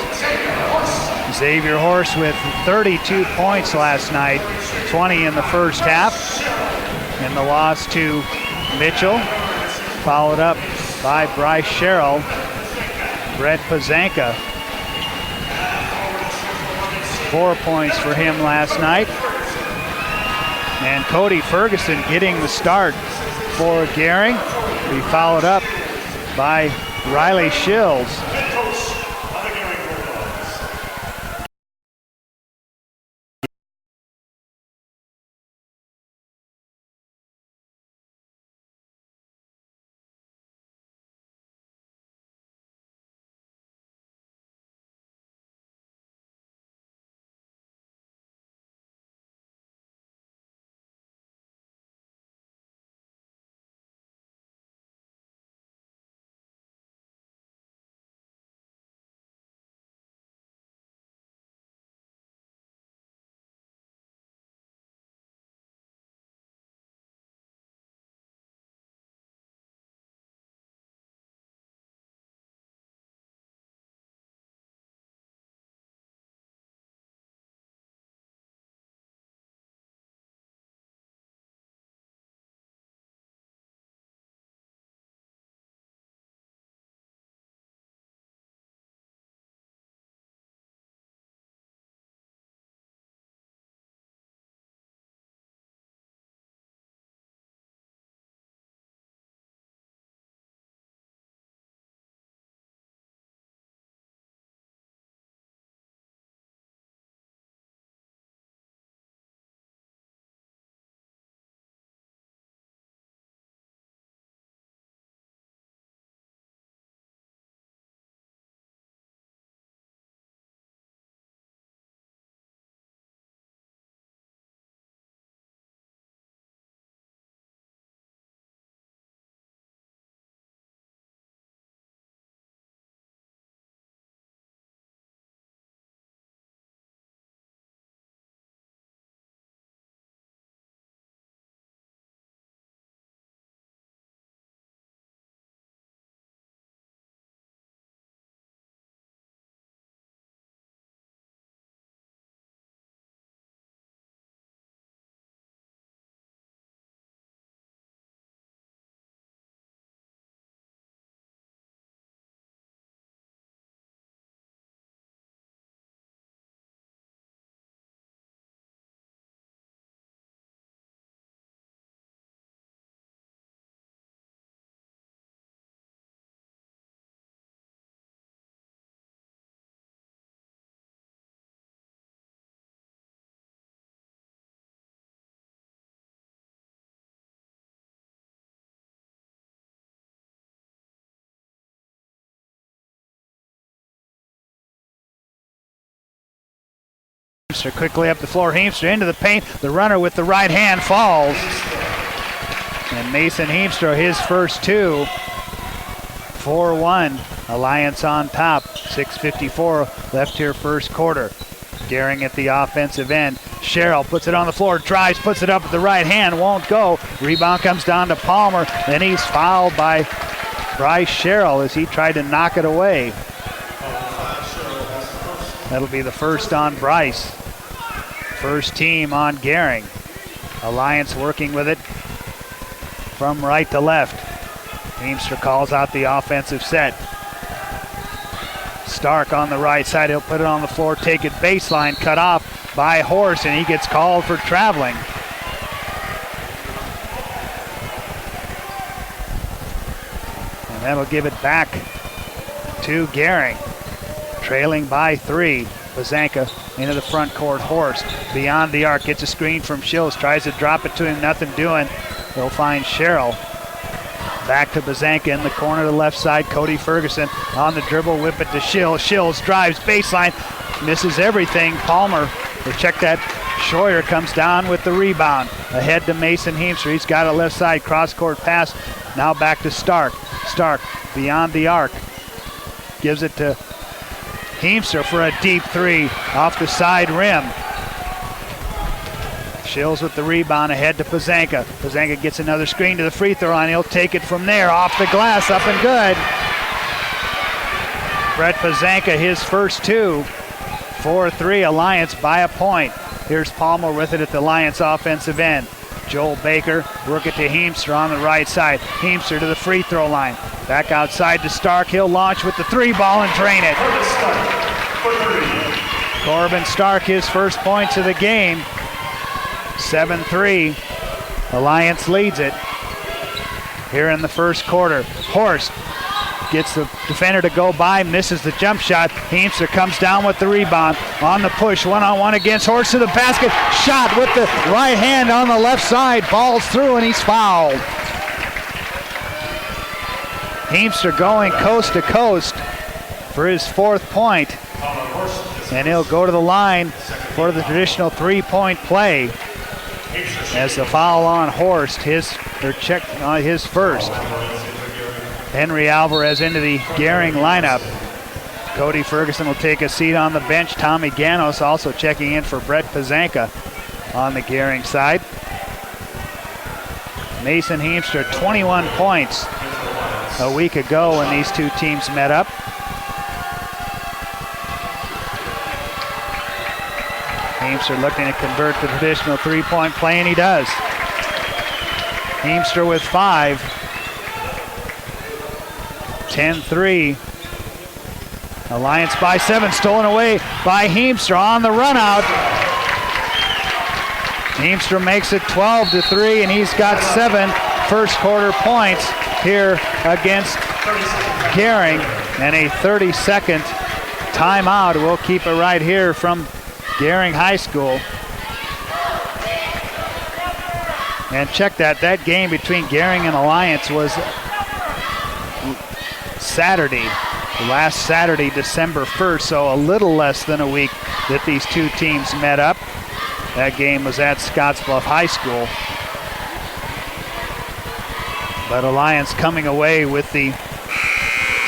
Speaker 6: Xavier Horse with 32 points last night, 20 in the first half. In the loss to Mitchell, followed up by Bryce Sherrill, Brett Pazanka. 4 points for him last night. And Cody Ferguson getting the start for Gering. He followed up by Riley Shills. Heemstra quickly up the floor. Heemstra into the paint. The runner with the right hand falls. And Mason Heemstra, his first two. 4-1. Alliance on top. 6:54 left here first quarter. Gering at the offensive end. Sherrill puts it on the floor, drives, puts it up with the right hand, won't go. Rebound comes down to Palmer. Then he's fouled by Bryce Sherrill as he tried to knock it away. That'll be the first on Bryce. First team on Gering. Alliance working with it from right to left. Heemster calls out the offensive set. Stark on the right side. He'll put it on the floor, take it baseline, cut off by Horst, and he gets called for traveling. And that'll give it back to Gering. Trailing by 3. Bazanka into the front court. Horst beyond the arc, gets a screen from Schills, tries to drop it to him, nothing doing. He'll find Sherrill. Back to Bazanka in the corner to the left side. Cody Ferguson on the dribble, whip it to Schills. Schills drives baseline, misses everything. Palmer will check that. Schroyer comes down with the rebound. Ahead to Mason Heemster. He's got a left side cross-court pass. Now back to Stark. Stark beyond the arc. Gives it to Heemster for a deep 3 off the side rim. Schills with the rebound, ahead to Bazanka. Bazanka gets another screen to the free throw line. He'll take it from there, off the glass, up and good. Brett Bazanka, his first 2. 4-3, Alliance by a point. Here's Palmer with it at the Alliance offensive end. Joel Baker, work it to Heemster on the right side. Heemster to the free throw line. Back outside to Stark. He'll launch with the 3 ball and drain it. Corbin Stark, his first points of the game. 7-3. Alliance leads it here in the first quarter. Horst gets the defender to go by, misses the jump shot. Heemster comes down with the rebound. On the push, one-on-one against Horst to the basket. Shot with the right hand on the left side. Ball's through and he's fouled. Heemster going coast to coast for his 4th point. And he'll go to the line for the traditional 3-point play. As the foul on Horst, his first. Henry Alvarez into the Gering lineup. Cody Ferguson will take a seat on the bench. Tommy Ganos also checking in for Brett Bazanka on the Gering side. Mason Heemster, 21 points a week ago when these two teams met up. Heemster looking to convert the traditional 3-point play, and he does. Heemster with 5. 10-3. Alliance by 7, stolen away by Heemster on the run out. Heemster makes it 12-3, and he's got 7 first quarter points here against Gering. And a 30-second timeout. We'll keep it right here from Gering High School. And check that game between Gering and Alliance was Saturday, last Saturday, December 1st, so a little less than a week that these two teams met up. That game was at Scottsbluff High School. But Alliance coming away with the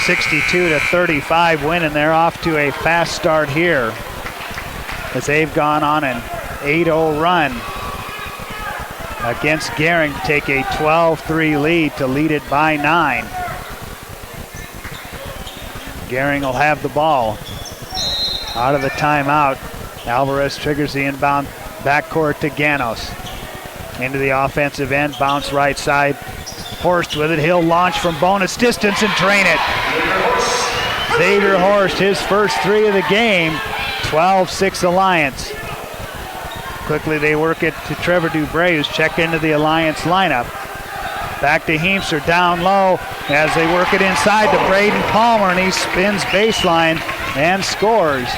Speaker 6: 62-35 win, and they're off to a fast start here as they've gone on an 8-0 run against Gering to take a 12-3 lead to lead it by 9. Gering will have the ball out of the timeout. Alvarez triggers the inbound backcourt to Ganos. Into the offensive end, bounce right side. Horst with it, he'll launch from bonus distance and drain it. Xavier Horst, his first 3 of the game. 12-6 Alliance. Quickly they work it to Trevor Dubray, who's checked into the Alliance lineup. Back to Heemster, down low as they work it inside to Braden Palmer, and he spins baseline and scores.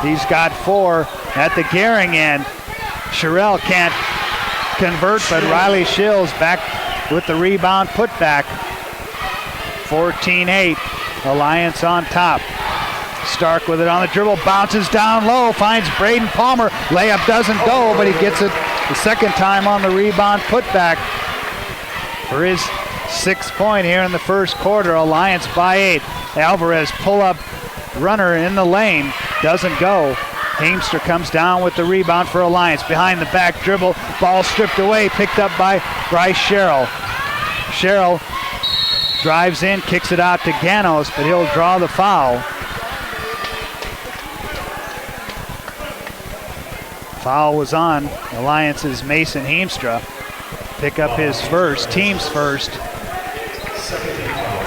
Speaker 6: He's got 4 at the Gering end. Sherrill can't convert, but Riley Schills back with the rebound putback. 14-8, Alliance on top. Stark with it on the dribble, bounces down low, finds Braden Palmer. Layup doesn't go, but he gets it the second time on the rebound putback for his 6th point here in the first quarter. Alliance by 8. Alvarez pull-up runner in the lane, doesn't go. Heemster comes down with the rebound for Alliance. Behind the back dribble, ball stripped away, picked up by Bryce Sherrill. Sherrill drives in, kicks it out to Ganos, but he'll draw the foul. Foul was on Alliance's Mason Heemstra. Pick up his first, team's first.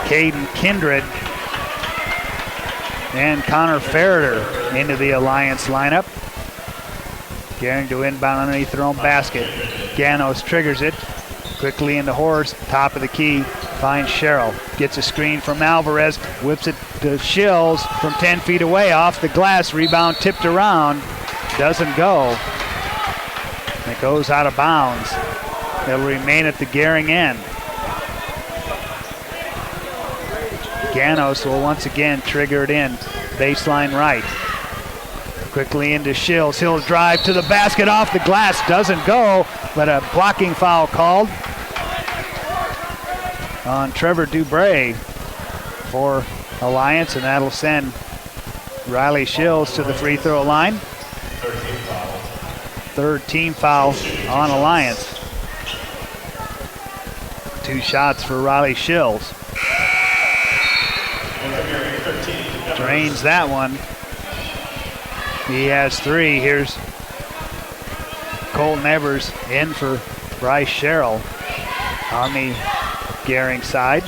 Speaker 6: Caden Kindred and Connor Ferreter into the Alliance lineup. Gering to inbound underneath their own basket. Ganos triggers it. Quickly into Horst, top of the key. Finds Sherrill. Gets a screen from Alvarez. Whips it to Shills from 10 feet away off the glass. Rebound tipped around. Doesn't go. It goes out of bounds. It'll remain at the Gering end. Ganos will once again trigger it in. Baseline right. Quickly into Shills. He'll drive to the basket off the glass. Doesn't go, but a blocking foul called on Trevor Dubray for Alliance, and that'll send Riley Shills to the free throw line. Third team foul on Alliance. 2 shots for Riley Shills. Drains that one. He has 3. Here's Colton Evers in for Bryce Sherrill on the Gering side.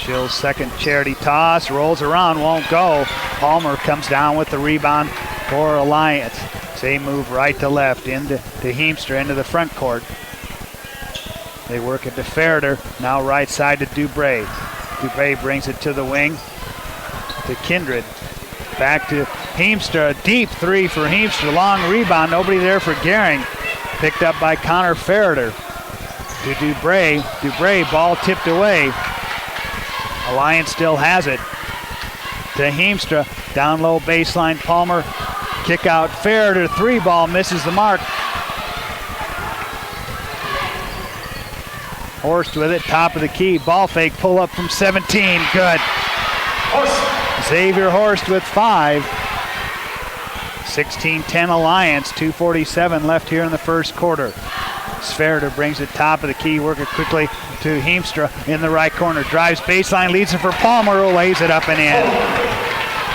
Speaker 6: Shills' second charity toss, rolls around, won't go. Palmer comes down with the rebound for Alliance. They move right to left into Heemstra into the front court. They work it to Ferreter, now right side to Dubray. Dubray brings it to the wing to Kindred. Back to Heemstra, a deep 3 for Heemstra, long rebound, nobody there for Gering. Picked up by Connor Ferreter to Dubray. Dubray, ball tipped away. Alliance still has it. To Heemstra, down low baseline, Palmer. Kick out, Ferreter, 3 ball, misses the mark. Horst with it, top of the key, ball fake, pull up from 17, good. Xavier Horst with 5. 16-10 Alliance, 2:47 left here in the first quarter. Ferreter brings it top of the key, work it quickly to Heemstra in the right corner. Drives baseline, leads it for Palmer, who lays it up and in.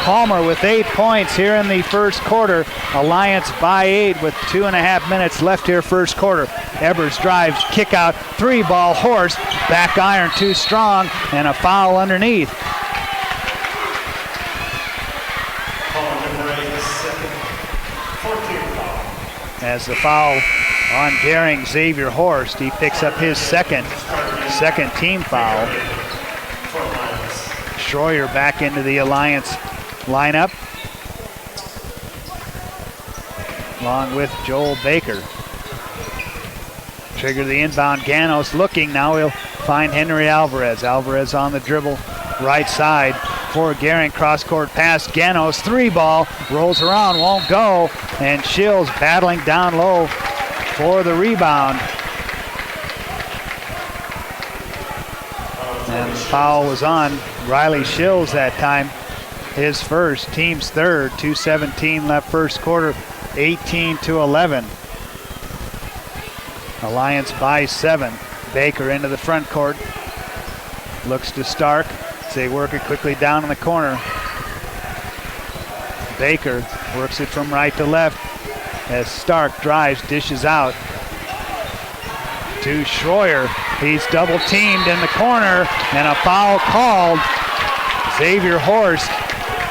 Speaker 6: Palmer with 8 points here in the first quarter. Alliance by 8 with 2.5 minutes left here first quarter. Ebers drives, kick out, 3 ball, Horst, back iron too strong, and a foul underneath. As the foul on Gering, Xavier Horst, he picks up his second team foul. Schroyer back into the Alliance lineup, along with Joel Baker. Trigger the inbound, Ganos looking, now he'll find Henry Alvarez. Alvarez on the dribble, right side for Gering, cross-court pass, Ganos, 3 ball, rolls around, won't go, and Shills battling down low for the rebound. And the foul was on Riley Shills that time. His first, team's third, 2:17 left first quarter, 18-11. Alliance by 7. Baker into the front court. Looks to Stark. They work it quickly down in the corner. Baker works it from right to left as Stark drives, dishes out to Schroyer. He's double teamed in the corner and a foul called. Xavier Horst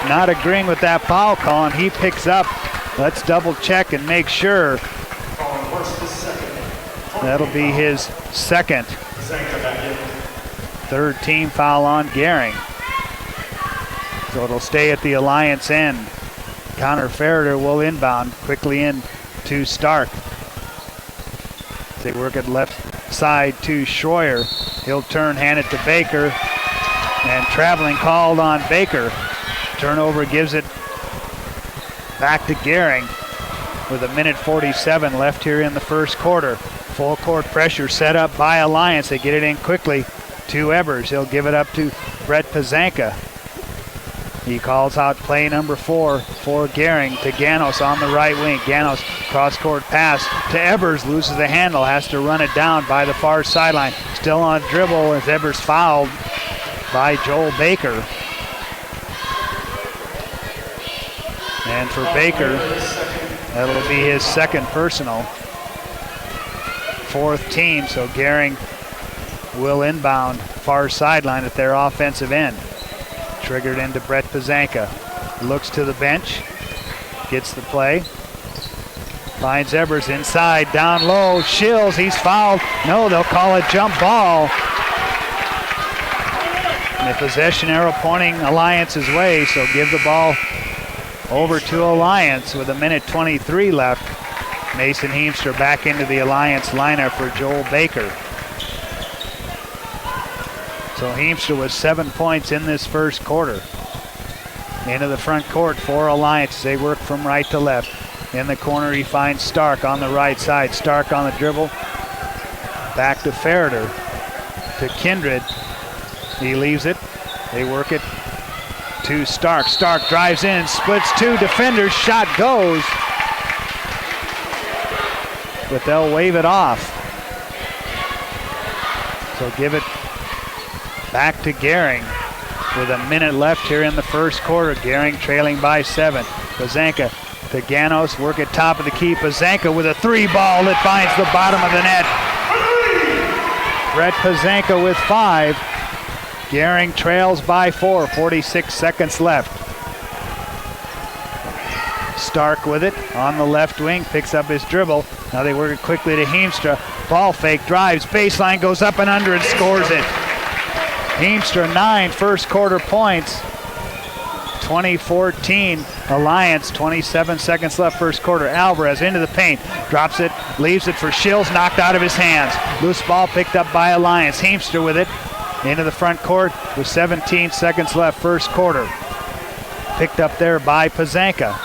Speaker 6: not agreeing with that foul call, and he picks up. Let's double check and make sure. That'll be his second. Third team foul on Gering. So it'll stay at the Alliance end. Connor Ferreter will inbound quickly in to Stark. They work it left side to Schroyer. He'll turn, hand it to Baker, and traveling called on Baker. Turnover gives it back to Gering with 1:47 left here in the first quarter. Full court pressure set up by Alliance. They get it in quickly to Ebers. He'll give it up to Brett Pazanka. He calls out play number 4 for Gering to Ganos on the right wing. Ganos cross-court pass to Ebers, loses the handle, has to run it down by the far sideline. Still on dribble as Ebers fouled by Joel Baker. And for Baker, That'll be his second personal. Fourth team, so Gering will inbound far sideline at their offensive end. Triggered into Brett Pazanka. Looks to the bench, gets the play. Finds Ebers inside, down low, Shills, he's fouled. No, they'll call a jump ball. And the possession arrow pointing Alliance's way, so give the ball over to Alliance with 1:23 left. Mason Heemstra back into the Alliance lineup for Joel Baker. So Heemstra with 7 points in this first quarter. Into the front court for Alliance. They work from right to left. In the corner he finds Stark on the right side. Stark on the dribble. Back to Ferreter. To Kindred. He leaves it. They work it to Stark. Stark drives in, splits two defenders. Shot goes. But they'll wave it off. So give it back to Gering with a minute left here in the first quarter. Gering trailing by 7. Pazanka to Ganos, work at top of the key. Pazanka with a 3 ball that finds the bottom of the net. Brett Pazanka with 5. Gering trails by 4, 46 seconds left. Stark with it on the left wing, picks up his dribble. Now they work it quickly to Heemstra. Ball fake, drives, baseline, goes up and under and scores it. Heemstra 9 first quarter points. 2014 Alliance, 27 seconds left first quarter. Alvarez into the paint, drops it, leaves it for Shills, knocked out of his hands. Loose ball picked up by Alliance. Heemstra with it into the front court with 17 seconds left first quarter. Picked up there by Pazanka.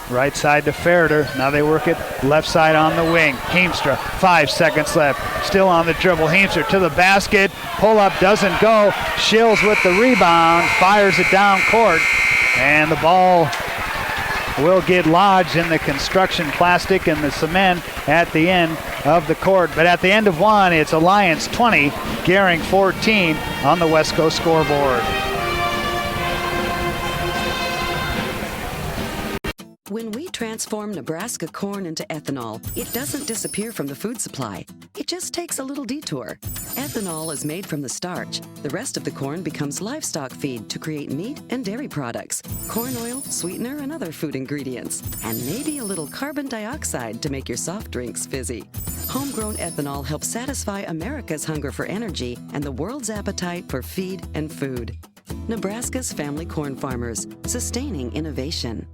Speaker 6: Right side to Ferreter. Now they work it left side on the wing. Heemstra, 5 seconds left. Still on the dribble. Heemstra to the basket. Pull up doesn't go. Shills with the rebound. Fires it down court. And the ball will get lodged in the construction plastic and the cement at the end of the court. But at the end of one, it's Alliance 20, Gering 14 on the West Coast scoreboard.
Speaker 12: When we transform Nebraska corn into ethanol, it doesn't disappear from the food supply. It just takes a little detour. Ethanol is made from the starch. The rest of the corn becomes livestock feed to create meat and dairy products, corn oil, sweetener, and other food ingredients, and maybe a little carbon dioxide to make your soft drinks fizzy. Homegrown ethanol helps satisfy America's hunger for energy and the world's appetite for feed and food. Nebraska's family corn farmers, sustaining innovation.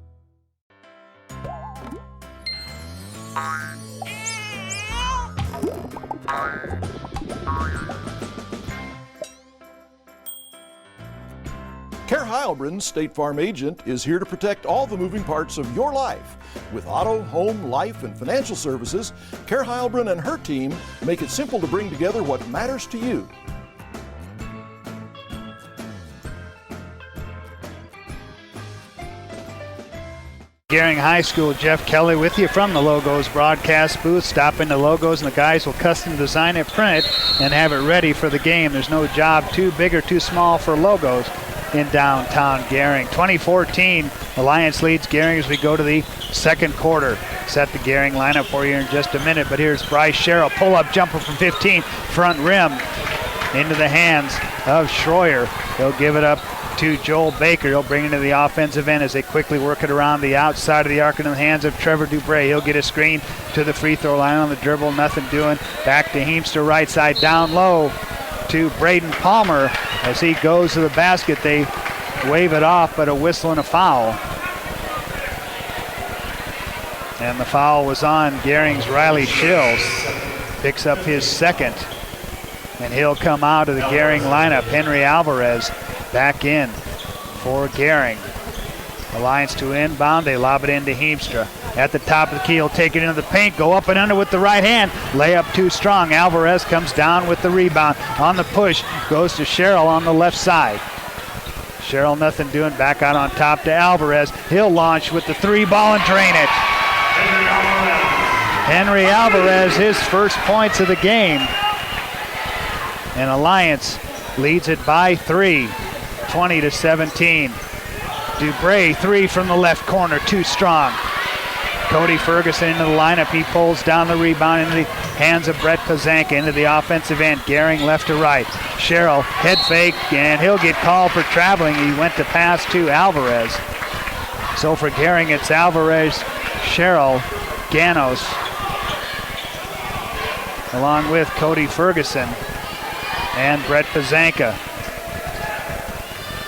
Speaker 1: Care Heilbronn, State Farm agent, is here to protect all the moving parts of your life. With auto, home, life, and financial services, Care Heilbronn and her team make it simple to bring together what matters to you.
Speaker 6: Gering High School, Jeff Kelly with you from the Logos broadcast booth. Stop into Logos and the guys will custom design it, print it, and have it ready for the game. There's no job too big or too small for Logos in downtown Gering. 2014, Alliance leads Gering as we go to the second quarter. Set the Gering lineup for you in just a minute, but here's Bryce Sherrill. Pull-up jumper from 15, front rim, into the hands of Schroyer. He'll give it up to Joel Baker. He'll bring it to the offensive end as they quickly work it around the outside of the arc in the hands of Trevor Dubray. He'll get a screen to the free throw line on the dribble. Nothing doing. Back to Heemstra right side. Down low to Braden Palmer. As he goes to the basket, they wave it off, but a whistle and a foul. And the foul was on Gering's Riley Shills. Picks up his second. And he'll come out of the Gering lineup. Henry Alvarez back in for Gering. Alliance to inbound. They lob it into Heemstra. At the top of the key, he'll take it into the paint, go up and under with the right hand. Layup too strong. Alvarez comes down with the rebound. On the push, goes to Sherrill on the left side. Sherrill nothing doing, back out on top to Alvarez. He'll launch with the 3 ball and drain it. Henry Alvarez, his first points of the game. And Alliance leads it by 3, 20-17. Dubray, 3 from the left corner, too strong. Cody Ferguson into the lineup. He pulls down the rebound into the hands of Brett Pazanka into the offensive end. Gering left to right. Sherrill, head fake, and he'll get called for traveling. He went to pass to Alvarez. So for Gering, it's Alvarez, Sherrill, Ganos, along with Cody Ferguson and Brett Pazanka.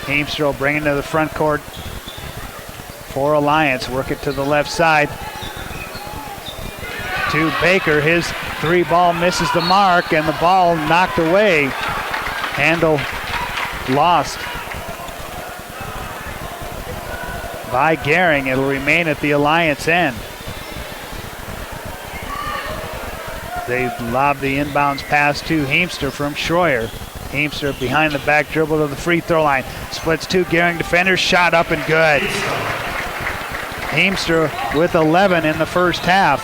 Speaker 6: Heemstra will bring it to the front court for Alliance. Work it to the left side to Baker. His 3 ball misses the mark, and the ball knocked away. Handle lost by Gering. It'll remain at the Alliance end. They lob the inbounds pass to Heemstra from Schroyer. Heemstra behind the back dribble to the free throw line. Splits 2 Gering defenders. Shot up and good. Heemstra with 11 in the first half.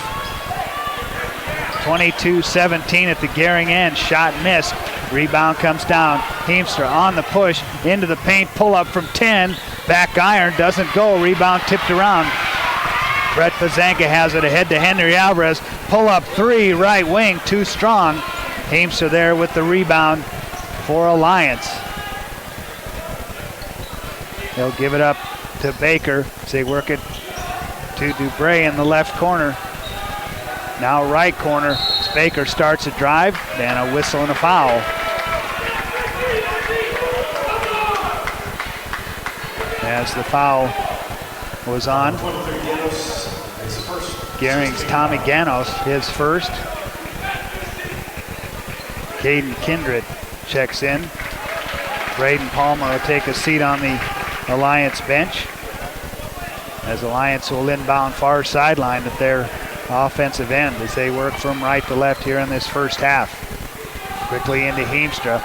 Speaker 6: 22-17 at the Gering end. Shot missed. Rebound comes down. Heemstra on the push into the paint. Pull up from 10. Back iron doesn't go. Rebound tipped around. Brett Pazanka has it ahead to Henry Alvarez. Pull up 3 right wing. Too strong. Heemstra there with the rebound for Alliance. They'll give it up to Baker as they work it to Dubray in the left corner. Now right corner. Baker starts a drive, then a whistle and a foul. As the foul was on, Gering's Tommy Ganos, his first. Caden Kindred checks in. Braden Palmer will take a seat on the Alliance bench, as Alliance will inbound far sideline at their offensive end as they work from right to left here in this first half. Quickly into Heemstra.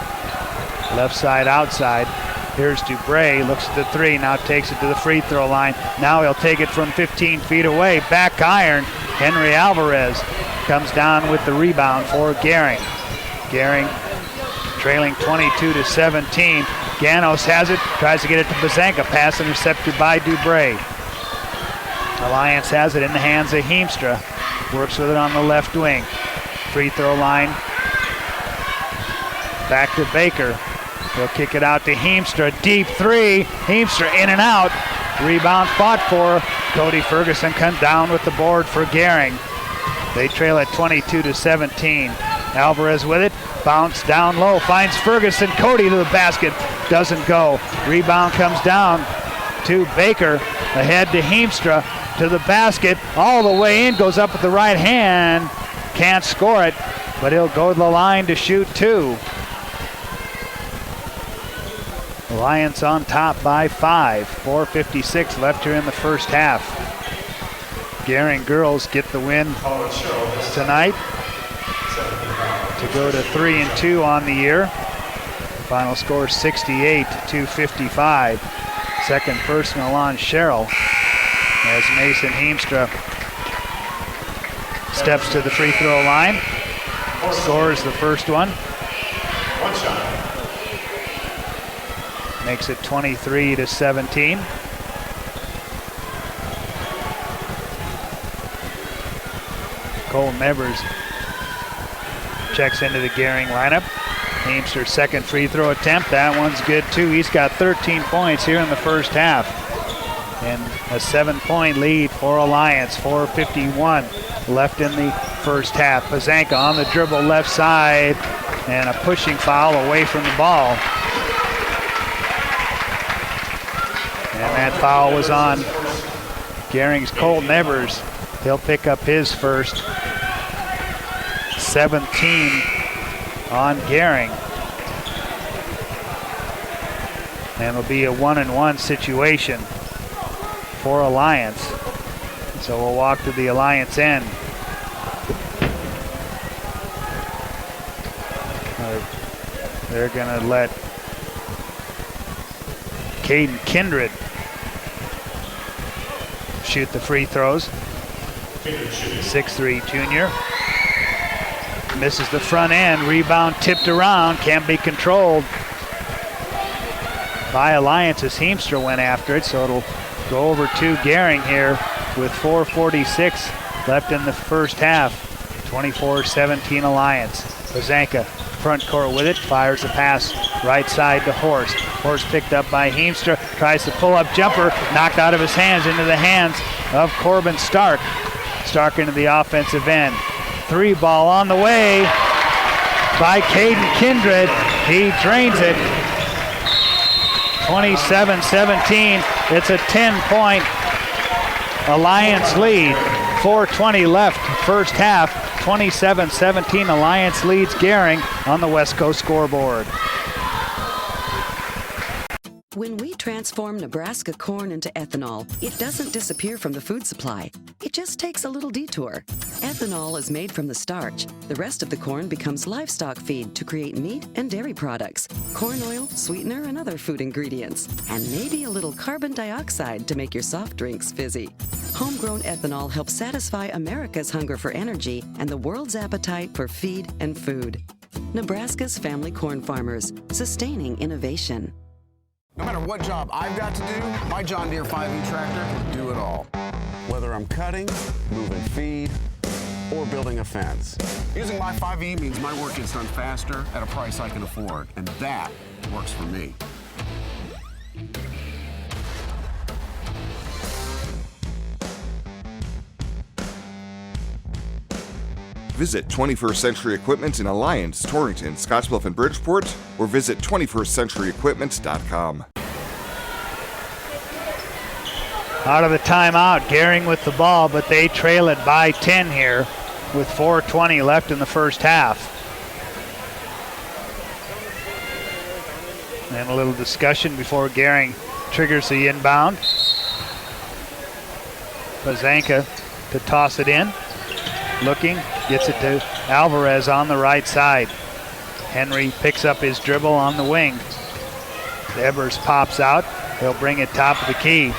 Speaker 6: Left side outside. Here's Dubray, looks at the 3, now takes it to the free throw line. Now he'll take it from 15 feet away. Back iron. Henry Alvarez comes down with the rebound for Gering. Gering trailing 22-17. Ganos has it, tries to get it to Pazanka. Pass intercepted by Dubray. Alliance has it in the hands of Heemstra. Works with it on the left wing. Free throw line. Back to Baker. He'll kick it out to Heemstra. Deep 3. Heemstra in and out. Rebound fought for. Cody Ferguson comes down with the board for Gering. They trail at 22-17. Alvarez with it. Bounce down low. Finds Ferguson. Cody to the basket. Doesn't go. Rebound comes down to Baker. Ahead to Heemstra. To the basket. All the way in. Goes up with the right hand. Can't score it. But he'll go to the line to shoot 2. Alliance on top by 5. 4:56 left here in the first half. Gering girls get the win tonight to go to 3-2 on the year. Final score 68-55. Second personal on Sherrill as Mason Heemstra steps to the free throw line. Scores the first one. Makes it 23-17. Cole Nevers checks into the Gering lineup. Heemstra's second free throw attempt. That one's good too. He's got 13 points here in the first half. And a 7-point lead for Alliance. 4:51 left in the first half. Pazanka on the dribble left side. And a pushing foul away from the ball. And that foul was on Gering's Cole Nevers. He'll pick up his first. 17 on Gering. And it'll be a 1-and-1 situation for Alliance. So we'll walk to the Alliance end. They're going to let Caden Kindred shoot the free throws. 6'3" junior. Misses the front end. Rebound tipped around. Can't be controlled. by Alliance as Heemstra went after it, so it'll go over to Gering here with 4:46 left in the first half. 24-17 Alliance. Pazanka front court with it, fires a pass right side to Horst. Horst picked up by Heemstra, tries to pull up jumper, knocked out of his hands into the hands of Corbin Stark. Stark into the offensive end. 3 ball on the way by Caden Kindred. He drains it. 27-17. It's a 10-point Alliance lead. 4:20 left first half. 27-17 Alliance leads Gering on the West Coast scoreboard.
Speaker 12: When we transform Nebraska corn into ethanol, it doesn't disappear from the food supply. It just takes a little detour. Ethanol is made from the starch. The rest of the corn becomes livestock feed to create meat and dairy products, corn oil, sweetener, and other food ingredients, and maybe a little carbon dioxide to make your soft drinks fizzy. Homegrown ethanol helps satisfy America's hunger for energy and the world's appetite for feed and food. Nebraska's family corn farmers, sustaining innovation.
Speaker 5: No matter what job I've got to do, my John Deere 5E tractor can do it all. Whether I'm cutting, moving feed, or building a fence. Using my 5E means my work gets done faster at a price I can afford, and that works for me.
Speaker 7: Visit 21st Century Equipment in Alliance, Torrington, Scottsbluff, and Bridgeport, or visit 21stcenturyequipment.com.
Speaker 6: Out of the timeout, Gering with the ball, but they trail it by 10 here with 4:20 left in the first half. And a little discussion before Gering triggers the inbound. Pazanka to toss it in. Looking, gets it to Alvarez on the right side. Henry picks up his dribble on the wing. Ebers pops out. He'll bring it top of the key.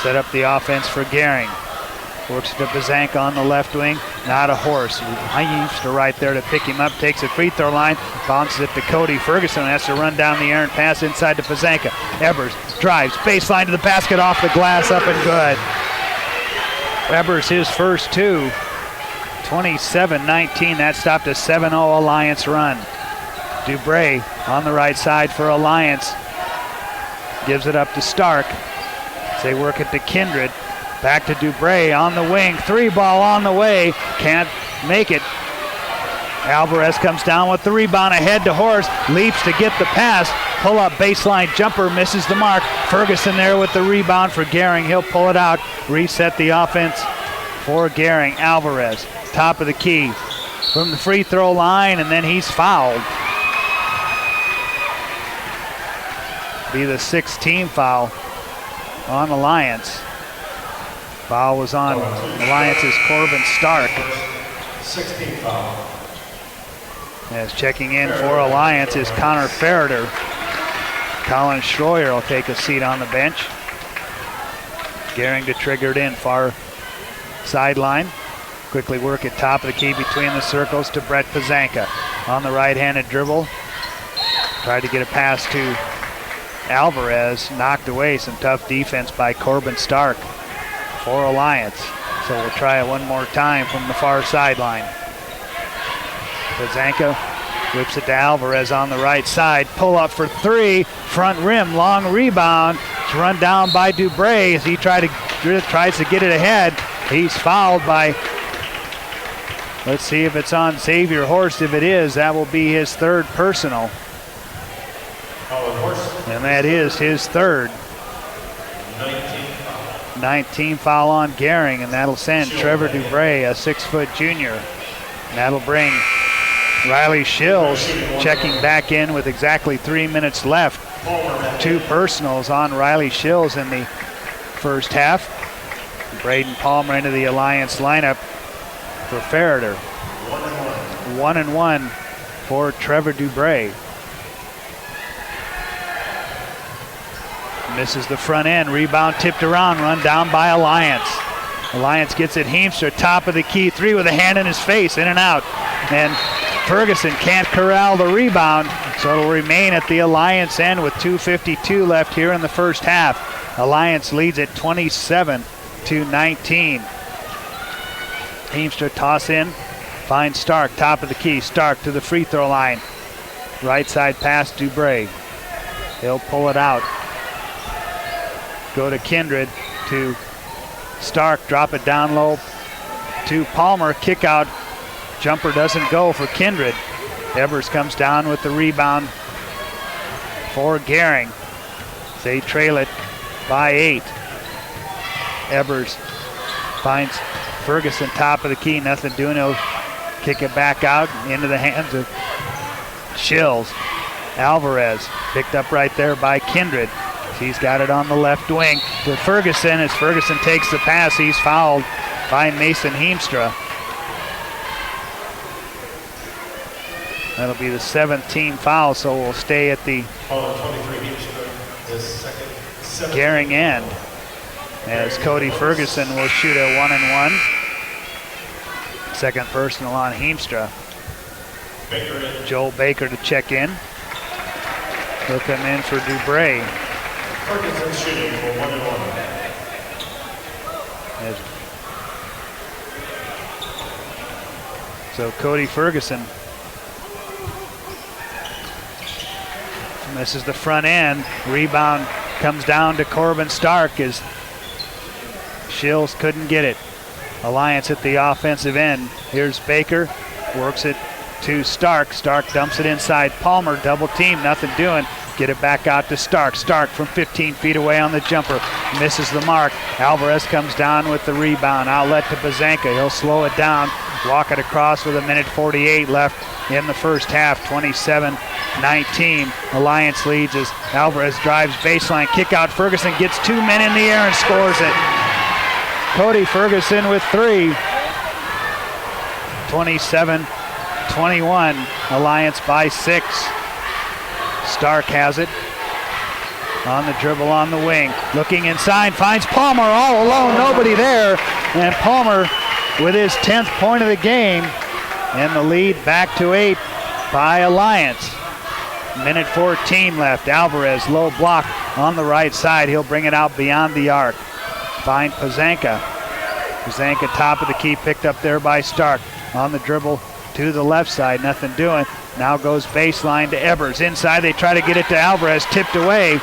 Speaker 6: Set up the offense for Gering. Works to Pazanka on the left wing. Not a horse. Heemstra right there to pick him up. Takes a free throw line. Bounces it to Cody Ferguson. Has to run down the errant pass inside to Pazanka. Ebers drives. Baseline to the basket. Off the glass. Up and good. Ebers his first 2. 27-19. That stopped a 7-0 Alliance run. Dubray on the right side for Alliance. Gives it up to Stark. They work it to Kindred. Back to Dubray on the wing. 3 ball on the way. Can't make it. Alvarez comes down with the rebound ahead to Horst. Leaps to get the pass. Pull up baseline jumper. Misses the mark. Ferguson there with the rebound for Gering. He'll pull it out. Reset the offense for Gering. Alvarez. Top of the key from the free throw line, and then he's fouled. Be the 6th team foul on Alliance. Foul was on Alliance's Corbin Stark.
Speaker 15: 16 foul.
Speaker 6: As checking in for Alliance is Connor Ferreter. Colin Schroyer will take a seat on the bench. Gering to trigger it in far sideline. Quickly work at top of the key between the circles to Brett Pazanka. On the right-handed dribble. Tried to get a pass to Alvarez. Knocked away. Some tough defense by Corbin Stark for Alliance. So we'll try it one more time from the far sideline. Pazanka whips it to Alvarez on the right side. Pull up for 3. Front rim. Long rebound. It's run down by Dubray as he tries to get it ahead. He's fouled by... Let's see if it's on Xavier Horst. If it is, that will be his 3rd personal. And that is his 3rd. 19 foul on Gering, and that'll send Trevor Dubray, a 6-foot junior. And that'll bring Riley Shills checking back in with exactly 3 minutes left. 2 personals on Riley Shills in the first half. Braden Palmer into the Alliance lineup for Ferreter. 1-1 for Trevor Dubray. Misses the front end. Rebound tipped around. Run down by Alliance. Alliance gets it. Heemstra top of the key. 3 with a hand in his face. In and out. And Ferguson can't corral the rebound, so it'll remain at the Alliance end with 2:52 left here in the first half. Alliance leads at 27-19. Heemstra toss in, finds Stark, top of the key. Stark to the free throw line. Right side pass, Dubray. He'll pull it out. Go to Kindred, to Stark, drop it down low to Palmer, kick out. Jumper doesn't go for Kindred. Evers comes down with the rebound for Gering. They trail it by 8. Evers finds Ferguson, top of the key, nothing doing. He'll kick it back out into the hands of Shills. Alvarez picked up right there by Kindred. He's got it on the left wing to Ferguson. As Ferguson takes the pass, he's fouled by Mason Heemstra. That'll be the 7th team foul, so we'll stay at the Gering end as Cody Ferguson will shoot a 1-and-1. Second personal on Heemstra. Joel Baker to check in. He'll come in for Dubray.
Speaker 15: Ferguson shooting for 1-and-1.
Speaker 6: So Cody Ferguson. This is the front end. Rebound comes down to Corbin Stark as Shills couldn't get it. Alliance at the offensive end. Here's Baker, works it to Stark. Stark dumps it inside Palmer, double team, nothing doing. Get it back out to Stark. Stark from 15 feet away on the jumper. Misses the mark. Alvarez comes down with the rebound. Outlet to Bazanka. He'll slow it down. Walk it across with 1:48 left in the first half. 27-19. Alliance leads as Alvarez drives baseline. Kick out. Ferguson gets 2 men in the air and scores it. Cody Ferguson with 3. 27-21. Alliance by 6. Stark has it on the dribble on the wing. Looking inside, finds Palmer all alone, nobody there. And Palmer with his 10th point of the game. And the lead back to 8 by Alliance. 1:14 left. Alvarez, low block on the right side. He'll bring it out beyond the arc. Find Pazanka. Pazanka top of the key, picked up there by Stark. On the dribble to the left side, nothing doing. Now goes baseline to Evers. Inside, they try to get it to Alvarez, tipped away.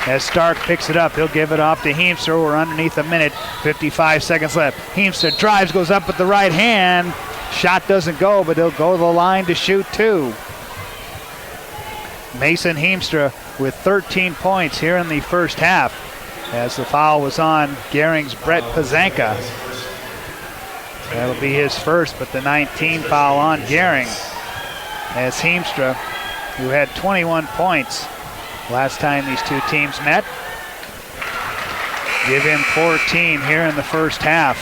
Speaker 6: As Stark picks it up, he'll give it off to Heemstra. We're underneath a minute, 55 seconds left. Heemstra drives, goes up with the right hand. Shot doesn't go, but he'll go to the line to shoot 2. Mason Heemstra with 13 points here in the first half, as the foul was on Gering's Brett Pazanka. That'll be his first, but the 19 foul on Gering, as Heemstra, who had 21 points last time these two teams met, give him 14 here in the first half.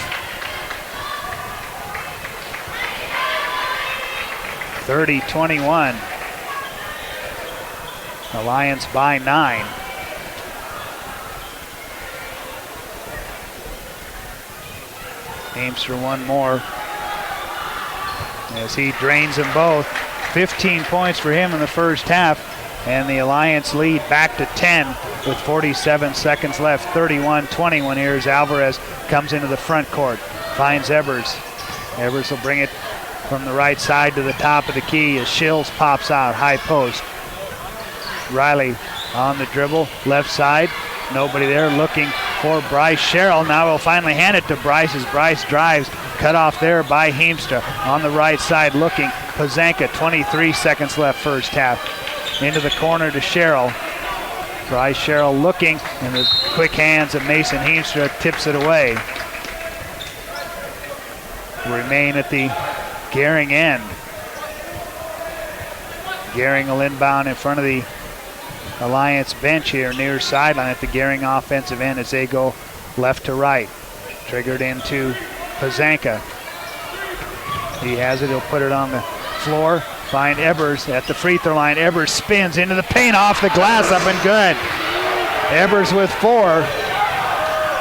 Speaker 6: 30-21. Alliance by 9. Heemstra one more as he drains them both. 15 points for him in the first half, and the Alliance lead back to 10 with 47 seconds left. 31-21. Here's Alvarez, comes into the front court, finds Evers. Evers will bring it from the right side to the top of the key as Shills pops out, high post. Riley on the dribble, left side, nobody there, looking for Bryce Sherrill. Now he'll finally hand it to Bryce as Bryce drives, cut off there by Heemstra. On the right side looking, Pazanka, 23 seconds left first half. Into the corner to Sherrill. Bryce Sherrill looking, and the quick hands of Mason Heemstra tips it away. Remain at the Gering end. Gering will inbound in front of the Alliance bench here near sideline at the Gering offensive end as they go left to right. Triggered into Pazanka. He has it, he'll put it on the floor. Find Evers at the free throw line. Evers spins into the paint, off the glass, up and good. Evers with 4.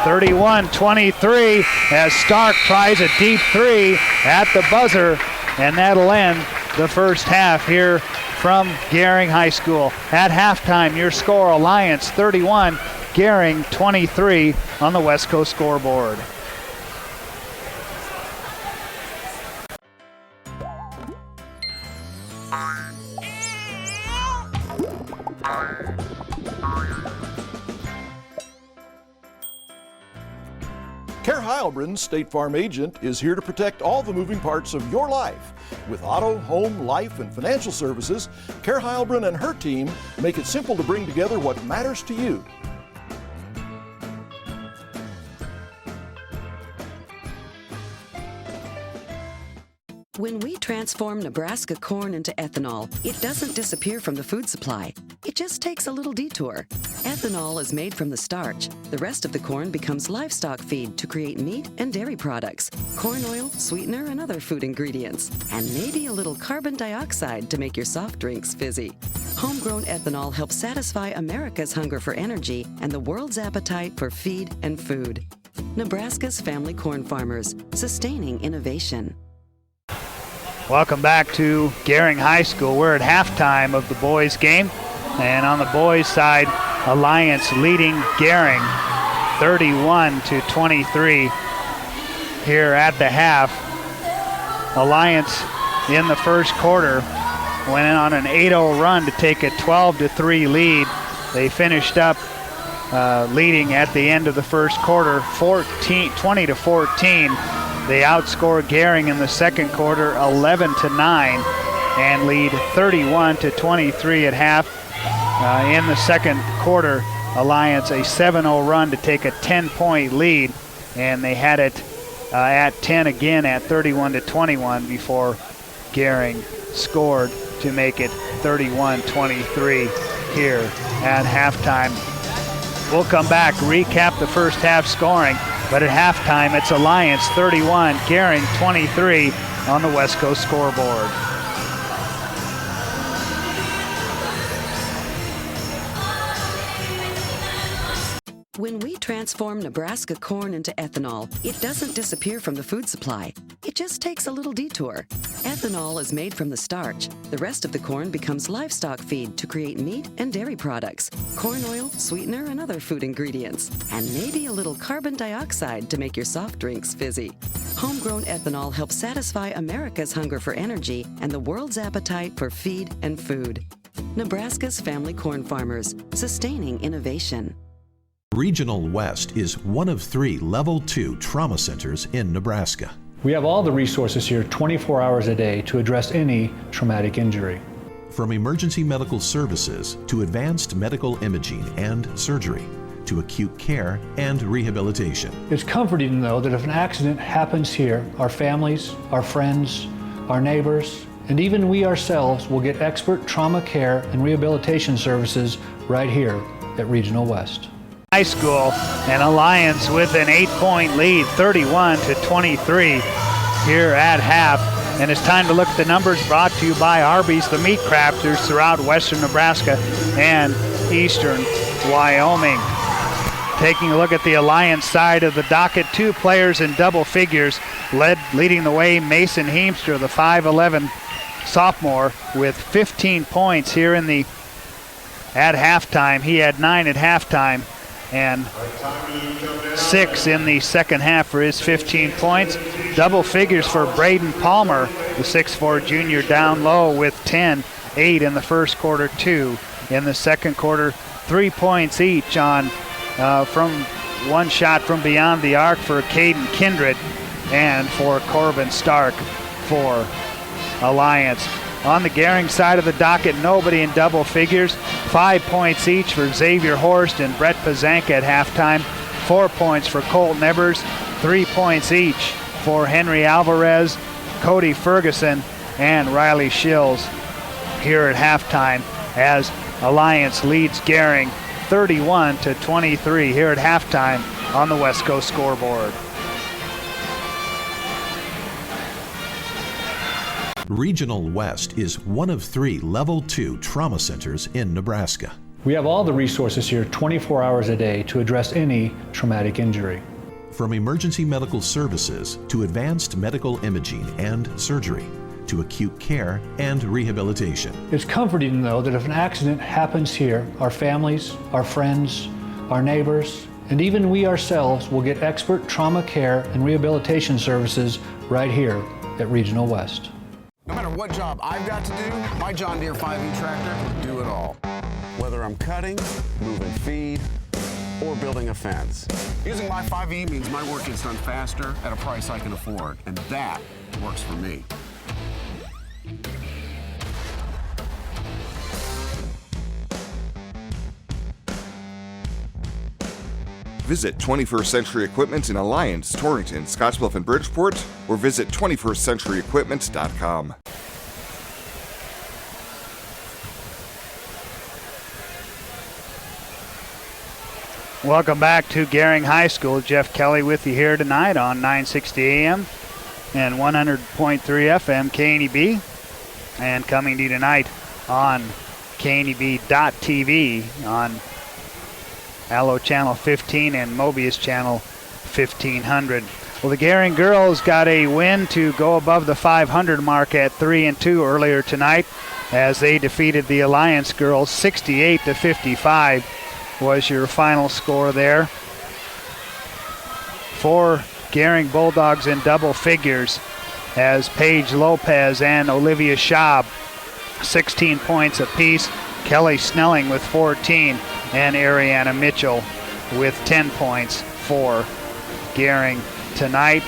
Speaker 6: 31-23 as Stark tries a deep 3 at the buzzer, and that'll end the first half here from Gering High School. At halftime, your score, Alliance 31, Gering 23 on the West Coast scoreboard.
Speaker 1: Care Heilbronn, State Farm agent, is here to protect all the moving parts of your life. With auto, home, life, and financial services, Care Heilbronn and her team make it simple to bring together what matters to you.
Speaker 12: When we transform Nebraska corn into ethanol, it doesn't disappear from the food supply. It just takes a little detour. Ethanol is made from the starch. The rest of the corn becomes livestock feed to create meat and dairy products, corn oil, sweetener, and other food ingredients, and maybe a little carbon dioxide to make your soft drinks fizzy. Homegrown ethanol helps satisfy America's hunger for energy and the world's appetite for feed and food. Nebraska's family corn farmers, sustaining innovation.
Speaker 6: Welcome back to Gering High School. We're at halftime of the boys' game. And on the boys' side, Alliance leading Gering 31-23 here at the half. Alliance in the first quarter went on an 8-0 run to take a 12-3 lead. They finished up leading at the end of the first quarter 20-14. They outscored Gering in the second quarter 11-9 and lead 31-23 at half. In the second quarter, Alliance a 7-0 run to take a 10-point lead, and they had it at 10 again at 31-21 before Gering scored to make it 31-23 here at halftime. We'll come back, recap the first half scoring. But at halftime, it's Alliance 31, Gering 23 on the West Coast scoreboard.
Speaker 12: When we transform Nebraska corn into ethanol, it doesn't disappear from the food supply. It just takes a little detour. Ethanol is made from the starch. The rest of the corn becomes livestock feed to create meat and dairy products, corn oil, sweetener, and other food ingredients, and maybe a little carbon dioxide to make your soft drinks fizzy. Homegrown ethanol helps satisfy America's hunger for energy and the world's appetite for feed and food. Nebraska's family corn farmers, sustaining innovation.
Speaker 8: Regional West is one of 3 Level 2 trauma centers in Nebraska.
Speaker 9: We have all the resources here 24 hours a day to address any traumatic injury.
Speaker 8: From emergency medical services to advanced medical imaging and surgery to acute care and rehabilitation.
Speaker 9: It's comforting to know that if an accident happens here, our families, our friends, our neighbors, and even we ourselves will get expert trauma care and rehabilitation services right here at Regional West.
Speaker 6: High School and Alliance with an 8-point lead, 31-23 here at half. And it's time to look at the numbers brought to you by Arby's, the meat crafters throughout western Nebraska and eastern Wyoming. Taking a look at the Alliance side of the docket, 2 players in double figures, leading the way Mason Heemster, the 5'11" sophomore, with 15 points here at halftime. He had 9 at halftime and 6 in the second half for his 15 points. Double figures for Braden Palmer, the 6'4" junior, down low with 10, 8 in the first quarter, 2 in the second quarter. 3 points each on from one shot from beyond the arc for Caden Kindred and for Corbin Stark for Alliance. On the Gering side of the docket, nobody in double figures. 5 points each for Xavier Horst and Brett Pazanka at halftime. 4 points for Colton Ebers. 3 points each for Henry Alvarez, Cody Ferguson, and Riley Shills here at halftime as Alliance leads Gering 31-23 here at halftime on the West Coast scoreboard.
Speaker 8: Regional West is one of 3 Level 2 trauma centers in Nebraska.
Speaker 9: We have all the resources here 24 hours a day to address any traumatic injury.
Speaker 8: From emergency medical services to advanced medical imaging and surgery to acute care and rehabilitation.
Speaker 9: It's comforting, though, that if an accident happens here, our families, our friends, our neighbors, and even we ourselves will get expert trauma care and rehabilitation services right here at Regional West.
Speaker 5: No matter what job I've got to do, my John Deere 5E tractor will do it all. Whether I'm cutting, moving feed, or building a fence. Using my 5E means my work gets done faster at a price I can afford, and that works for me.
Speaker 7: Visit 21st Century Equipment in Alliance, Torrington, Scottsbluff, and Bridgeport, or visit 21stcenturyequipment.com.
Speaker 6: Welcome back to Gering High School. Jeff Kelly with you here tonight on 960 AM and 100.3 FM KNEB, and coming to you tonight on KNEB.TV on Allo Channel 15 and Mobius Channel 1500. Well, the Gering girls got a win to go above the 500 mark at 3-2 earlier tonight as they defeated the Alliance girls 68-55 was your final score there. For Gering Bulldogs in double figures as Paige Lopez and Olivia Schaub 16 points apiece, Kelly Snelling with 14, and Ariana Mitchell with 10 points for Gering tonight.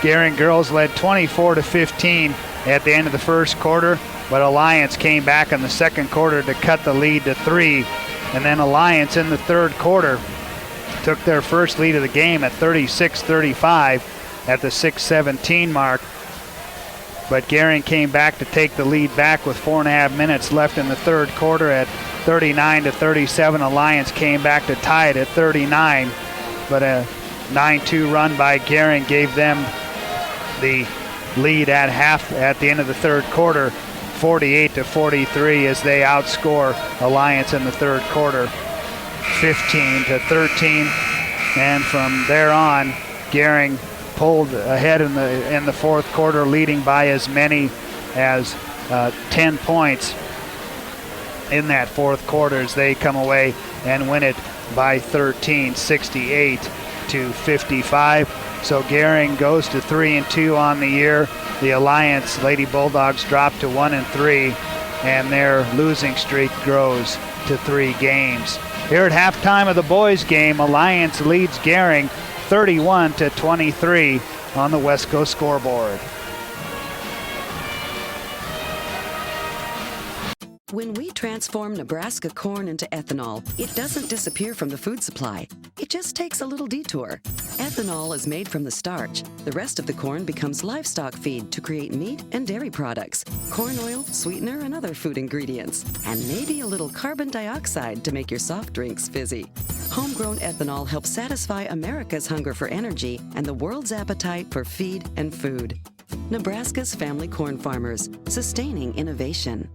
Speaker 6: Gering girls led 24-15 at the end of the first quarter, but Alliance came back in the second quarter to cut the lead to 3. And then Alliance in the third quarter took their first lead of the game at 36-35 at the 6:17 mark. But Gering came back to take the lead back with 4.5 minutes left in the third quarter at 39-37. Alliance came back to tie it at 39, but a 9-2 run by Gering gave them the lead at the end of the third quarter, 48-43, as they outscore Alliance in the third quarter, 15-13. And from there on, Gering pulled ahead in the fourth quarter, leading by as many as 10 points in that fourth quarter as they come away and win it by 13, 68-55. So Gering goes to 3-2 on the year. The Alliance Lady Bulldogs drop to 1-3, and their losing streak grows to 3 games. Here at halftime of the boys' game, Alliance leads Gering 31-23 on the West Coast scoreboard.
Speaker 12: When we transform Nebraska corn into ethanol, it doesn't disappear from the food supply. It just takes a little detour. Ethanol is made from the starch. The rest of the corn becomes livestock feed to create meat and dairy products, corn oil, sweetener, and other food ingredients, and maybe a little carbon dioxide to make your soft drinks fizzy. Homegrown ethanol helps satisfy America's hunger for energy and the world's appetite for feed and food. Nebraska's family corn farmers, sustaining innovation.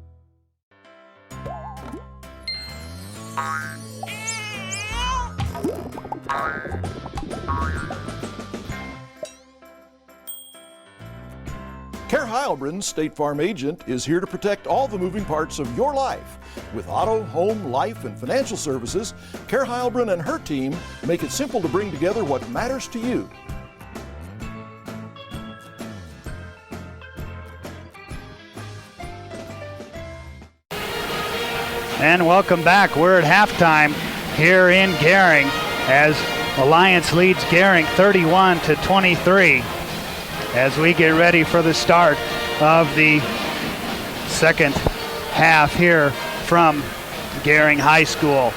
Speaker 1: Care Heilbrunn, State Farm agent, is here to protect all the moving parts of your life. With auto, home, life, and financial services, Care Heilbrunn and her team make it simple to bring together what matters to you.
Speaker 6: And welcome back. We're at halftime here in Gering as Alliance leads Gering 31-23 as we get ready for the start of the second half here from Gering High School.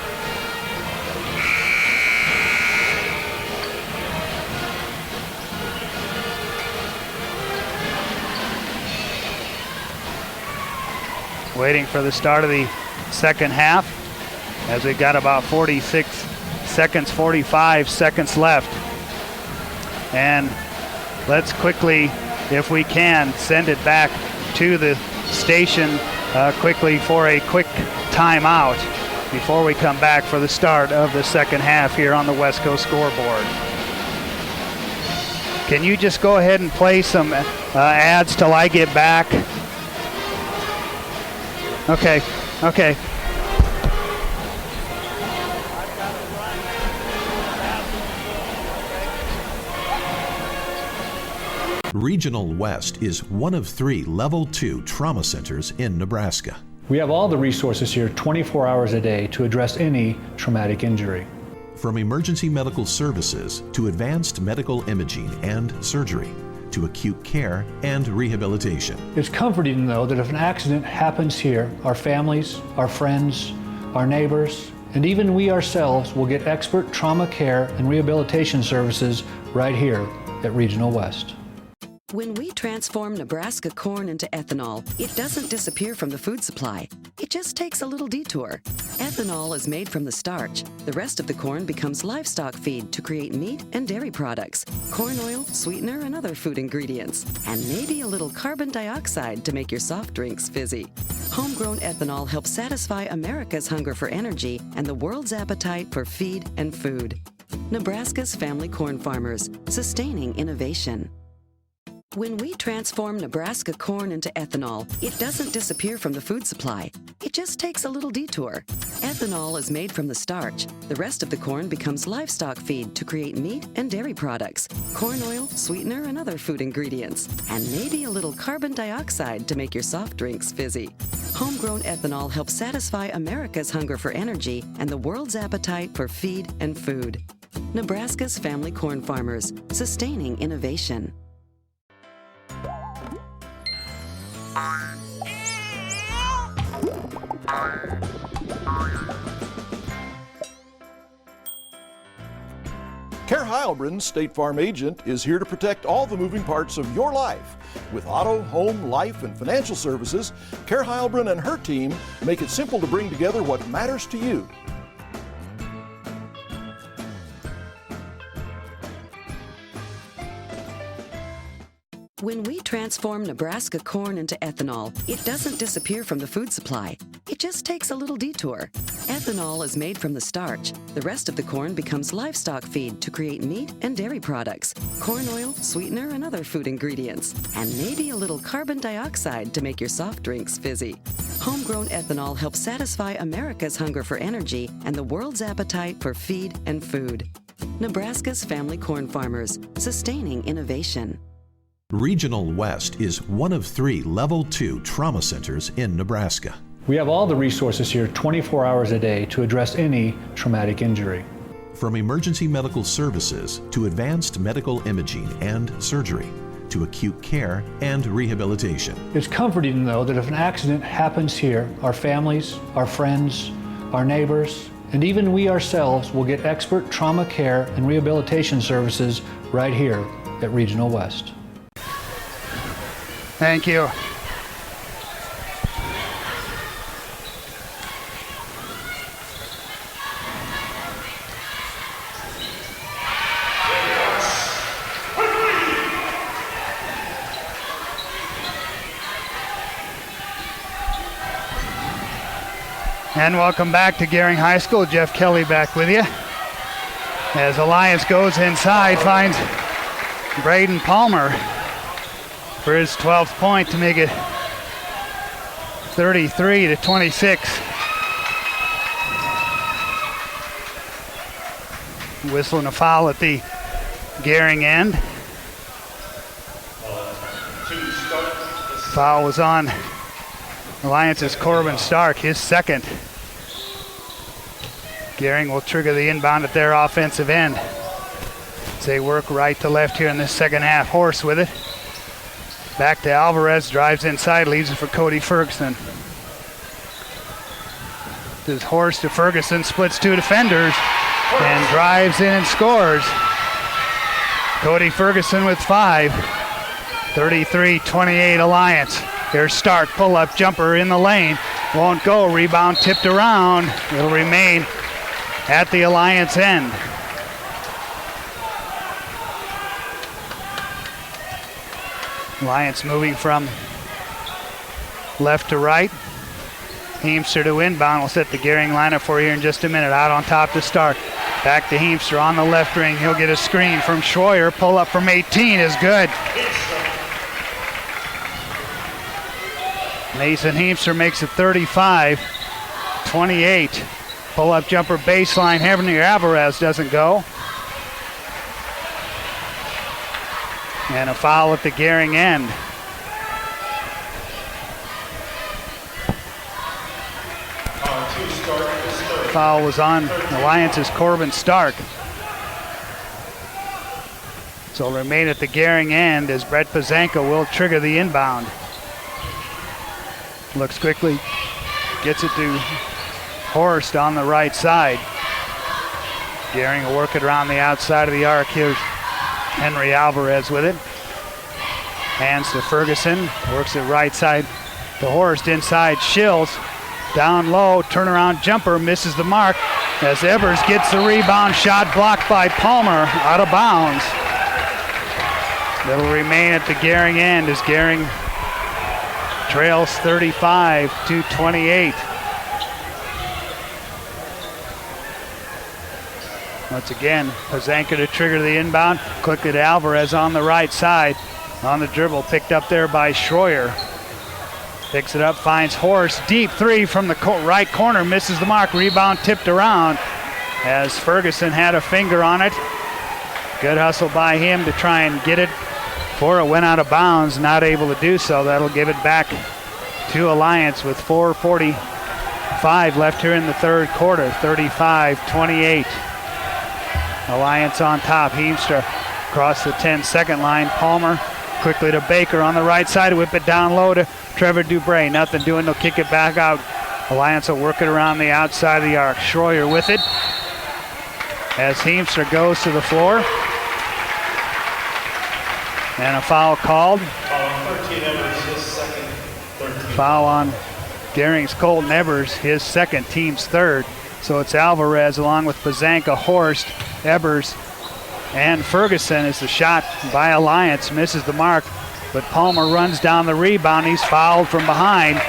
Speaker 6: Waiting for the start of the second half as we've got about 45 seconds left. And let's quickly, if we can, send it back to the station quickly for a quick timeout before we come back for the start of the second half here on the West Coast scoreboard. Can you just go ahead and play some adds till I get back. Okay.
Speaker 8: Regional West is one of 3 Level 2 trauma centers in Nebraska.
Speaker 9: We have all the resources here 24 hours a day to address any traumatic injury.
Speaker 8: From emergency medical services to advanced medical imaging and surgery to acute care and rehabilitation.
Speaker 9: It's comforting to know that if an accident happens here, our families, our friends, our neighbors, and even we ourselves will get expert trauma care and rehabilitation services right here at Regional West.
Speaker 12: When we transform Nebraska corn into ethanol, it doesn't disappear from the food supply. It just takes a little detour. Ethanol is made from the starch. The rest of the corn becomes livestock feed to create meat and dairy products, corn oil, sweetener, and other food ingredients, and maybe a little carbon dioxide to make your soft drinks fizzy. Homegrown ethanol helps satisfy America's hunger for energy and the world's appetite for feed and food. Nebraska's family corn farmers, sustaining innovation. When we transform Nebraska corn into ethanol, it doesn't disappear from the food supply. It just takes a little detour. Ethanol is made from the starch. The rest of the corn becomes livestock feed to create meat and dairy products, corn oil, sweetener, and other food ingredients, and maybe a little carbon dioxide to make your soft drinks fizzy. Homegrown ethanol helps satisfy America's hunger for energy and the world's appetite for feed and food. Nebraska's family corn farmers, sustaining innovation.
Speaker 1: Care Heilbronn, State Farm agent, is here to protect all the moving parts of your life. With auto, home, life, and financial services, Care Heilbronn and her team make it simple to bring together what matters to you.
Speaker 12: When we transform Nebraska corn into ethanol, it doesn't disappear from the food supply. It just takes a little detour. Ethanol is made from the starch. The rest of the corn becomes livestock feed to create meat and dairy products, corn oil, sweetener, and other food ingredients, and maybe a little carbon dioxide to make your soft drinks fizzy. Homegrown ethanol helps satisfy America's hunger for energy and the world's appetite for feed and food. Nebraska's family corn farmers, sustaining innovation.
Speaker 8: Regional West is one of 3 Level 2 trauma centers in Nebraska.
Speaker 9: We have all the resources here 24 hours a day to address any traumatic injury.
Speaker 8: From emergency medical services to advanced medical imaging and surgery to acute care and rehabilitation.
Speaker 9: It's comforting to know that if an accident happens here, our families, our friends, our neighbors, and even we ourselves will get expert trauma care and rehabilitation services right here at Regional West.
Speaker 6: Thank you. And welcome back to Gering High School. Jeff Kelly back with you. As Alliance goes inside, finds Braden Palmer for his 12th point to make it 33-26. Whistling a foul at the Gering end. Foul was on Alliance's Corbin Stark, his second. Gering will trigger the inbound at their offensive end. As they work right to left here in this second half. Horse with it. Back to Alvarez, drives inside, leaves it for Cody Ferguson. This Horse to Ferguson, splits 2 defenders, and drives in and scores. Cody Ferguson with 5. 33-28 Alliance. Here's Stark, pull-up jumper in the lane. Won't go, rebound tipped around. It'll remain at the Alliance end. Alliance moving from left to right. Heemster to inbound. We'll set the Gering lineup for you in just a minute. Out on top to Stark. Back to Heemster on the left wing. He'll get a screen from Schroyer. Pull up from 18 is good. Mason Heemster makes it 35-28. Pull-up jumper baseline. Henry Alvarez doesn't go. And a foul at the Gering end. Foul was on Alliance's Corbin Stark. So it'll remain at the Gering end as Brett Pazanka will trigger the inbound. Looks quickly, gets it to Horst on the right side. Gering will work it around the outside of the arc. Here's Henry Alvarez with it. Hands to Ferguson, works it right side to Horst, inside Schills. Down low, turnaround jumper, misses the mark as Ebers gets the rebound, shot blocked by Palmer, out of bounds. It'll remain at the Gering end as Gering trails 35-28. Once again, Pazanka to trigger the inbound, click it to Alvarez on the right side. On the dribble, picked up there by Schroyer. Picks it up, finds Horst. Deep three from the right corner, misses the mark. Rebound tipped around as Ferguson had a finger on it. Good hustle by him to try and get it before it went out of bounds. Not able to do so. That'll give it back to Alliance with 4:45 left here in the third quarter. 35-28. Alliance on top. Heemstra across the 10-second line. Palmer quickly to Baker on the right side. Whip it down low to Trevor Dubray. Nothing doing. They'll kick it back out. Alliance will work it around the outside of the arc. Schroyer with it as Heemstra goes to the floor. And a foul called. Foul on Gering's Colton Ebers, his second, team's third. So it's Alvarez along with Pazanka, Horst, Ebers, and Ferguson as the shot by Alliance misses the mark. But Palmer runs down the rebound. He's fouled from behind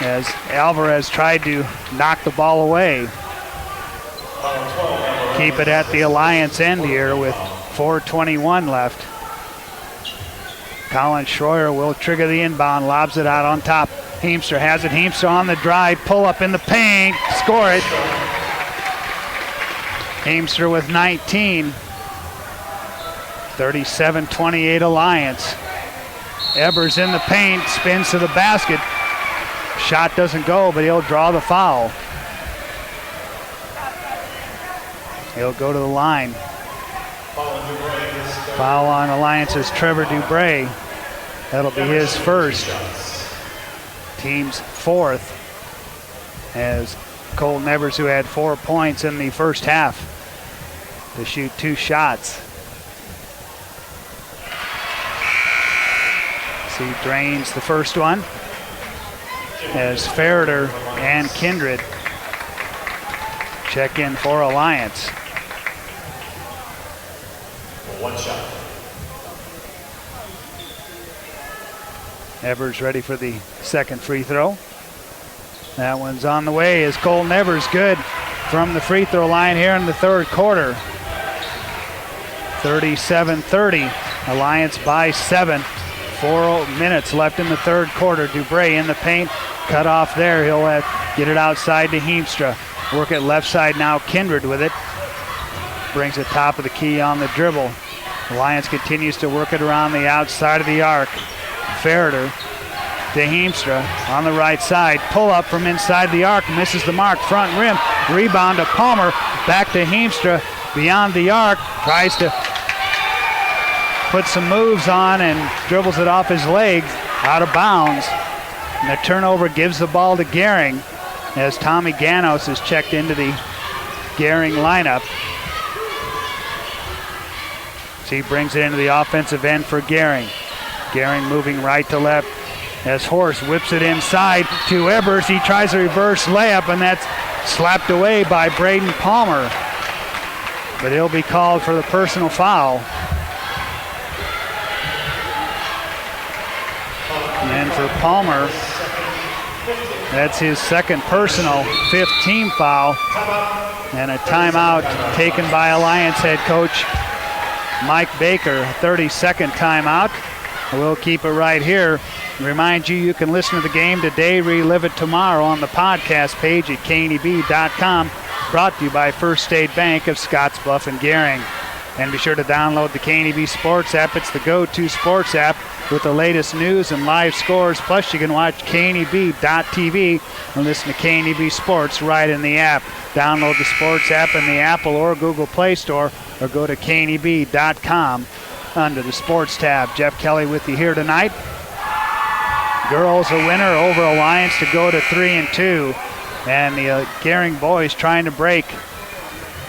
Speaker 6: as Alvarez tried to knock the ball away. Keep it at the Alliance end here with 4:21 left. Colin Schroyer will trigger the inbound, lobs it out on top. Heemstra has it. Heemstra on the drive, pull up in the paint, score it. Heemstra with 19. 37-28 Alliance. Ebers in the paint, spins to the basket. Shot doesn't go, but he'll draw the foul. He'll go to the line. Foul on Alliance's Trevor Dubray. That'll be his first. Team's fourth. As Colton Evers, who had 4 points in the first half, to shoot 2 shots. He drains the first one as Ferreter and Kindred check in for Alliance.
Speaker 15: 1 shot.
Speaker 6: Evers ready for the second free throw. That one's on the way as Colton Evers good from the free throw line here in the third quarter. 37-30, Alliance by 7. 4 minutes left in the third quarter. Dubray in the paint, cut off there. He'll get it outside to Heemstra. Work it left side now. Kindred with it. Brings it top of the key on the dribble. Alliance continues to work it around the outside of the arc. Ferreter to Heemstra on the right side. Pull up from inside the arc. Misses the mark. Front rim. Rebound to Palmer. Back to Heemstra beyond the arc. Tries to put some moves on and dribbles it off his leg, out of bounds. And the turnover gives the ball to Gering as Tommy Ganos is checked into the Gering lineup. So he brings it into the offensive end for Gering. Gering moving right to left as Horst whips it inside to Ebers. He tries a reverse layup and that's slapped away by Braden Palmer. But he'll be called for the personal foul. And for Palmer, that's his second personal, 5th team foul. And a timeout taken by Alliance head coach Mike Baker, 32nd timeout. We'll keep it right here. Remind you can listen to the game today, relive it tomorrow on the podcast page at kneb.com. Brought to you by First State Bank of Scottsbluff and Gering. And be sure to download the KNEB Sports app. It's the go-to sports app with the latest news and live scores. Plus, you can watch kneb.tv and listen to KNEB Sports right in the app. Download the sports app in the Apple or Google Play Store or go to kneb.com under the sports tab. Jeff Kelly with you here tonight. Girls a winner over Alliance to go to 3-2. And the Gering boys trying to break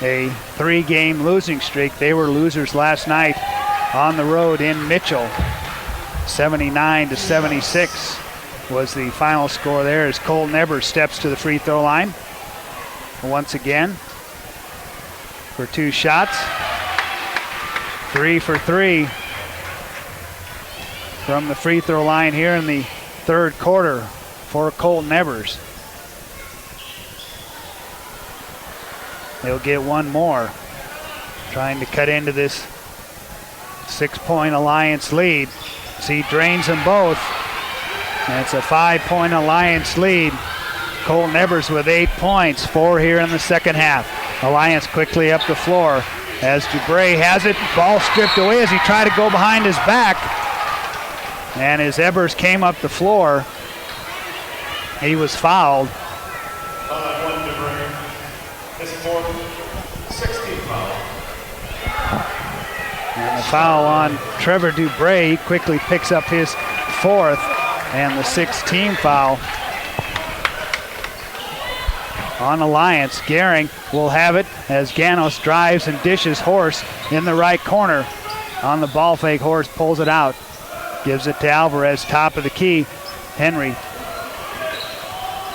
Speaker 6: a 3-game losing streak. They were losers last night on the road in Mitchell. 79-76 was the final score there as Colton Ebers steps to the free throw line once again for 2 shots. 3 for 3 from the free throw line here in the third quarter for Colton Ebers. He'll get one more, trying to cut into this 6-point Alliance lead. So he drains them both. And it's a 5-point Alliance lead. Colton Ebers with 8 points, 4 here in the second half. Alliance quickly up the floor as Dubray has it. Ball stripped away as he tried to go behind his back. And as Ebers came up the floor, he was fouled.
Speaker 15: His fourth, 16th foul.
Speaker 6: And the foul on Trevor Dubray. He quickly picks up his 4th and the 6th-team foul on Alliance. Gering will have it as Ganos drives and dishes Horse in the right corner. On the ball fake, Horse pulls it out. Gives it to Alvarez, top of the key. Henry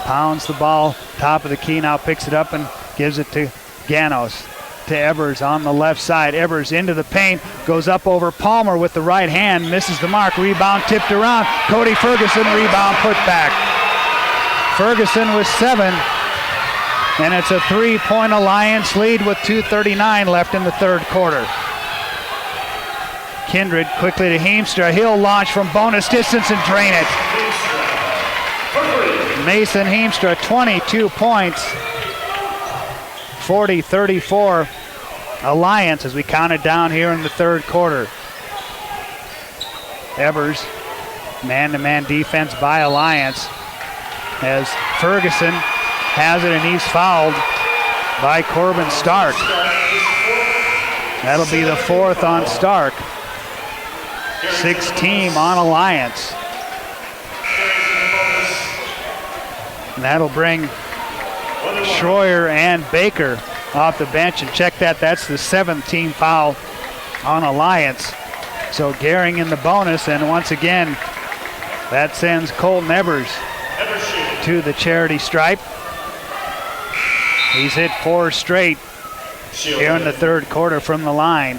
Speaker 6: pounds the ball, top of the key, now picks it up and gives it to Ganos. To Ebers on the left side. Ebers into the paint, goes up over Palmer with the right hand, misses the mark, rebound tipped around. Cody Ferguson, rebound put back. Ferguson with 7, and it's a 3-point Alliance lead with 2:39 left in the third quarter. Kindred quickly to Heemstra. He'll launch from bonus distance and drain it. Mason Heemstra, 22 points. 40-34 Alliance as we count it down here in the third quarter. Ebers, man-to-man defense by Alliance as Ferguson has it and he's fouled by Corbin Stark. That'll be the 4th on Stark. 6th-team on Alliance. And that'll bring Schroyer and Baker off the bench, and check that, that's the 7th-team foul on Alliance. So Gering in the bonus, and once again, that sends Colton Ebers to the charity stripe. He's hit 4 straight here in the third quarter from the line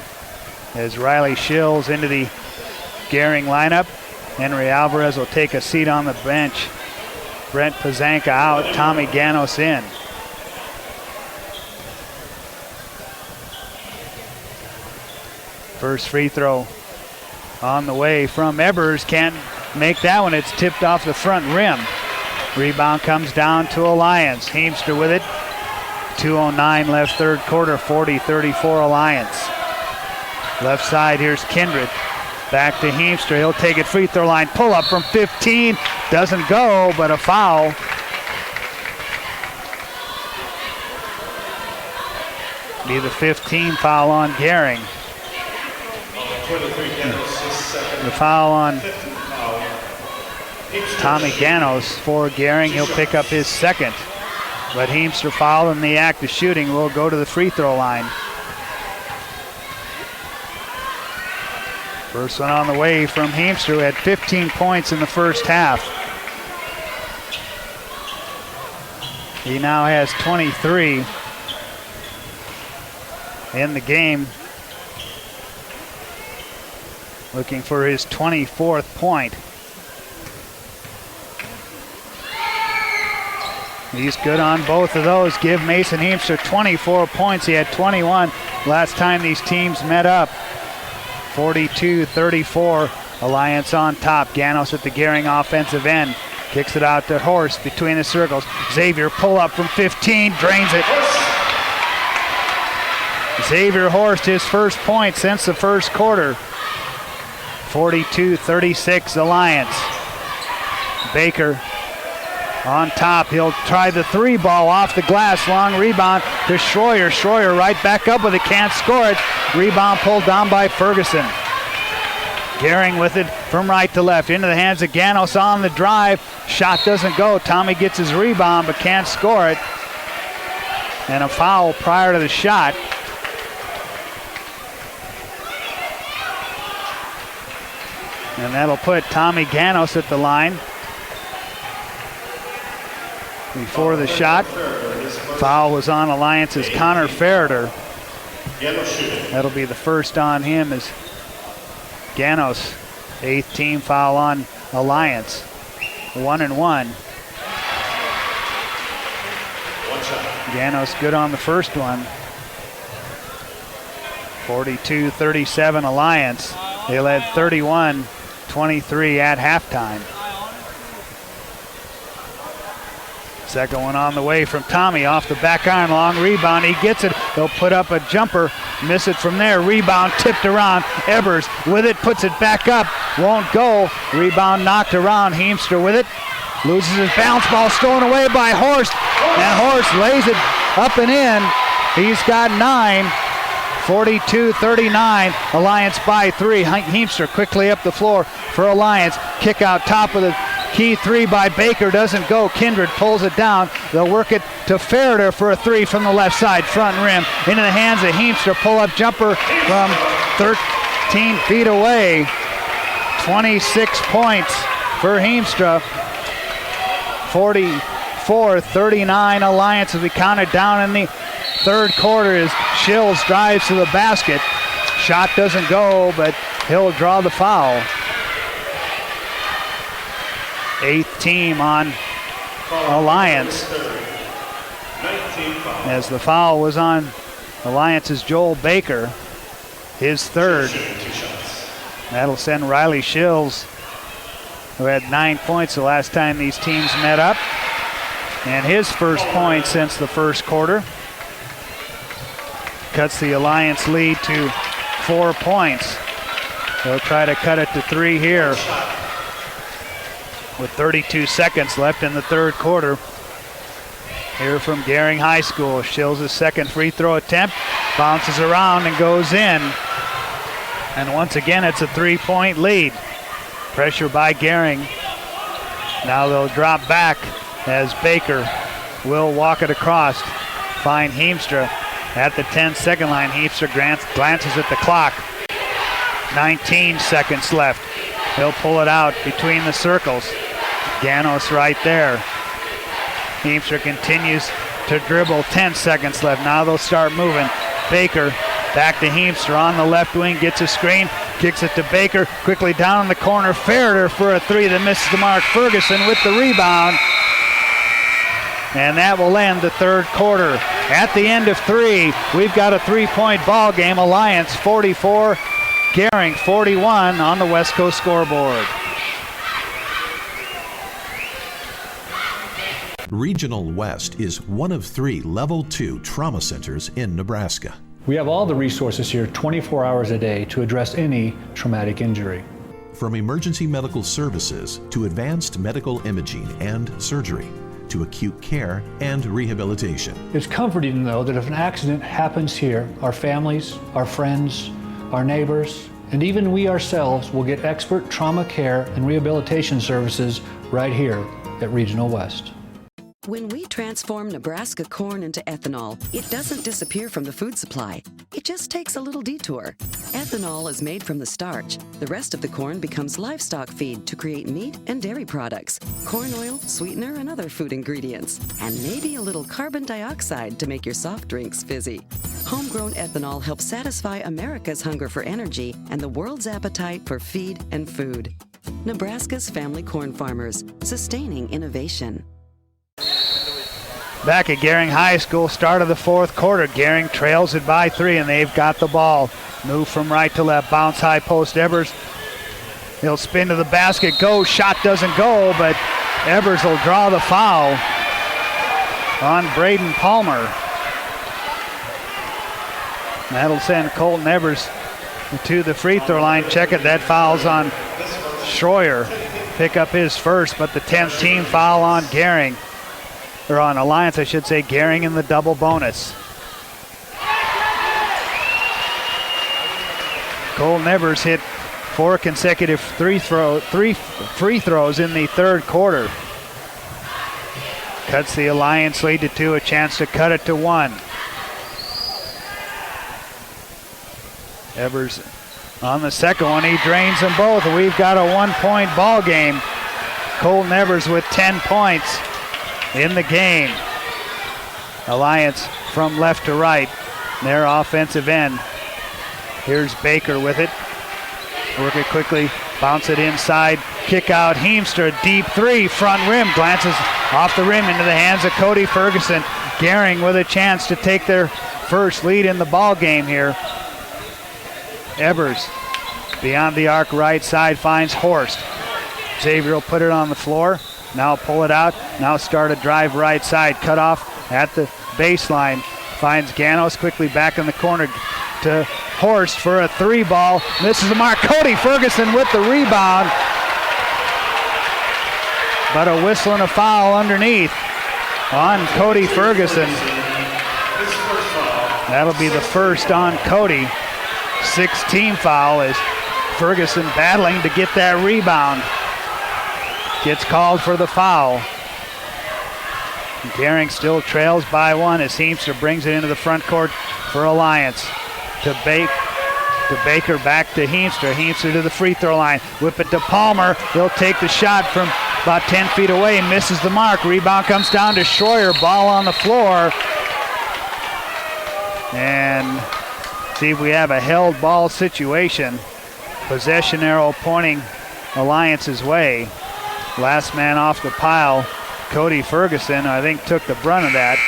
Speaker 6: as Riley Schills into the Gering lineup. Henry Alvarez will take a seat on the bench. Brent Pazanka out, Tommy Ganos in. First free throw on the way from Ebers. Can't make that one. It's tipped off the front rim. Rebound comes down to Alliance. Heemstra with it. 2:09 left third quarter, 40-34 Alliance. Left side, here's Kindred. Back to Heemstra. He'll take it free throw line. Pull up from 15. Doesn't go, but a foul. Be the 15 foul on Gering. The foul on Tommy Ganos for Gering. He'll pick up his 2nd. But Heemstra fouled in the act of shooting. Will go to the free throw line. First one on the way from Heemstra, who had 15 points in the first half. He now has 23 in the game. Looking for his 24th point. He's good on both of those. Give Mason Heemstra 24 points. He had 21 last time these teams met up. 42-34 Alliance on top. Ganos at the Gering offensive end. Kicks it out to Horst between the circles. Xavier pull up from 15, drains it. Xavier Horst, his first point since the first quarter. 42-36 Alliance. Baker on top. He'll try the three ball off the glass. Long rebound to Schroyer. Schroyer right back up with it. Can't score it. Rebound pulled down by Ferguson. Gering with it from right to left. Into the hands of Ganos on the drive. Shot doesn't go. Tommy gets his rebound but can't score it. And a foul prior to the shot. And that'll put Tommy Ganos at the line. Before the shot, foul was on Alliance's Connor Ferreter. That'll be the first on him as Ganos, 8th team foul on Alliance. 1-1. Ganos good on the first one. 42-37 Alliance. They led 31-23 at halftime. Second one on the way from Tommy off the back iron, long rebound. He gets it. They'll put up a jumper, miss it from there. Rebound tipped around. Ebers with it, puts it back up. Won't go. Rebound knocked around. Heemstra with it. Loses his bounce ball, stolen away by Horst. And Horst lays it up and in. He's got 9. 42-39. Alliance by 3. Heemstra quickly up the floor for Alliance. Kick out top of the key three by Baker doesn't go. Kindred pulls it down. They'll work it to Ferreter for a three from the left side, front rim. Into the hands of Heemstra. Pull-up jumper from 13 feet away. 26 points for Heemstra. 44-39 Alliance as we counted down in the third quarter as Shills drives to the basket. Shot doesn't go, but he'll draw the foul. 8th team on Alliance. As the foul was on Alliance's Joel Baker, his third. That'll send Riley Shills, who had 9 points the last time these teams met up, and his first point since the first quarter. Cuts the Alliance lead to 4 points. They'll try to cut it to 3 here with 32 seconds left in the third quarter. Here from Gering High School. Shills' second free throw attempt. Bounces around and goes in. And once again, it's a 3-point lead. Pressure by Gering. Now they'll drop back as Baker will walk it across. Find Heemstra at the 10-second line. Heemstra glances at the clock. 19 seconds left. He'll pull it out between the circles. Ganos right there. Heemstra continues to dribble. 10 seconds left. Now they'll start moving. Baker back to Heemstra on the left wing. Gets a screen. Kicks it to Baker. Quickly down in the corner. Ferreter for a three that misses the mark. Ferguson with the rebound. And that will end the third quarter. At the end of 3, we've got a 3-point ball game. Alliance 44, Gering 41 on the West Coast scoreboard.
Speaker 8: Regional West is one of 3 Level 2 trauma centers in Nebraska.
Speaker 9: We have all the resources here 24 hours a day to address any traumatic injury.
Speaker 8: From emergency medical services to advanced medical imaging and surgery, to acute care and rehabilitation.
Speaker 9: It's comforting to know that if an accident happens here, our families, our friends, our neighbors, and even we ourselves will get expert trauma care and rehabilitation services right here at Regional West.
Speaker 12: When we transform Nebraska corn into ethanol, it doesn't disappear from the food supply. It just takes a little detour. Ethanol is made from the starch. The rest of the corn becomes livestock feed to create meat and dairy products, corn oil, sweetener, and other food ingredients, and maybe a little carbon dioxide to make your soft drinks fizzy. Homegrown ethanol helps satisfy America's hunger for energy and the world's appetite for feed and food. Nebraska's family corn farmers, sustaining innovation.
Speaker 6: Back at Gering High School, start of the fourth quarter. Gering trails it by 3, and they've got the ball. Move from right to left, bounce high post. Ebers He'll spin to the basket, go, shot doesn't go, but Evers will draw the foul on Braden Palmer. That'll send Colton Evers to the free throw line. Check it, that foul's on Schroyer. Pick up his first, but the 10th team foul on Gering. Or on Alliance, I should say. Gering in the double bonus. Colton Evers hit 4 consecutive three free throws in the third quarter. Cuts the Alliance lead to 2, a chance to cut it to 1. Evers on the second one, he drains them both. We've got a 1-point ball game. Colton Evers with 10 points in the game. Alliance from left to right, their offensive end. Here's Baker with it. Work it quickly, bounce it inside, kick out Heemstra, deep 3, front rim, glances off the rim into the hands of Cody Ferguson. Gering with a chance to take their first lead in the ball game here. Evers beyond the arc right side finds Horst. Xavier will put it on the floor. Now pull it out. Now start a drive right side. Cut off at the baseline. Finds Ganos quickly back in the corner to Horst for a 3-ball. Misses the mark. Cody Ferguson with the rebound. But a whistle and a foul underneath on Cody Ferguson. That'll be the first on Cody. 6-team foul as Ferguson battling to get that rebound. Gets called for the foul. Gering still trails by 1 as Heemstra brings it into the front court for Alliance. To Baker, back to Heemstra. Heemstra to the free throw line. Whip it to Palmer. He'll take the shot from about 10 feet away and misses the mark. Rebound comes down to Schroyer. Ball on the floor. And see if we have a held ball situation. Possession arrow pointing Alliance's way. Last man off the pile, Cody Ferguson, I think took the brunt of that.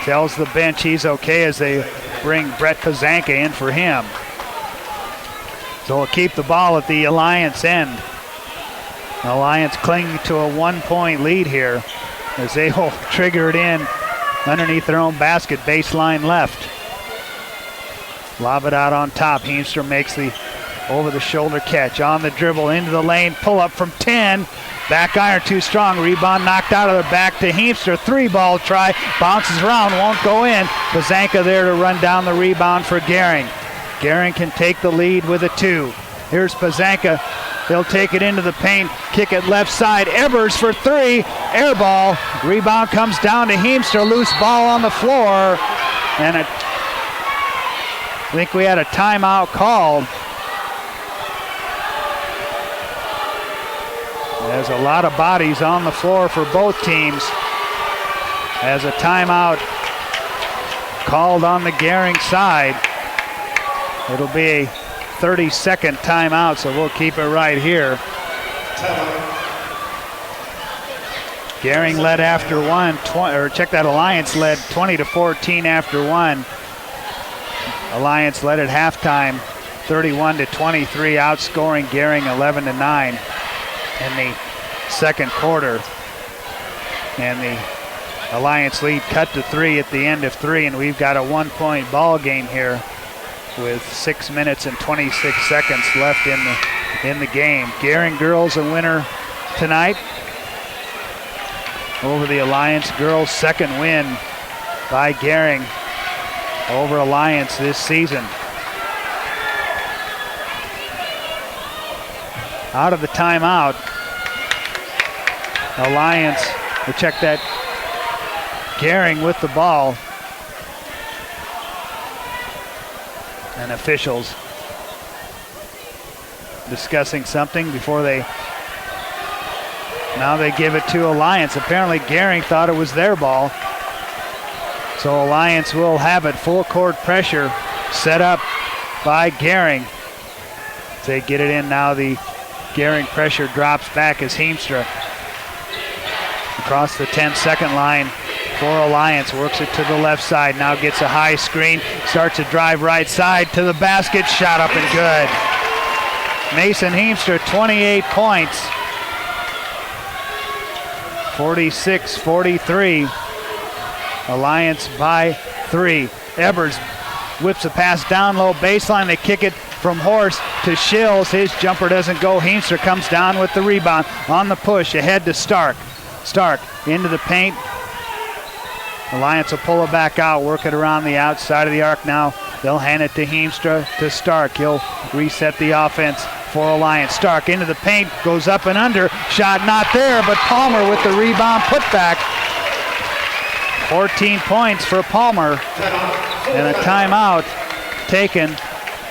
Speaker 6: Tells the bench he's okay as they bring Brett Pazanka in for him. So we'll keep the ball at the Alliance end. Alliance clinging to a 1-point lead here as they will trigger it in underneath their own basket, baseline left. Lob it out on top. Heemstra makes the over-the-shoulder catch. On the dribble, into the lane, pull up from 10. Back iron too strong. Rebound knocked out of the back to Heemstra. 3-ball try. Bounces around, won't go in. Pazanka there to run down the rebound for Gering. Gering can take the lead with a 2. Here's Pazanka. He'll take it into the paint. Kick it left side. Evers for 3. Air ball. Rebound comes down to Heemstra. Loose ball on the floor. And I think we had a timeout called. There's a lot of bodies on the floor for both teams. As a timeout called on the Gering side. It'll be a 30-second timeout, so we'll keep it right here. Gering led after 1, check that, Alliance led 20-14 after 1. Alliance led at halftime 31-23, outscoring Gering 11-9 in the second quarter. And the Alliance lead cut to 3 at the end of 3, and we've got a 1-point ball game here with 6 minutes and 26 seconds left in the game. Gering girls a winner tonight over the Alliance. Girls' second win by Gering over Alliance this season. Out of the timeout, Alliance, we'll check that, Gering with the ball. And officials discussing something before now they give it to Alliance. Apparently Gering thought it was their ball. So Alliance will have it. Full court pressure set up by Gering. They get it in now. The Gering pressure drops back as Heemstra across the 10-second line for Alliance. Works it to the left side. Now gets a high screen. Starts to drive right side to the basket. Shot up and good. Mason Heemstra, 28 points. 46-43. Alliance by 3. Ebers whips a pass down low baseline. They kick it from Horst to Schills. His jumper doesn't go. Heemstra comes down with the rebound on the push. Ahead to Stark. Stark into the paint. Alliance will pull it back out, work it around the outside of the arc now. They'll hand it to Heemstra to Stark. He'll reset the offense for Alliance. Stark into the paint, goes up and under. Shot not there, but Palmer with the rebound putback. 14 points for Palmer. And a timeout taken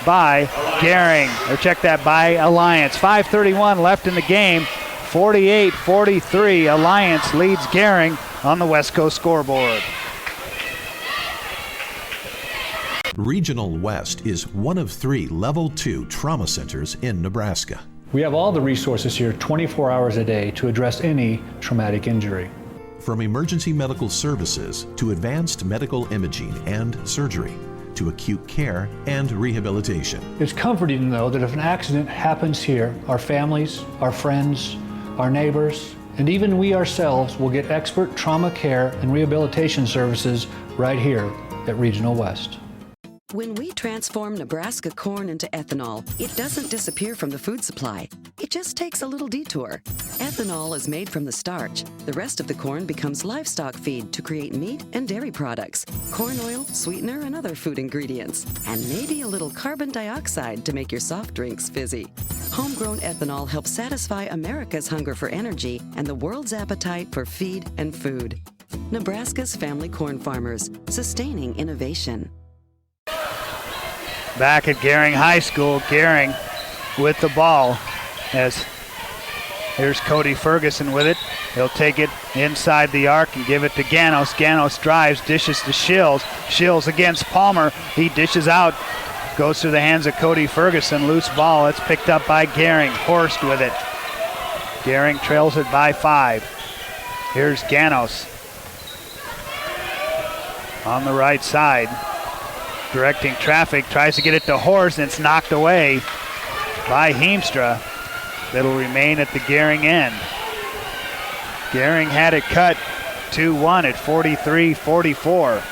Speaker 6: by Gering. Or check that, by Alliance. 5:31 left in the game. 48-43. Alliance leads Gering on the West Coast scoreboard.
Speaker 8: Regional West is one of 3 Level 2 trauma centers in Nebraska.
Speaker 9: We have all the resources here 24 hours a day to address any traumatic injury.
Speaker 8: From emergency medical services to advanced medical imaging and surgery to acute care and rehabilitation.
Speaker 9: It's comforting to know that if an accident happens here, our families, our friends, our neighbors, and even we ourselves will get expert trauma care and rehabilitation services right here at Regional West.
Speaker 12: When we transform Nebraska corn into ethanol, it doesn't disappear from the food supply. It just takes a little detour. Ethanol is made from the starch. The rest of the corn becomes livestock feed to create meat and dairy products, corn oil, sweetener, and other food ingredients, and maybe a little carbon dioxide to make your soft drinks fizzy. Homegrown ethanol helps satisfy America's hunger for energy and the world's appetite for feed and food. Nebraska's family corn farmers, sustaining innovation.
Speaker 6: Back at Gering High School, Gering with the ball as here's Cody Ferguson with it. He'll take it inside the arc and give it to Ganos. Ganos drives, dishes to Schills. Schills against Palmer. He dishes out, goes through the hands of Cody Ferguson. Loose ball. It's picked up by Gering. Horst with it. Gering trails it by 5. Here's Ganos on the right side. Directing traffic, tries to get it to Horst, and it's knocked away by Heemstra. That'll remain at the Gering end. Gering had it cut 2-1 at 43-44.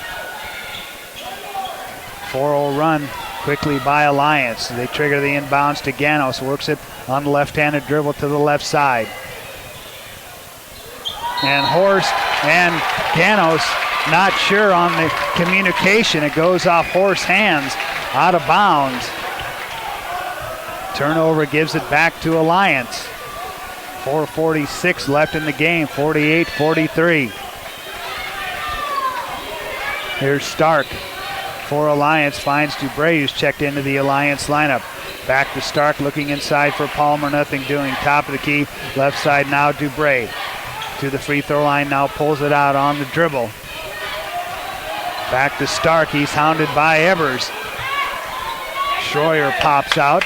Speaker 6: 4-0 run quickly by Alliance. They trigger the inbounds to Ganos, works it on the left-handed dribble to the left side. And Horst and Ganos not sure on the communication. It goes off Horst's hands, out of bounds. Turnover gives it back to Alliance. 4:46 left in the game, 48-43. Here's Stark for Alliance, finds Dubray, who's checked into the Alliance lineup. Back to Stark, looking inside for Palmer, nothing doing. Top of the key, left side now Dubray. To the free throw line now, pulls it out on the dribble. Back to Stark, he's hounded by Ebers. Schroyer pops out.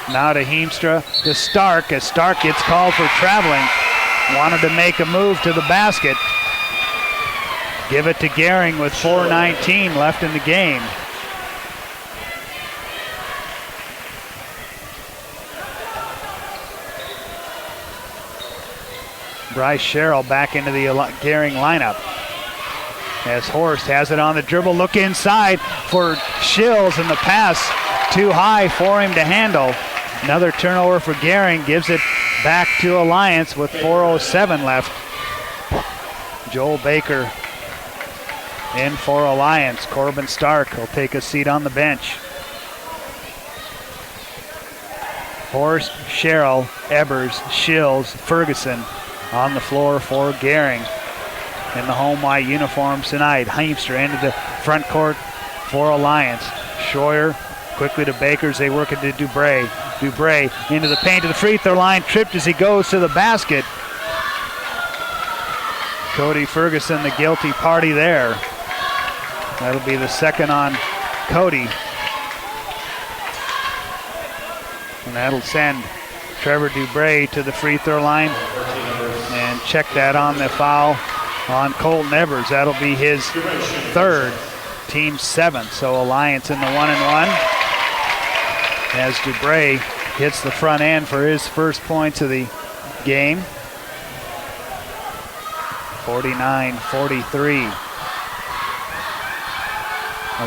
Speaker 6: Now to Heemstra, to Stark, as Stark gets called for traveling. Wanted to make a move to the basket. Give it to Gering with 4:19 left in the game. Bryce Sherrill back into the Gering lineup. As Horst has it on the dribble, look inside for Schills, and the pass too high for him to handle. Another turnover for Gering, gives it back to Alliance with 4:07 left. Joel Baker in for Alliance. Corbin Stark will take a seat on the bench. Horst, Sherrill, Ebers, Schills, Ferguson on the floor for Gering. In the home white uniforms tonight. Heemstra into the front court for Alliance. Schroyer quickly to Bakers. They work it to Dubray. Dubray into the paint to the free throw line. Tripped as he goes to the basket. Cody Ferguson, the guilty party there. That'll be the second on Cody. And that'll send Trevor Dubray to the free throw line. And check that on the foul on Colton Evers. That'll be his 3rd, team 7th. So Alliance in the 1-and-1 as Dubray hits the front end for his first points of the game. 49-43.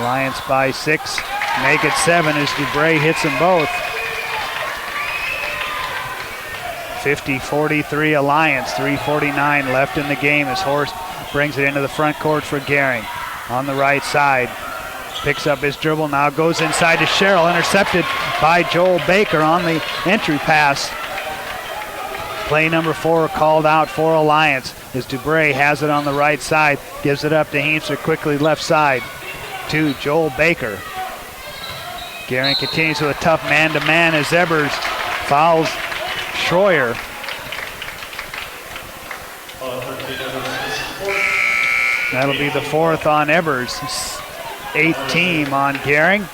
Speaker 6: Alliance by 6. Make it 7 as Dubray hits them both. 50-43 Alliance. 3:49 left in the game as Horst brings it into the front court for Gering. On the right side. Picks up his dribble, now goes inside to Sherrill. Intercepted by Joel Baker on the entry pass. Play number 4 called out for Alliance as Dubray has it on the right side. Gives it up to Heemster quickly left side to Joel Baker. Gering continues with a tough man-to-man as Ebers fouls Schroyer. That'll be the 4th on Ebers. 8th team on Gering.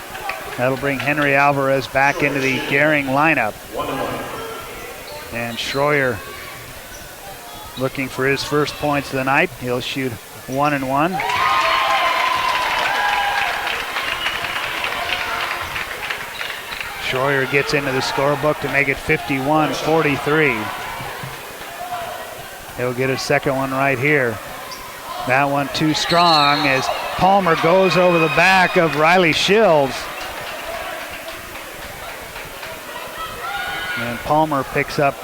Speaker 6: That'll bring Henry Alvarez back into the Gering lineup. And Schroyer looking for his first points of the night. He'll shoot 1 and 1. Schroyer gets into the scorebook to make it 51-43. He'll get a second one right here. That one too strong as Palmer goes over the back of Riley Shills. And Palmer picks up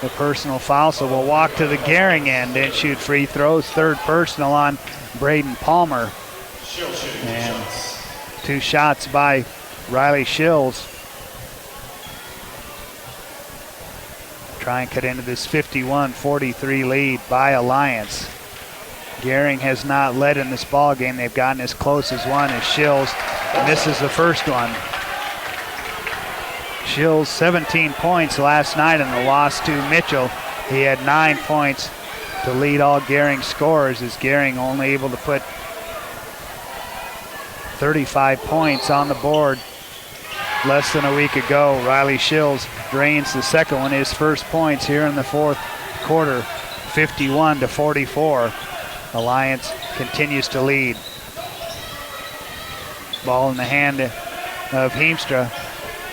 Speaker 6: the personal foul, so we'll walk to the Gering end and shoot free throws. 3rd personal on Braden Palmer. And 2 shots by Riley Shills. Try and cut into this 51-43 lead by Alliance. Gering has not led in this ball game. They've gotten as close as one as Shills misses the first one. Shills 17 points last night in the loss to Mitchell. He had 9 points to lead all Gering scorers as Gering only able to put 35 points on the board less than a week ago. Riley Shills drains the second one, his first points here in the 4th quarter, 51-44. Alliance continues to lead. Ball in the hand of Heemstra.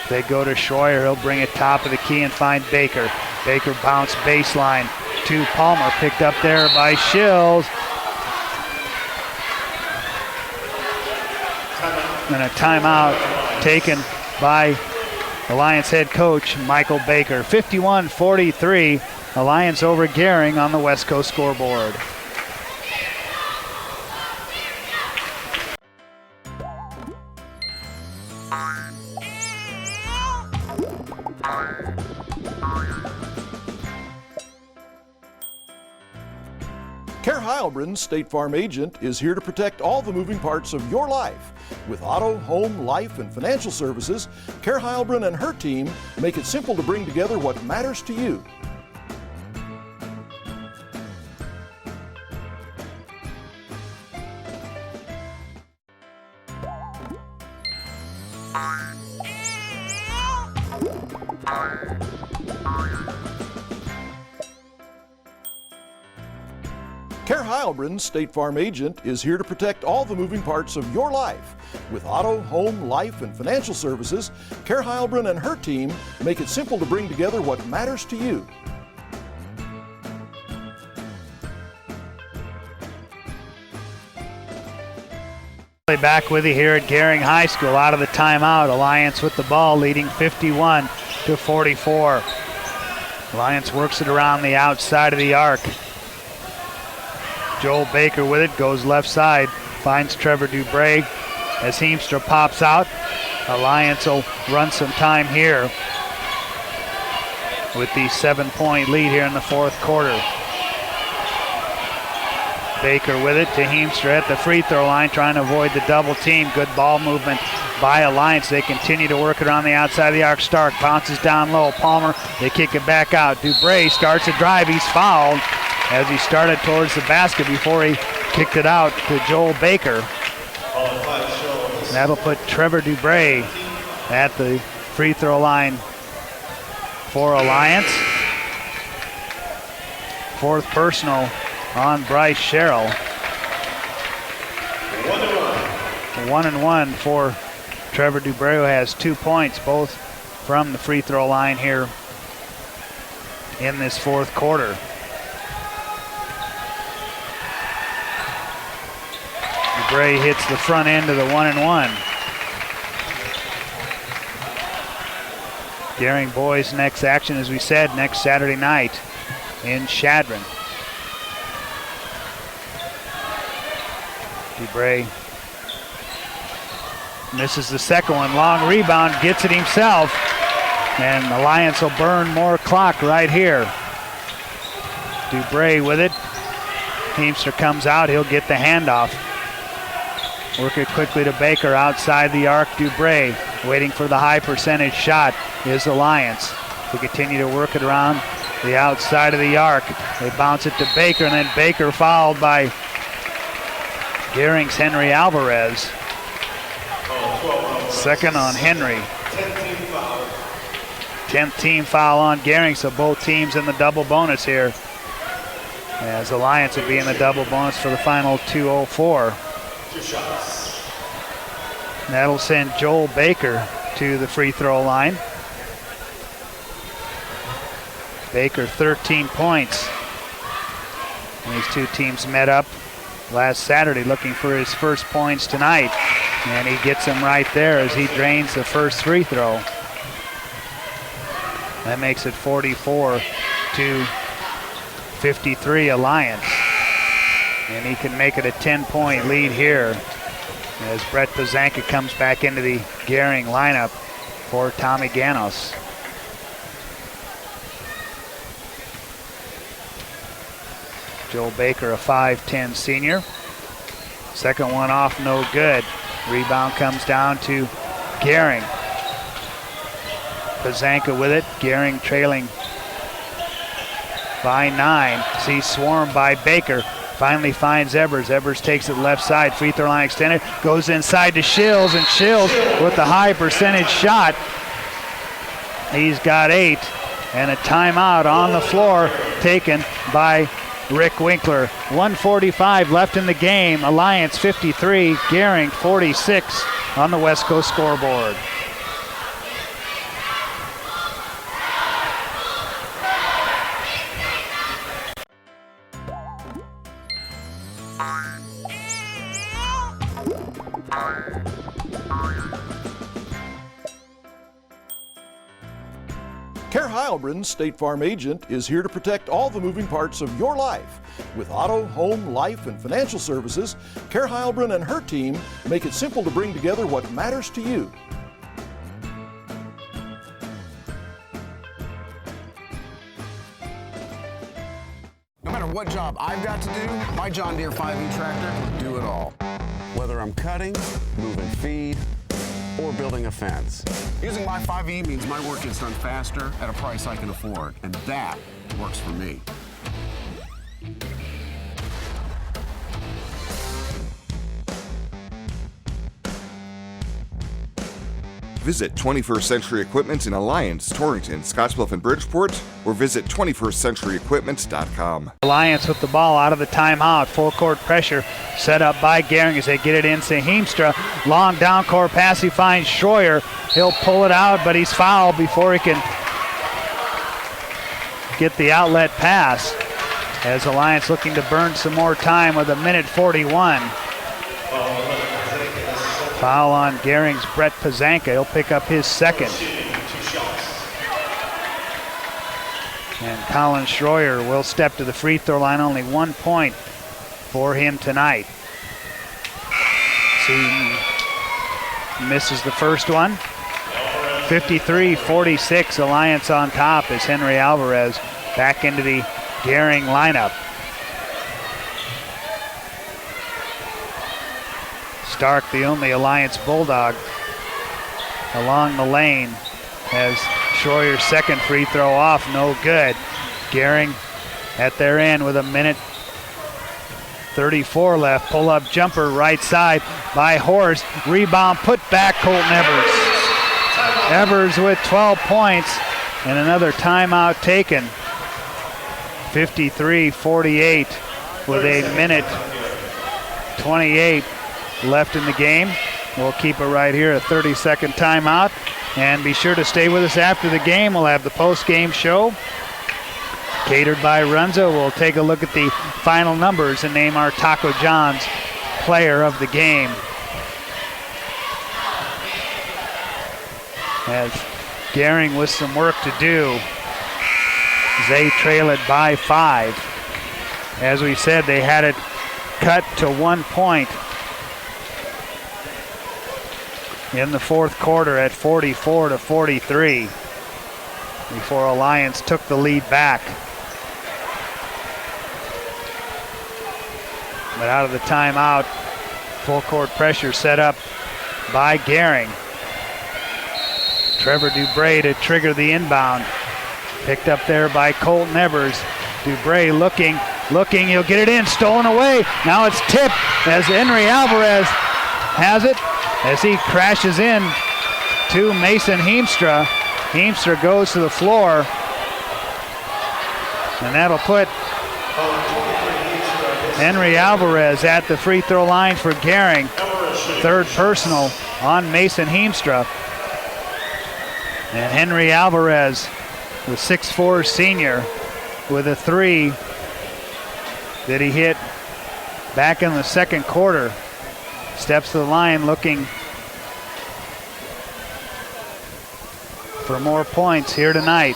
Speaker 6: They go to Schroyer. He'll bring it top of the key and find Baker. Baker bounce baseline to Palmer. Picked up there by Shills. And a timeout taken by Alliance head coach Michael Baker. 51-43, Alliance over Gering on the West Coast scoreboard.
Speaker 1: Care Heilbronn, State Farm agent, is here to protect all the moving parts of your life. With auto, home, life, and financial services, Care Heilbronn and her team make it simple to bring together what matters to you. Care Heilbronn, State Farm agent, is here to protect all the moving parts of your life. With auto, home, life, and financial services, Care Heilbronn and her team make it simple to bring together what matters to you.
Speaker 6: Back with you here at Gering High School. Out of the timeout, Alliance with the ball leading 51-44. Alliance works it around the outside of the arc. Joel Baker with it, goes left side, finds Trevor Dubray as Heemstra pops out. Alliance will run some time here with the 7-point lead here in the 4th quarter. Baker with it to Heemstra at the free throw line, trying to avoid the double team. Good ball movement by Alliance. They continue to work it on the outside of the arc. Stark bounces down low. Palmer, they kick it back out. Dubray starts a drive. He's fouled as he started towards the basket before he kicked it out to Joel Baker. That'll put Trevor Dubray at the free throw line for Alliance. 4th personal on Bryce Sherrill. 1 and 1 for Trevor Dubreu has 2 points, both from the free throw line here in this fourth quarter. Dubreu hits the front end of the 1-and-1. Gering boys next action, as we said, next Saturday night in Chadron. Dubreu misses the second one. Long rebound, gets it himself. And the Lions will burn more clock right here. Dubreu with it. Heemstra comes out, he'll get the handoff. Work it quickly to Baker outside the arc. Dubreu waiting for the high percentage shot is the Lions. They continue to work it around the outside of the arc. They bounce it to Baker, and then Baker fouled by Gering's Henry Alvarez. Second on Henry. 10th team foul on Gering, so both teams in the double bonus here. As the Lions will be in the double bonus for the final 2:04. That'll send Joel Baker to the free throw line. Baker 13 points. And these two teams met up last Saturday looking for his first points tonight. And he gets them right there as he drains the first free throw. That makes it 44-53 Alliance. And he can make it a 10-point lead here as Brett Pazanka comes back into the Gering lineup for Tommy Ganos. Joel Baker, a 5'10 senior. Second one off, no good. Rebound comes down to Gering. Pazanka with it. Gering trailing by 9. He's swarmed by Baker. Finally finds Evers. Evers takes it left side. Free throw line extended. Goes inside to Shills, and Shills with the high percentage shot. He's got 8. And a timeout on the floor taken by Rick Winkler. 1:45 left in the game. Alliance 53, Gering 46 on the West Coast scoreboard.
Speaker 1: Care Heilbronn, State Farm agent, is here to protect all the moving parts of your life. With auto, home, life, and financial services, Care Heilbronn and her team make it simple to bring together what matters to you.
Speaker 5: No matter what job I've got to do, my John Deere 5E tractor will do it all. Whether I'm cutting, moving feed, or building a fence. Using my 5E means my work gets done faster at a price I can afford, and that works for me.
Speaker 7: Visit 21st Century Equipment in Alliance, Torrington, Scottsbluff, and Bridgeport, or visit 21stcenturyequipment.com.
Speaker 6: Alliance with the ball out of the timeout. Full court pressure set up by Gering as they get it into Heemstra. Long down court pass. He finds Schroyer. He'll pull it out, but he's fouled before he can get the outlet pass. As Alliance looking to burn some more time with 1:41. Foul on Gering's Brett Pazanka. He'll pick up his second. And Colin Schroyer will step to the free throw line. Only 1 point for him tonight. He misses the first one. 53-46, Alliance on top as Henry Alvarez back into the Gering lineup. Stark, the only Alliance Bulldog, along the lane as Schroyer's second free throw off, no good. Gering at their end with 1:34 left. Pull-up jumper right side by Horst. Rebound put back, Colton Evers. Evers with 12 points and another timeout taken. 53-48 with 1:28 left in the game. We'll keep it right here, a 30-second timeout. And be sure to stay with us after the game. We'll have the post-game show catered by Runza. We'll take a look at the final numbers and name our Taco John's player of the game. As Gering with some work to do, they trail it by 5. As we said, they had it cut to 1 point in the fourth quarter at 44-43 before Alliance took the lead back. But out of the timeout, full court pressure set up by Gering. Trevor Dubray to trigger the inbound. Picked up there by Colton Evers. Dubray looking, he'll get it in, stolen away. Now it's tipped as Henry Alvarez has it as he crashes in to Mason Heemstra. Heemstra goes to the floor, and that'll put Henry Alvarez at the free throw line for Gering. Third personal on Mason Heemstra. And Henry Alvarez, the 6'4" senior, with a 3 that he hit back in the second quarter. Steps to the line looking for more points here tonight.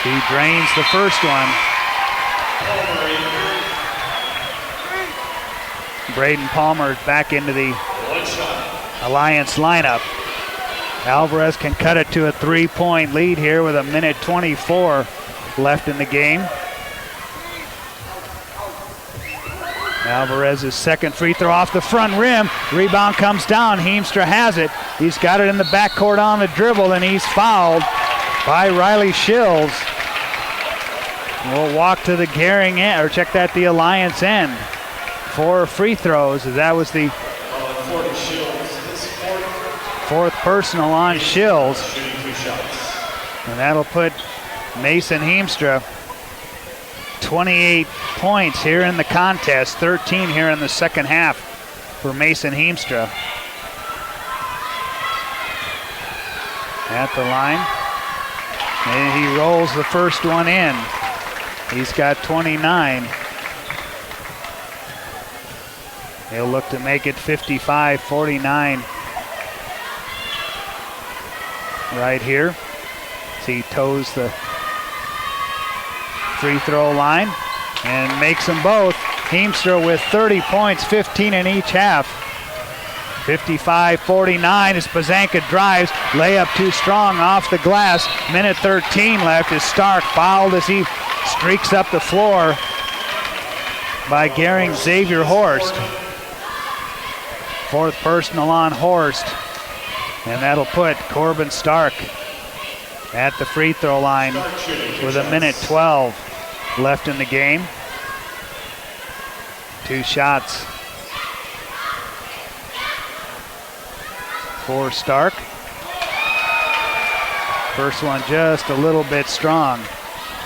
Speaker 6: He drains the first one. Braden Palmer back into the Alliance lineup. Alvarez can cut it to a 3-point lead here with a minute 24 left in the game. Alvarez's second free throw off the front rim. Rebound comes down. Heemstra has it. He's got it in the backcourt on the dribble, and he's fouled by Riley Shills. We'll walk to the Gering end, or check that the Alliance end. 4 free throws. That was the fourth personal on Shills. And that'll put Mason Heemstra 28 points here in the contest, 13 here in the second half for Mason Heemstra. At the line, and he rolls the first one in. He's got 29. He'll look to make it 55-49 right here. So he toes the free throw line and makes them both. Heemstra with 30 points, 15 in each half. 55-49 as Pazanka drives. Layup too strong off the glass. Minute 13 left as Stark fouled as he streaks up the floor by Gering Xavier Horst. Fourth personal on Horst. And that'll put Corbin Stark at the free throw line with a minute 12 left in the game. 2 shots for Stark. First one just a little bit strong.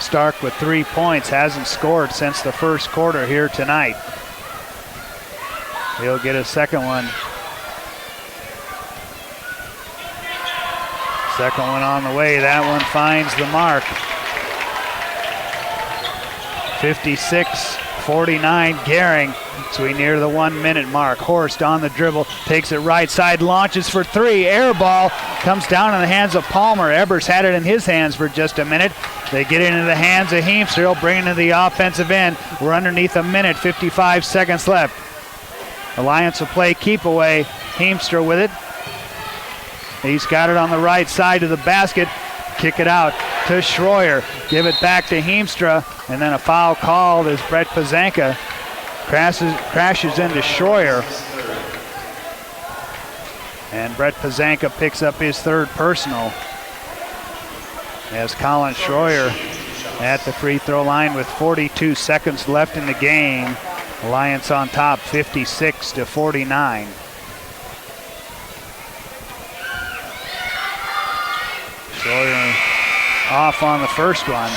Speaker 6: Stark with 3 points, hasn't scored since the first quarter here tonight. He'll get a second one. Second one on the way. That one finds the mark. 56-49 Gering. So we near the 1 minute mark. Horst on the dribble, takes it right side, launches for 3. Air ball comes down in the hands of Palmer. Ebers had it in his hands for just a minute. They get it into the hands of Heemstra. He'll bring it to the offensive end. We're underneath a minute, 55 seconds left. Alliance will play keep away. Heemstra with it. He's got it on the right side of the basket. Kick it out to Schroyer. Give it back to Heemstra. And then a foul called as Brett Pazanka crashes into Schroyer. And Brett Pazanka picks up his third personal as Colin Schroyer at the free throw line with 42 seconds left in the game. Alliance on top, 56-49. Schroyer off on the first one.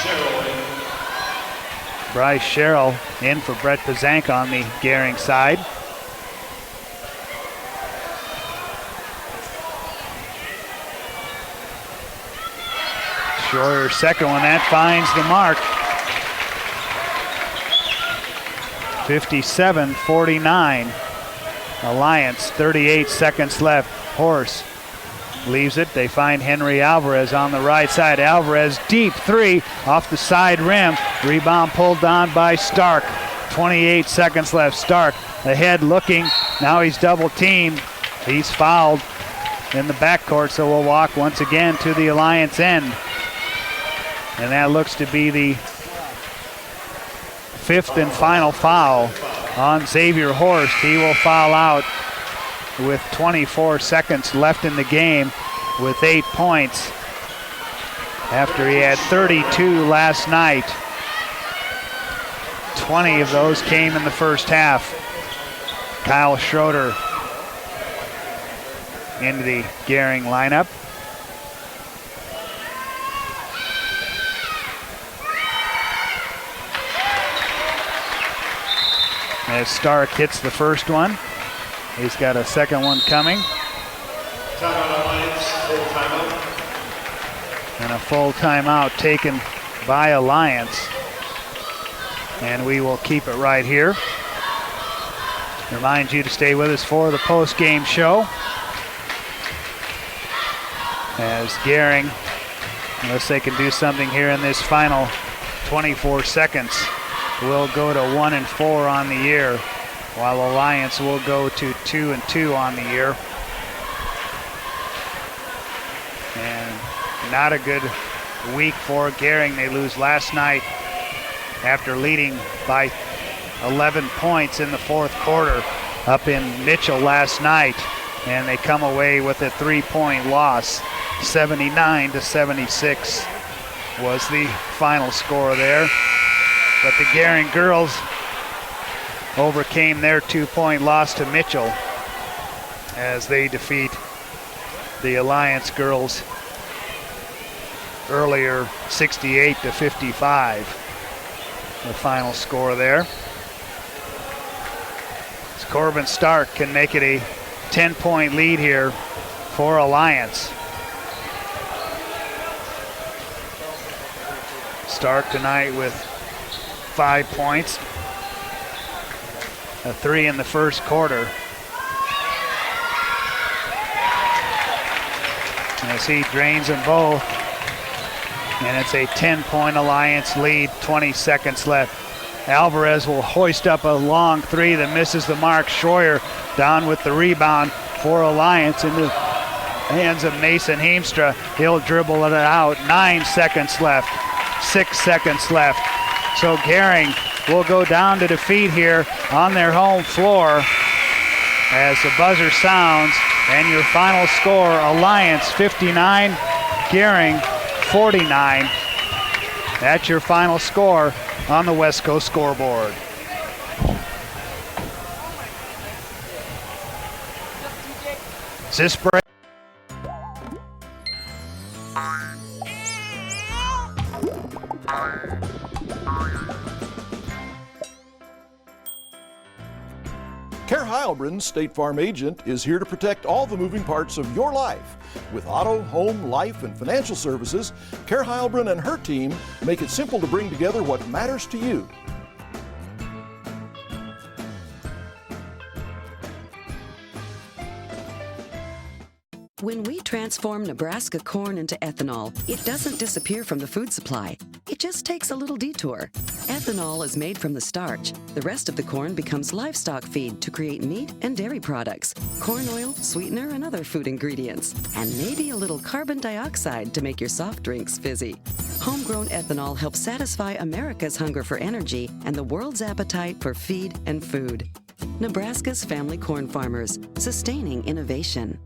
Speaker 6: Bryce Sherrill in for Brett Pazanka on the Gering side. Schroer's second one, that finds the mark. 57-49. Alliance, 38 seconds left. Horse leaves it. They find Henry Alvarez on the right side. Alvarez, deep three off the side rim. Rebound pulled down by Stark. 28 seconds left. Stark ahead looking. Now he's double teamed. He's fouled in the backcourt, so we'll walk once again to the Alliance end. And that looks to be the fifth and final foul on Xavier Horst. He will foul out with 24 seconds left in the game with 8 points after he had 32 last night. 20 of those came in the first half. Kyle Schroeder into the Gering lineup. As Stark hits the first one, he's got a second one coming.
Speaker 15: Timeout Alliance, full timeout.
Speaker 6: And a full timeout taken by Alliance. And we will keep it right here. Remind you to stay with us for the post-game show. As Gering, unless they can do something here in this final 24 seconds, will go to 1-4 on the year, while Alliance will go to 2-2 on the year. And not a good week for Gering. They lose last night after leading by 11 points in the fourth quarter up in Mitchell last night, and they come away with a 3-point loss. 79-76 was the final score there. But the Gering girls overcame their 2-point loss to Mitchell as they defeat the Alliance girls earlier, 68-55. The final score there. As Corbin Stark can make it a 10-point lead here for Alliance. Stark tonight with 5 points, a 3 in the first quarter. As he drains them both, and it's a 10-point Alliance lead, 20 seconds left. Alvarez will hoist up a long 3 that misses the mark. Schroer down with the rebound for Alliance in the hands of Mason Heemstra. He'll dribble it out, 9 seconds left, 6 seconds left. So Gering will go down to defeat here on their home floor as the buzzer sounds, and your final score, Alliance 59, Gering 49. That's your final score on the West Coast scoreboard. This break.
Speaker 1: Care Heilbronn, State Farm agent, is here to protect all the moving parts of your life. With auto, home, life, and financial services, Care Heilbronn and her team make it simple to bring together what matters to you.
Speaker 12: When we transform Nebraska corn into ethanol, it doesn't disappear from the food supply. It just takes a little detour. Ethanol is made from the starch. The rest of the corn becomes livestock feed to create meat and dairy products, corn oil, sweetener, and other food ingredients, and maybe a little carbon dioxide to make your soft drinks fizzy. Homegrown ethanol helps satisfy America's hunger for energy and the world's appetite for feed and food. Nebraska's family corn farmers, sustaining innovation.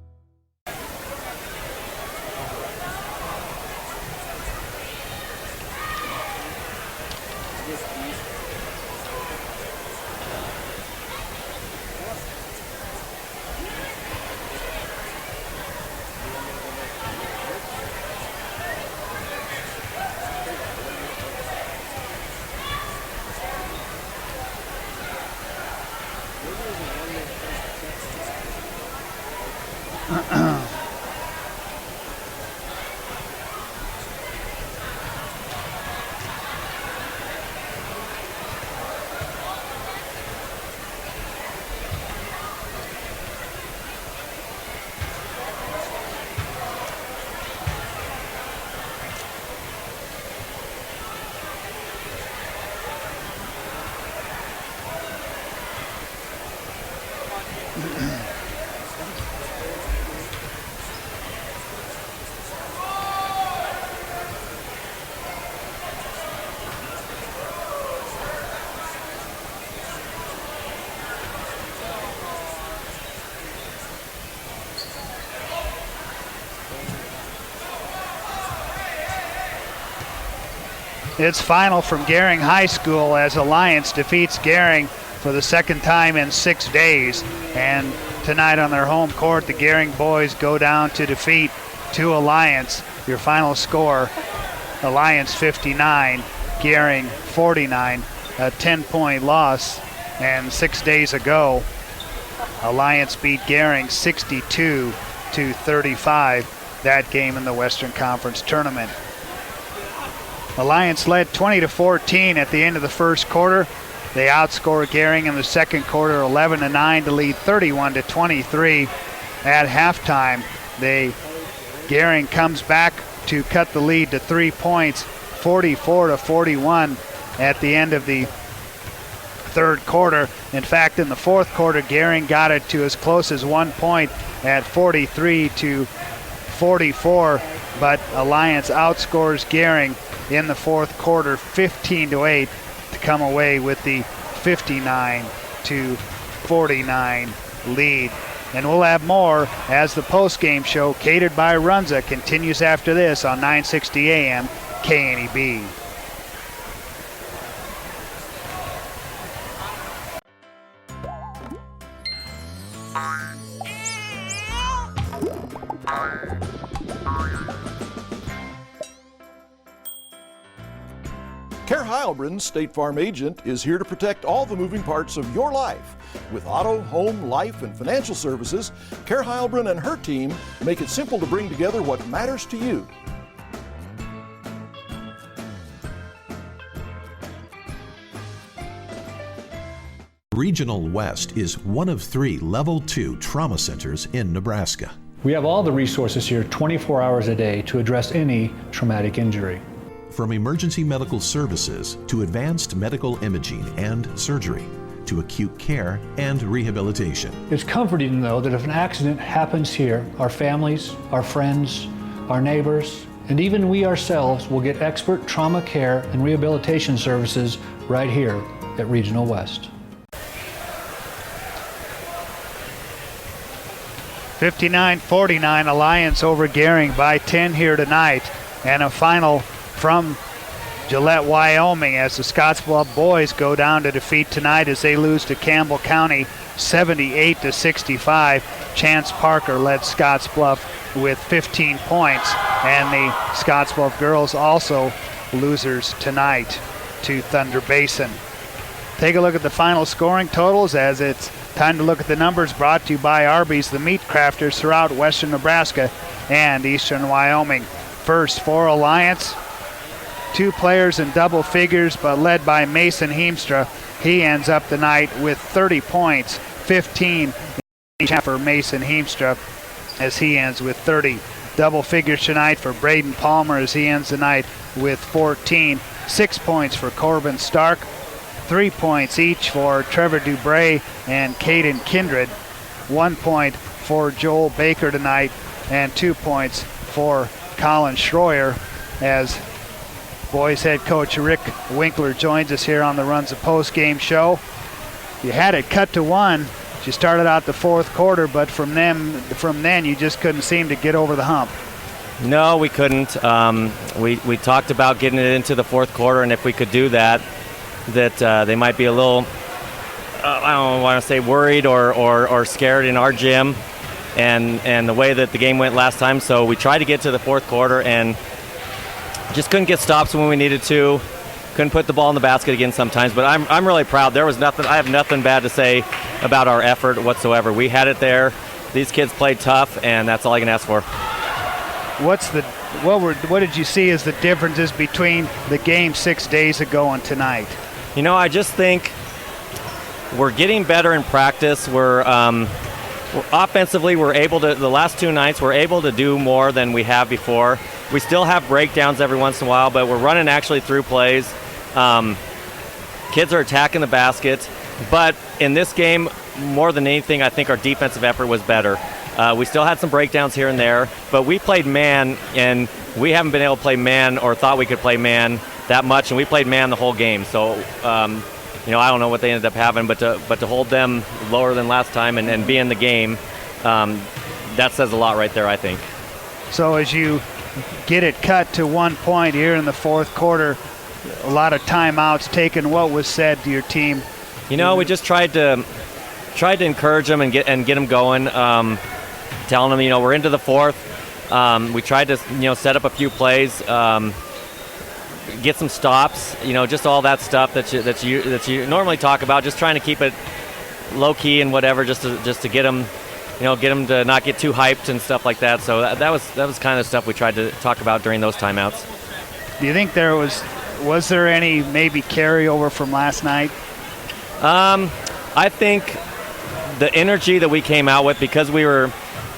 Speaker 6: It's final from Gering High School as Alliance defeats Gering for the second time in 6 days. And tonight on their home court, the Gering boys go down to defeat to Alliance. Your final score, Alliance 59, Gering 49, a 10-point loss. And 6 days ago, Alliance beat Gering 62-35, that game in the Western Conference Tournament. Alliance led 20-14 at the end of the first quarter. They outscored Gering in the second quarter 11-9 to lead 31-23. At halftime, Gering comes back to cut the lead to 3 points, 44-41 at the end of the third quarter. In fact, in the fourth quarter, Gering got it to as close as 1 point at 43-44, but Alliance outscores Gering in the fourth quarter 15-8 to come away with the 59-49 lead. And we'll have more as the post-game show catered by Runza continues after this on 960 AM KNEB.
Speaker 1: Care Heilbronn, State Farm agent, is here to protect all the moving parts of your life. With auto, home, life, and financial services, Care Heilbronn and her team make it simple to bring together what matters to you.
Speaker 8: Regional West is one of 3 Level 2 trauma centers in Nebraska.
Speaker 9: We have all the resources here 24 hours a day to address any traumatic injury.
Speaker 8: From emergency medical services to advanced medical imaging and surgery to acute care and rehabilitation.
Speaker 9: It's comforting to know that if an accident happens here, our families, our friends, our neighbors, and even we ourselves will get expert trauma care and rehabilitation services right here at Regional West.
Speaker 6: 59-49 Alliance over Gering by 10 here tonight, and a final from Gillette, Wyoming, as the Scottsbluff boys go down to defeat tonight as they lose to Campbell County 78-65. Chance Parker led Scottsbluff with 15 points, and the Scottsbluff girls also losers tonight to Thunder Basin. Take a look at the final scoring totals as it's time to look at the numbers, brought to you by Arby's, the meat crafters throughout western Nebraska and eastern Wyoming. First for Alliance, 2 players in double figures, but led by Mason Heemstra. He ends up the night with 30 points, 15 for Mason Heemstra as he ends with 30. Double figures tonight for Braden Palmer as he ends the night with 14. 6 points for Corbin Stark. 3 points each for Trevor Dubray and Caden Kindred. 1 point for Joel Baker tonight, and 2 points for Colin Schroyer as boys head coach Rick Winkler joins us here on the Runza post-game show. You had it cut to 1. You started out the fourth quarter, but from then you just couldn't seem to get over the hump.
Speaker 16: No, we couldn't. We talked about getting it into the fourth quarter, and if we could do that they might be a little, I don't want to say worried or scared in our gym and the way that the game went last time. So we tried to get to the fourth quarter and just couldn't get stops when we needed to. Couldn't put the ball in the basket again sometimes, but I'm really proud. There was nothing. I have nothing bad to say about our effort whatsoever. We had it there. These kids played tough, and that's all I can ask for.
Speaker 6: What did you see as the differences between the game 6 days ago and tonight?
Speaker 16: You know, I just think we're getting better in practice. We're offensively, we're able to. The last 2 nights, we're able to do more than we have before. We still have breakdowns every once in a while, but we're running actually through plays. Kids are attacking the basket. But in this game, more than anything, I think our defensive effort was better. We still had some breakdowns here and there, but we played man, and we haven't been able to play man or thought we could play man that much, and we played man the whole game. So, I don't know what they ended up having, but to hold them lower than last time and be in the game, that says a lot right there, I think.
Speaker 6: So as you get it cut to 1 point here in the fourth quarter, a lot of timeouts taken. What was said to your team?
Speaker 16: You know, we just tried to encourage them and get them going, telling them, you know, we're into the fourth. We tried to, you know, set up a few plays, get some stops, you know, just all that stuff that you normally talk about. Just trying to keep it low key and whatever, just to get them, you know, get them to not get too hyped and stuff like that. So that was kind of stuff we tried to talk about during those timeouts.
Speaker 6: Do you think there was there any maybe carryover from last night?
Speaker 16: I think the energy that we came out with, because we were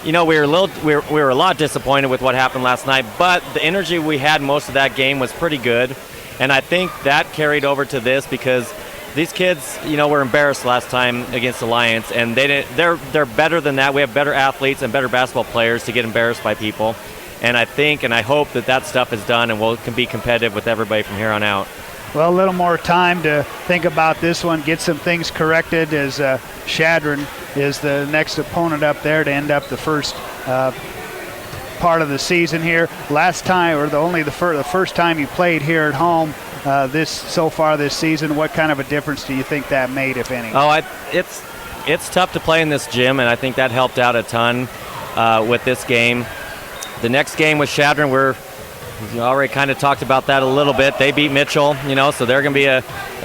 Speaker 16: a lot disappointed with what happened last night, but the energy we had most of that game was pretty good, and I think that carried over to this because these kids, you know, were embarrassed last time against Alliance, and they're better than that. We have better athletes and better basketball players to get embarrassed by people, and I think and I hope that stuff is done and can be competitive with everybody from here on out.
Speaker 6: Well, a little more time to think about this one, get some things corrected, as Chadron is the next opponent up there to end up the first part of the season here. Last time, or the first time you played here at home so far this season, what kind of a difference do you think that made, if any?
Speaker 16: Oh, it's tough to play in this gym, and I think that helped out a ton with this game. The next game with Chadron, we already kind of talked about that a little bit. They beat Mitchell, you know, so they're going to be a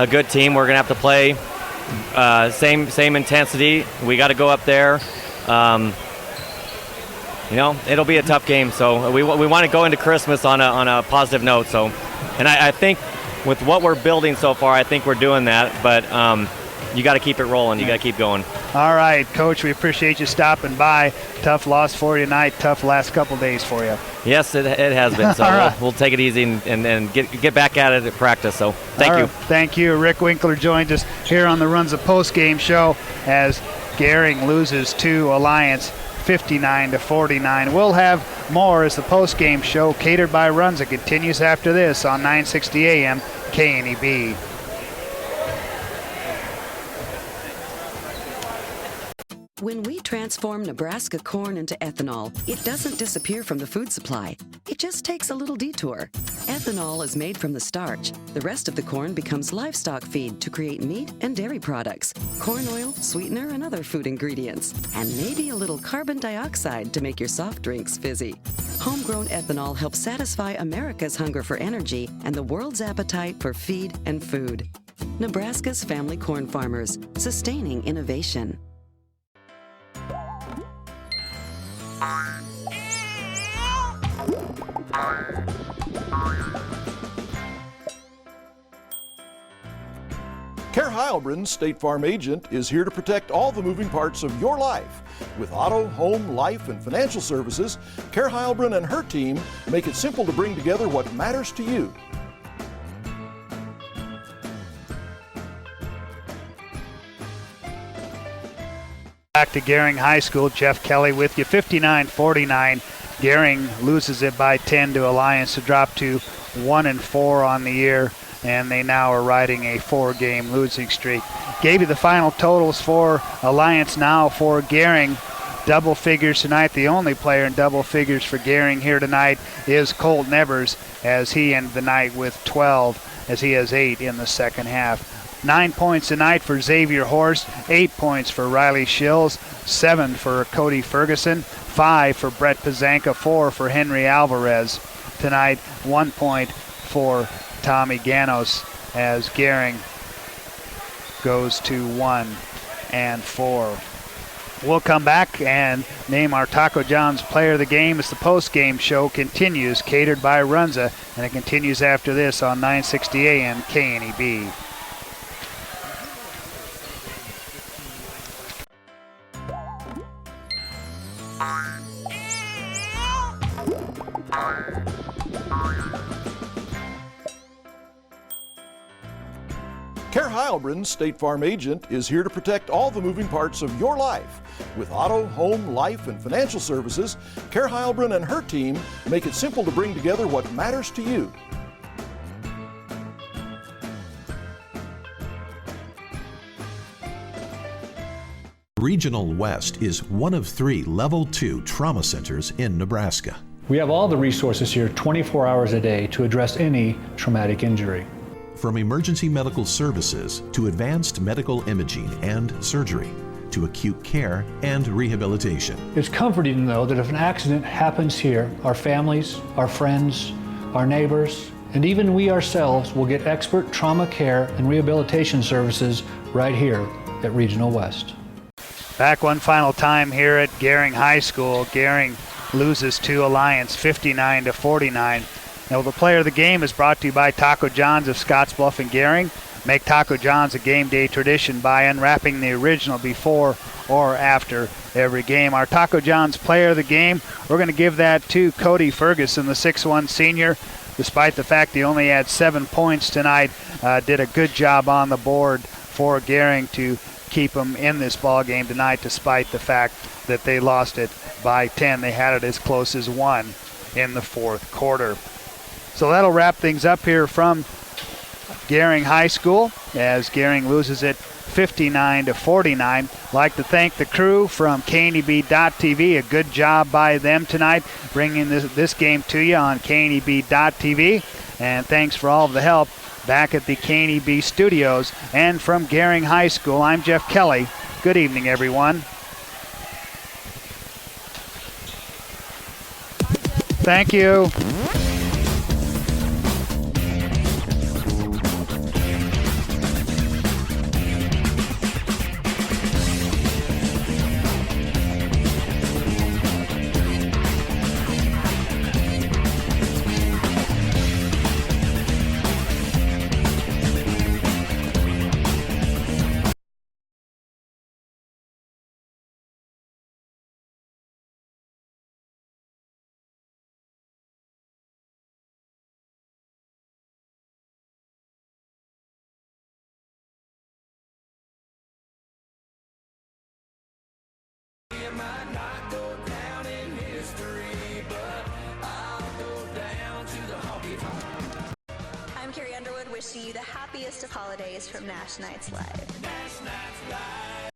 Speaker 16: good team. We're going to have to play same intensity. We got to go up there. You know, it'll be a tough game. So we want to go into Christmas on a positive note. So, and I think with what we're building so far, I think we're doing that. But you got to keep it rolling. You got to keep going.
Speaker 6: All right, Coach, we appreciate you stopping by. Tough loss for you tonight. Tough last couple days for you.
Speaker 16: Yes, it has been. So
Speaker 6: right.
Speaker 16: we'll take it easy and get back at it at practice. So thank you.
Speaker 6: Thank you. Rick Winkler joined us here on the Runza post-game show as Gering loses to Alliance 59-49. We'll have more as the post-game show catered by Runza continues after this on 960 AM KNEB.
Speaker 12: When we transform Nebraska corn into ethanol, it doesn't disappear from the food supply. It just takes a little detour. Ethanol is made from the starch. The rest of the corn becomes livestock feed to create meat and dairy products, corn oil, sweetener, and other food ingredients, and maybe a little carbon dioxide to make your soft drinks fizzy. Homegrown ethanol helps satisfy America's hunger for energy and the world's appetite for feed and food. Nebraska's family corn farmers, sustaining innovation.
Speaker 1: Care Heilbronn, State Farm agent, is here to protect all the moving parts of your life. With auto, home, life, and financial services, Care Heilbronn and her team make it simple to bring together what matters to you.
Speaker 6: Back to Gering High School. Jeff Kelly with you. 59-49. Gering loses it by 10 to Alliance to drop to 1-4 on the year, and they now are riding a 4-game losing streak. Gave you the final totals for Alliance now for Gering. Double figures tonight. The only player in double figures for Gering here tonight is Colt Nevers, as he ended the night with 12, as he has 8 in the second half. 9 points tonight for Xavier Horst, 8 points for Riley Schills, 7 for Cody Ferguson, 5 for Brett Pazanka, 4 for Henry Alvarez. Tonight, 1 point for Tommy Ganos, as Gering goes to 1-4. We'll come back and name our Taco John's player of the game as the post-game show continues, catered by Runza, and it continues after this on 960 AM KNEB.
Speaker 1: Care Heilbronn, State Farm agent, is here to protect all the moving parts of your life. With auto, home, life, and financial services, Care Heilbronn and her team make it simple to bring together what matters to you.
Speaker 8: Regional West is one of 3 Level 2 trauma centers in Nebraska.
Speaker 9: We have all the resources here 24 hours a day to address any traumatic injury.
Speaker 8: From emergency medical services to advanced medical imaging and surgery to acute care and rehabilitation.
Speaker 9: It's comforting, though, that if an accident happens here, our families, our friends, our neighbors, and even we ourselves will get expert trauma care and rehabilitation services right here at Regional West.
Speaker 6: Back one final time here at Gering High School. Gering loses to Alliance 59-49. Now, the player of the game is brought to you by Taco John's of Scottsbluff and Gering. Make Taco John's a game day tradition by unwrapping the original before or after every game. Our Taco John's player of the game, we're going to give that to Cody Ferguson, the 6'1 senior. Despite the fact he only had 7 points tonight, did a good job on the board for Gering to keep them in this ball game tonight, despite the fact that they lost it by 10. They had it as close as 1 in the fourth quarter. So that'll wrap things up here from Gering High School as Gering loses it 59-49. I'd like to thank the crew from KNEB.TV. A good job by them tonight bringing this game to you on KNEB.TV. And thanks for all of the help back at the KNEB studios. And from Gering High School, I'm Jeff Kelly. Good evening, everyone. Thank you.
Speaker 17: I'm Carrie Underwood, wishing you the happiest of holidays from Nash Nights Live. Nash Nights Live.